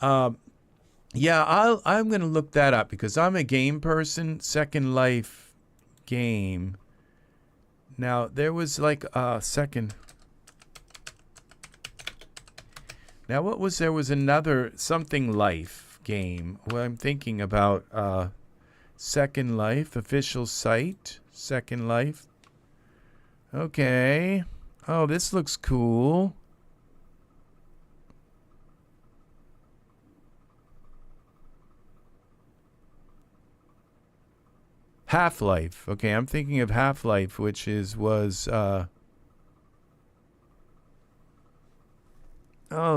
yeah, I'm going to look that up because I'm a game person. Second Life game. Now, there was like a second. Now, there was another Something Life game. Well, I'm thinking about Second Life, official site, Second Life. Okay. Oh, this looks cool. Half-Life. Okay, I'm thinking of Half-Life, which was oh,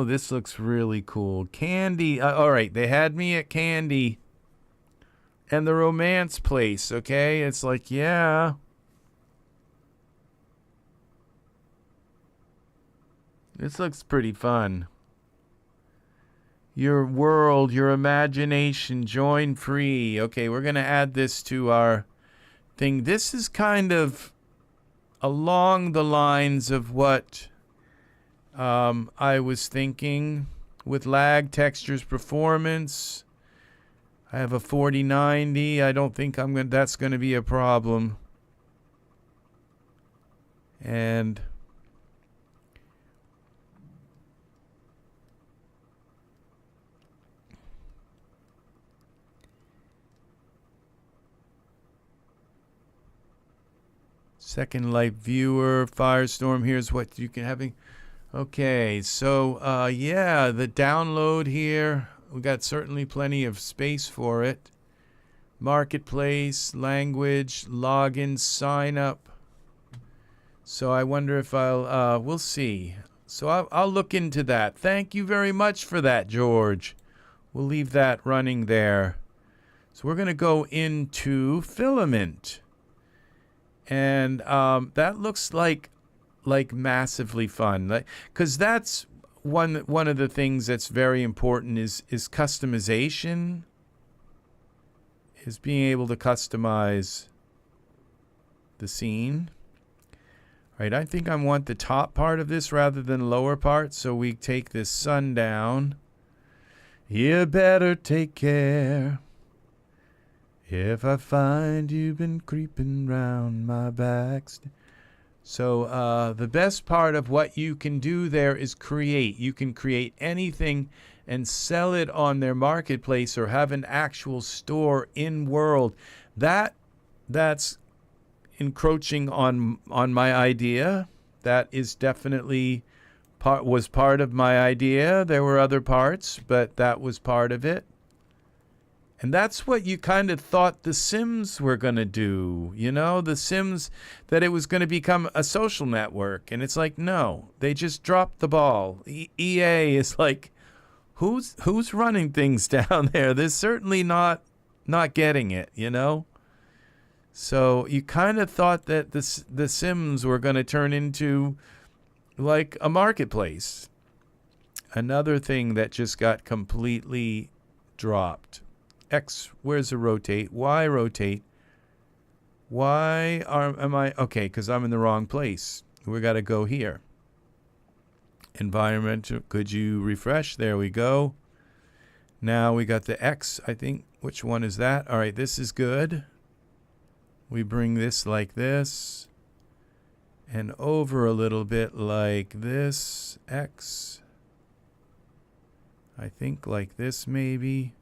this looks really cool. Candy. All right, they had me at Candy. And the romance place, okay? It's like, yeah. This looks pretty fun. Your world, your imagination, join free. Okay, we're going to add this to our thing. This is kind of along the lines of what I was thinking with lag, textures, performance. I have a 4090. I don't think that's going to be a problem. And Second Life viewer, Firestorm. Here's what you can have. Okay, so yeah, the download here. We got certainly plenty of space for it. Marketplace, language, login, sign up. So I wonder if we'll see. So I'll look into that. Thank you very much for that, George. We'll leave that running there. So we're going to go into Filament. And that looks like massively fun, because that's one of the things that's very important is customization, is being able to customize the scene. All Right, I think I want the top part of this rather than lower part, so we take this sun down. You better take care if I find you've been creeping round my back. So the best part of what you can do there is create. You can create anything and sell it on their marketplace or have an actual store in world. That's encroaching on my idea. That is definitely was part of my idea. There were other parts, but that was part of it. And that's what you kind of thought The Sims were going to do. You know, The Sims, that it was going to become a social network. And it's like, no, they just dropped the ball. EA is like, who's running things down there? They're certainly not getting it, you know? So you kind of thought that the Sims were going to turn into like a marketplace. Another thing that just got completely dropped. X, where's the rotate? Y, rotate. Why am I? Okay, because I'm in the wrong place. We got to go here. Environment, could you refresh? There we go. Now we got the X, I think. Which one is that? All right, this is good. We bring this like this. And over a little bit like this. X. I think like this maybe.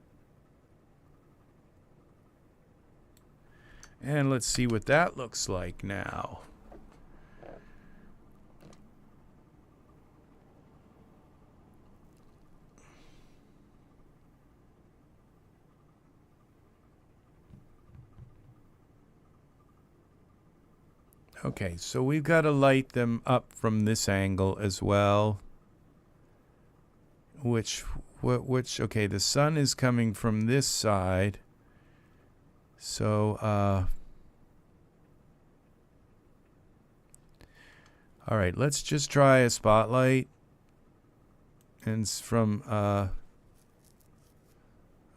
And let's see what that looks like now. Okay, so we've got to light them up from this angle as well. Which, okay, the sun is coming from this side. So, all right, let's just try a spotlight. And it's from,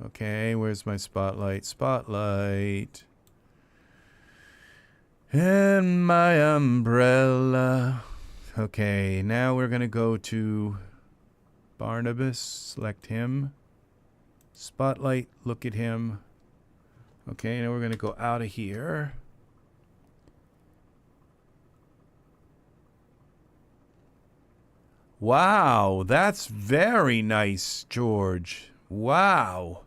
okay, where's my spotlight? Spotlight. And my umbrella. Okay, now we're going to go to Barnabas. Select him. Spotlight, look at him. Okay, now we're going to go out of here. Wow, that's very nice, George. Wow.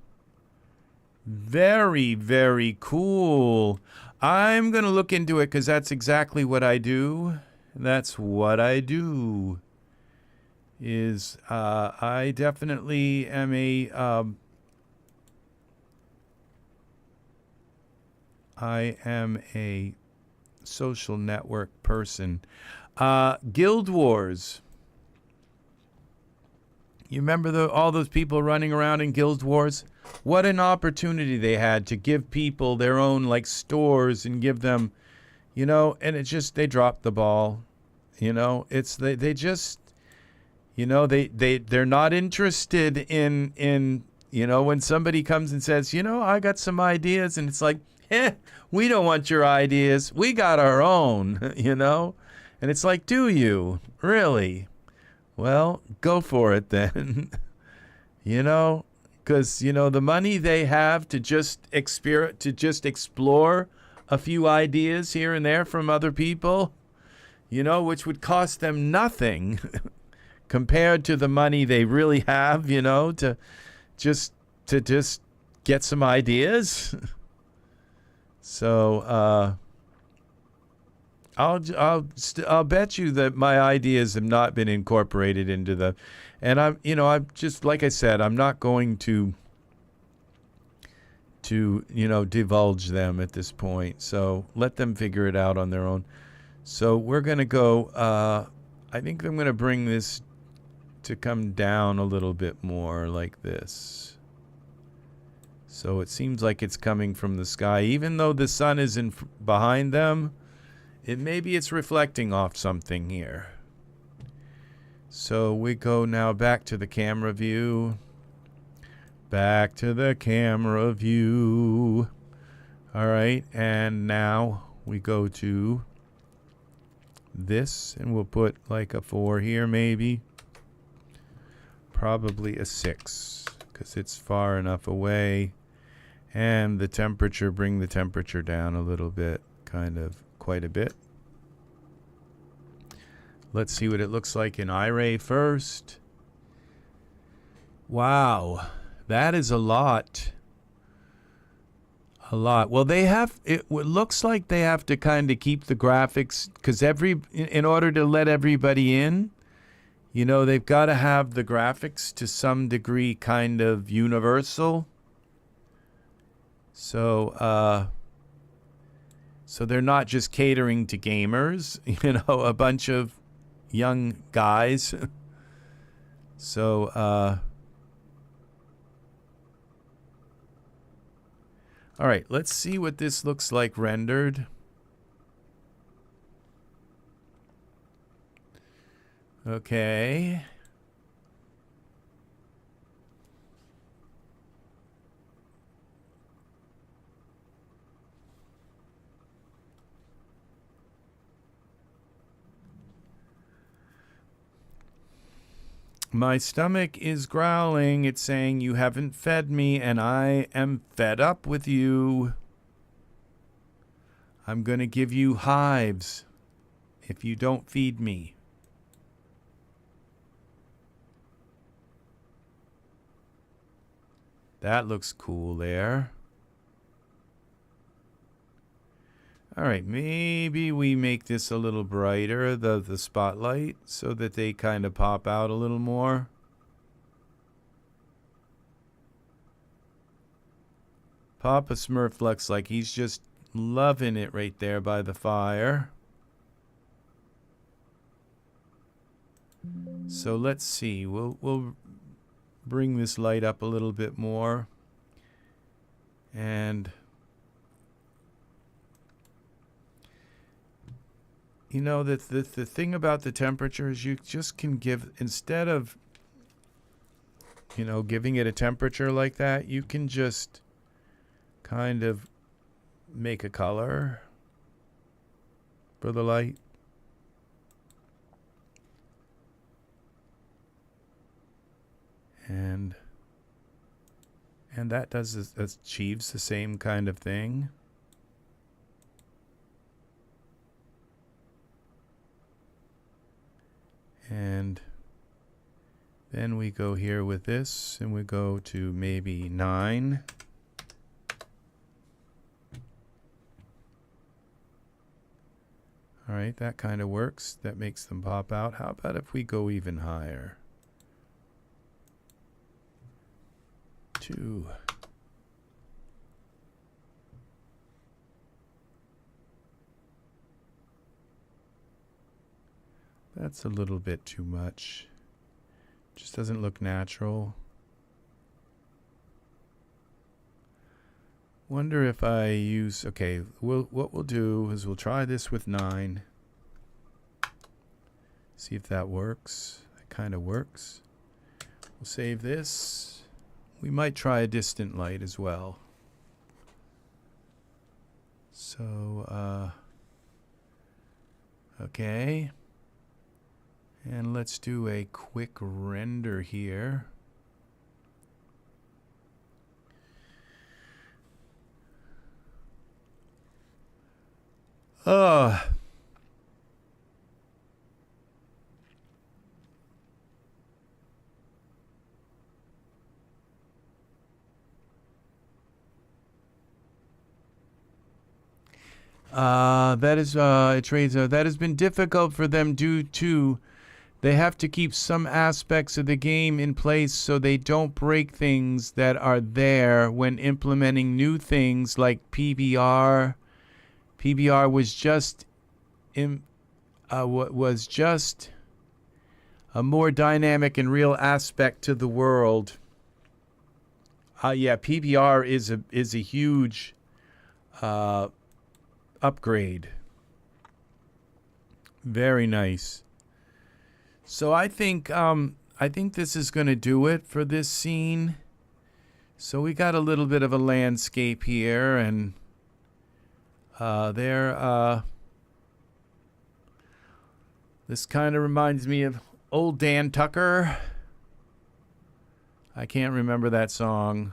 Very, very cool. I'm going to look into it because that's exactly what I do. That's what I do. Is I definitely am a social network person. Guild Wars. You remember all those people running around in Guild Wars? What an opportunity they had to give people their own like stores and give them, you know, and it's just they dropped the ball. You know, it's they just, you know, they're not interested in you know, when somebody comes and says, you know, I got some ideas, and it's like, we don't want your ideas. We got our own, you know? And it's like, do you? Really? Well, go for it then. You know? Because, you know, the money they have to just explore a few ideas here and there from other people, you know, which would cost them nothing compared to the money they really have, you know, to just get some ideas. So I'll bet you that my ideas have not been incorporated into the, and I'm just, like I said, I'm not going to you know, divulge them at this point. So let them figure it out on their own. So we're gonna go. I think I'm gonna bring this to come down a little bit more like this. So it seems like it's coming from the sky, even though the sun is behind them. Maybe it's reflecting off something here. So we go now back to the camera view. Back to the camera view. All right, and now we go to this, and we'll put like a 4 here maybe. Probably a 6 because it's far enough away. And the temperature, bring the temperature down a little bit, kind of quite a bit. Let's see what it looks like in iRay first. Wow, that is a lot. A lot. Well, they have, it looks like they have to kind of keep the graphics, because in order to let everybody in, you know, they've got to have the graphics to some degree kind of universal. So, so they're not just catering to gamers, you know, a bunch of young guys. So, all right, let's see what this looks like rendered. Okay. My stomach is growling. It's saying you haven't fed me, and I am fed up with you. I'm going to give you hives if you don't feed me. That looks cool there. All right, maybe we make this a little brighter, the spotlight, so that they kind of pop out a little more. Papa Smurf looks like he's just loving it right there by the fire. So let's see. We'll bring this light up a little bit more. And you know, the thing about the temperature is you just can give, instead of, you know, giving it a temperature like that, you can just kind of make a color for the light. And that achieves the same kind of thing. And then we go here with this, and we go to maybe 9. All right, that kind of works. That makes them pop out. How about if we go even higher? 2. That's a little bit too much. Just doesn't look natural. Wonder if I use, okay, what we'll do is we'll try this with 9. See if that works. That kind of works. We'll save this. We might try a distant light as well. So, okay. And let's do a quick render here. That has been difficult for them due to they have to keep some aspects of the game in place so they don't break things that are there when implementing new things like PBR. PBR was just a more dynamic and real aspect to the world. Yeah, PBR is a huge upgrade. Very nice. So I think this is going to do it for this scene. So we got a little bit of a landscape here, and This kind of reminds me of old Dan Tucker. I can't remember that song.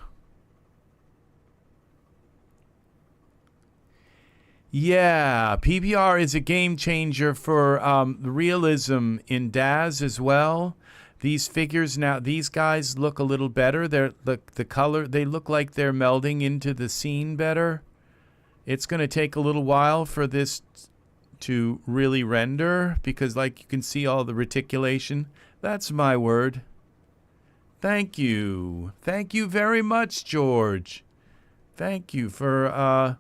Yeah, PBR is a game changer for the realism in Daz as well. These figures now, these guys look a little better. They're the color, they look like they're melding into the scene better. It's going to take a little while for this to really render because, like, you can see all the reticulation. That's my word. Thank you. Thank you very much, George. Thank you for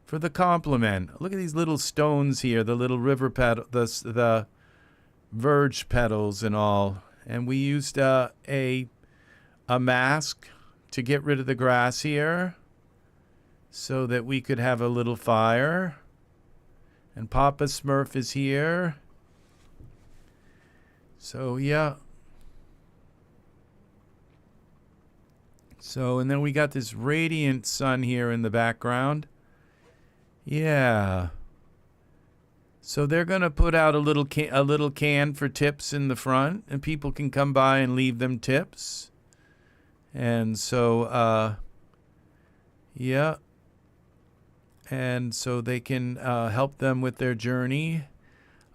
the compliment. Look at these little stones here, the little river petal, the verge petals and all. And we used a mask to get rid of the grass here so that we could have a little fire. And Papa Smurf is here. So, yeah. So, and then we got this radiant sun here in the background. Yeah. So they're going to put out a little can for tips in the front, and people can come by and leave them tips. And so, yeah. And so they can help them with their journey.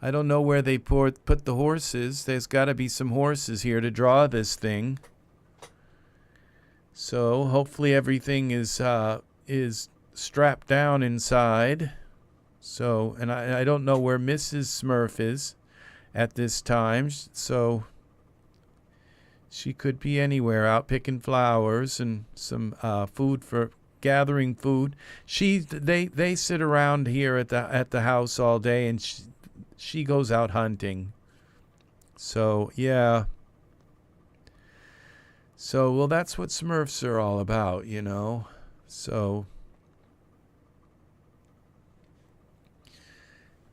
I don't know where they put the horses. There's got to be some horses here to draw this thing. So hopefully everything is strapped down inside. So, and I don't know where Mrs. Smurf is at this time. So she could be anywhere, out picking flowers and some food for gathering food. They sit around here at the house all day, and she goes out hunting. So yeah. So, well, that's what Smurfs are all about, you know. So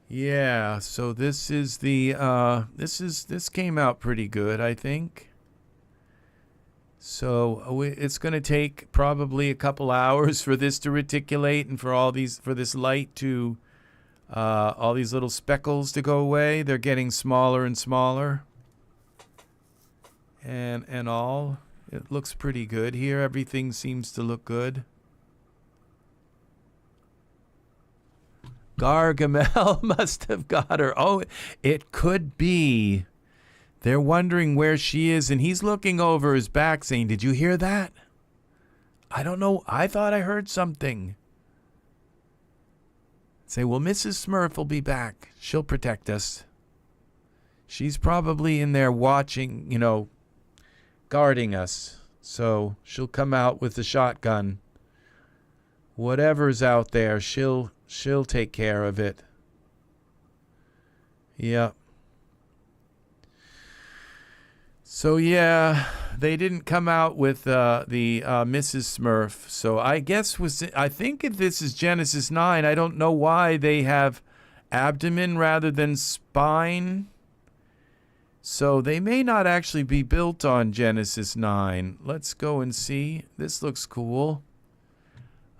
yeah, so this is the this came out pretty good, I think. So it's going to take probably a couple hours for this to reticulate and for this light to all these little speckles to go away. They're getting smaller and smaller. And all. It looks pretty good here. Everything seems to look good. Gargamel must have got her. Oh, it could be. They're wondering where she is, and he's looking over his back saying, "Did you hear that? I don't know. I thought I heard something." Say, well, Mrs. Smurf will be back. She'll protect us. She's probably in there watching, you know, guarding us. So she'll come out with the shotgun. Whatever's out there, she'll take care of it. Yep. So yeah, they didn't come out with the Mrs. Smurf. So I think if this is Genesis 9, I don't know why they have abdomen rather than spine. So they may not actually be built on Genesis 9. Let's go and see. This looks cool.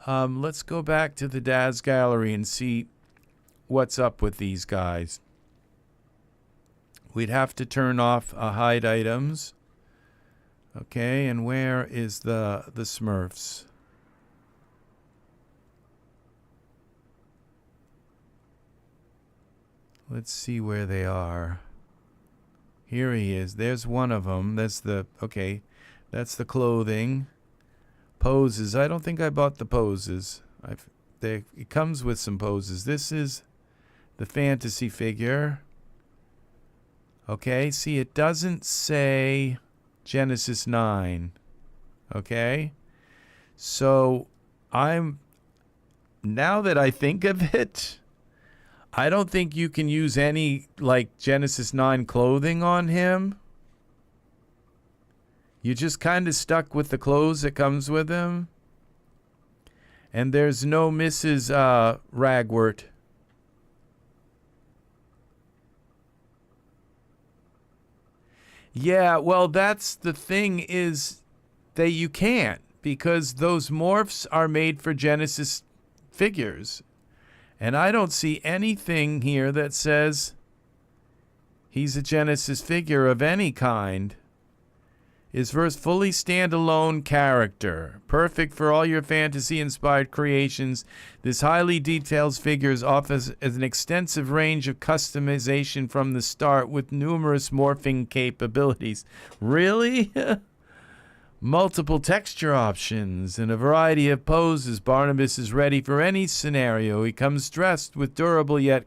Let's go back to the Daz gallery and see what's up with these guys. We'd have to turn off hide items. Okay, and where is the Smurfs? Let's see where they are. Here he is. There's one of them. That's the clothing. Poses. I don't think I bought the poses. It comes with some poses. This is the fantasy figure. Okay, see, it doesn't say Genesis 9. Okay? So, now that I think of it, I don't think you can use any, like, Genesis 9 clothing on him. You just kind of stuck with the clothes that comes with him. And there's no Mrs. Ragwort. Yeah, well, that's the thing is that you can't, because those morphs are made for Genesis figures. And I don't see anything here that says he's a Genesis figure of any kind. His first fully standalone character, perfect for all your fantasy-inspired creations. This highly detailed figure offers an extensive range of customization from the start with numerous morphing capabilities. Really? Multiple texture options and a variety of poses. Barnabas is ready for any scenario. He comes dressed with durable yet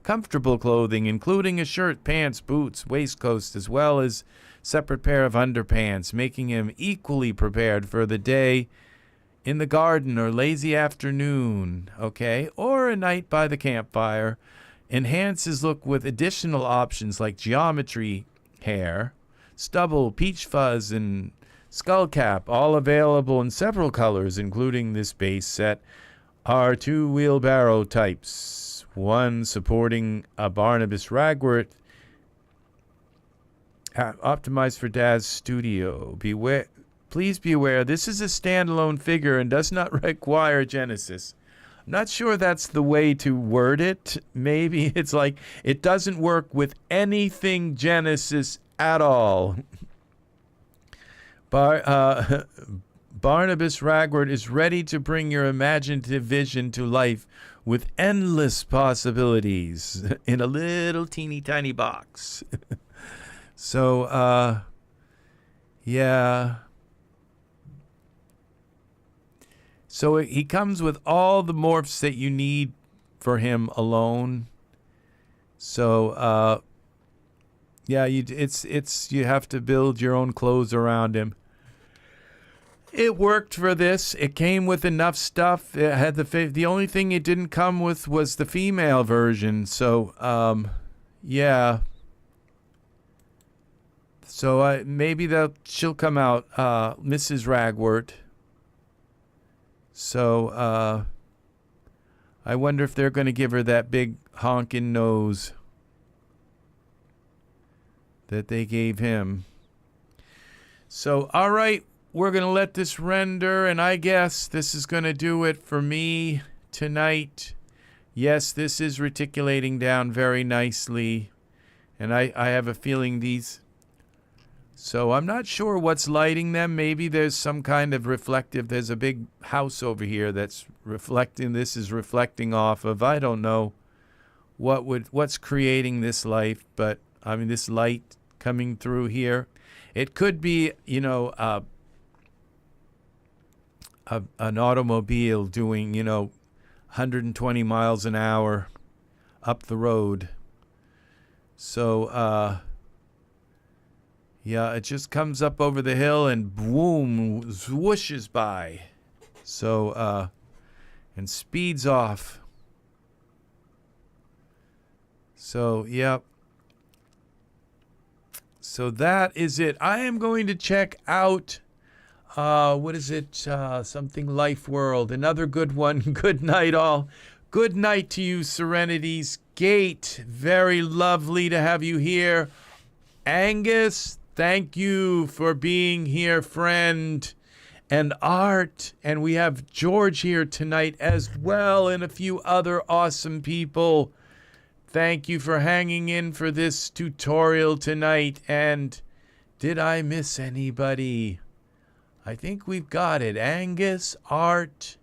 comfortable clothing, including a shirt, pants, boots, waistcoat, as well as separate pair of underpants, making him equally prepared for the day in the garden or lazy afternoon, okay, or a night by the campfire. Enhance his look with additional options like geometry hair, stubble, peach fuzz, and skull cap, all available in several colors, including this base set, are 2 wheelbarrow types, one supporting a Barnabas ragwort, optimized for Daz Studio. Please be aware, this is a standalone figure and does not require Genesis. I'm not sure that's the way to word it. Maybe it's like it doesn't work with anything Genesis at all. Barnabas Ragwort is ready to bring your imaginative vision to life with endless possibilities in a little teeny tiny box. So, yeah. So he comes with all the morphs that you need for him alone. So, yeah, you have to build your own clothes around him. It worked for this. It came with enough stuff. It had the only thing it didn't come with was the female version. So, yeah. So maybe she'll come out, Mrs. Ragwort. So I wonder if they're going to give her that big honking nose that they gave him. So, all right, we're going to let this render, and I guess this is going to do it for me tonight. Yes, this is reticulating down very nicely, and I have a feeling these... So I'm not sure what's lighting them. Maybe there's some kind of reflective. There's a big house over here that's reflecting. This is reflecting off of. I don't know what's creating this light, but I mean this light coming through here. It could be, you know, an automobile doing, you know, 120 miles an hour up the road. So yeah, it just comes up over the hill and boom, swooshes by. So, and speeds off. So, yep. So that is it. I am going to check out, what is it? Something Life World. Another good one. Good night, all. Good night to you, Serenity's Gate. Very lovely to have you here. Angus, thank you for being here, friend. And Art. And we have George here tonight as well, and a few other awesome people. Thank you for hanging in for this tutorial tonight. And did I miss anybody? I think we've got it. Angus, Art,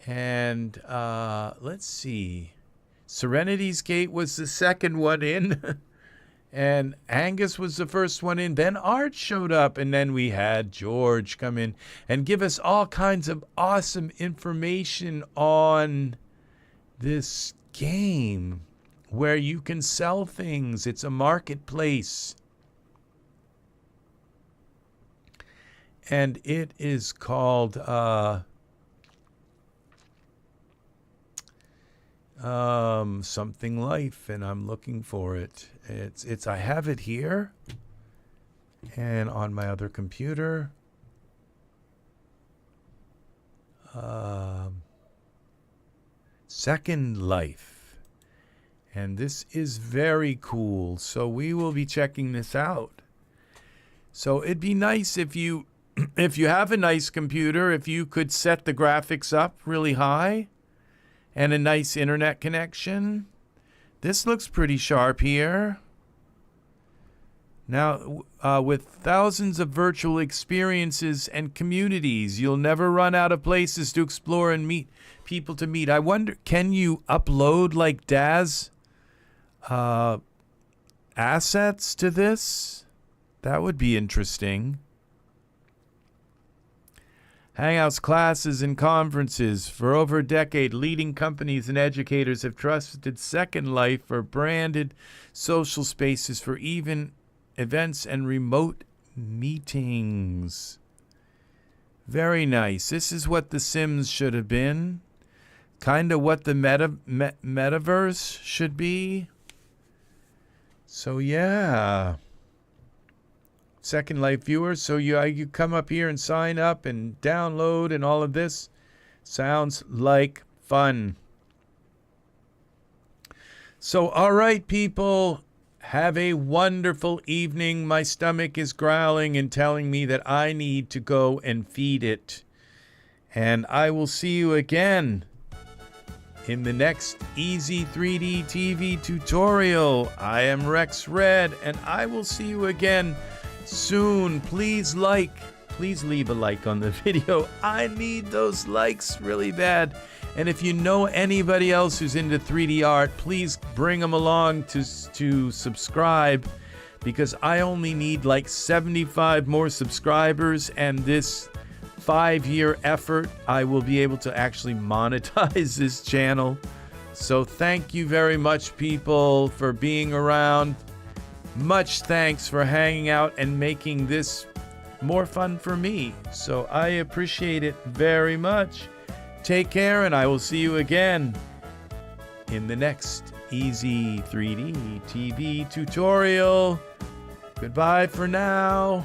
and let's see. Serenity's Gate was the second one in. And Angus was the first one in. Then Art showed up. And then we had George come in and give us all kinds of awesome information on this game where you can sell things. It's a marketplace. And it is called something Life, and I'm looking for it. It's I have it here and on my other computer. Second Life. And this is very cool. So we will be checking this out. So it'd be nice if you have a nice computer, if you could set the graphics up really high and a nice internet connection. This looks pretty sharp here. Now, with thousands of virtual experiences and communities, you'll never run out of places to explore and meet people to meet. I wonder, can you upload like Daz assets to this? That would be interesting. Hangouts, classes, and conferences. For over a decade, leading companies and educators have trusted Second Life for branded social spaces for even events and remote meetings. Very nice. This is what The Sims should have been. Kind of what the metaverse should be. So yeah. Second Life viewers, so you come up here and sign up and download and all of this. Sounds like fun. So all right, people, have a wonderful evening. My stomach is growling and telling me that I need to go and feed it. And I will see you again in the next Ez3DTv tutorial. I am RexRed, and I will see you again soon. Please leave a like on the video. I need those likes really bad. And if you know anybody else who's into 3D art, please bring them along to subscribe, because I only need like 75 more subscribers, and this 5-year effort, I will be able to actually monetize this channel. So thank you very much, people, for being around. Much thanks for hanging out and making this more fun for me. So I appreciate it very much. Take care, and I will see you again in the next Ez3DTv tutorial. Goodbye for now.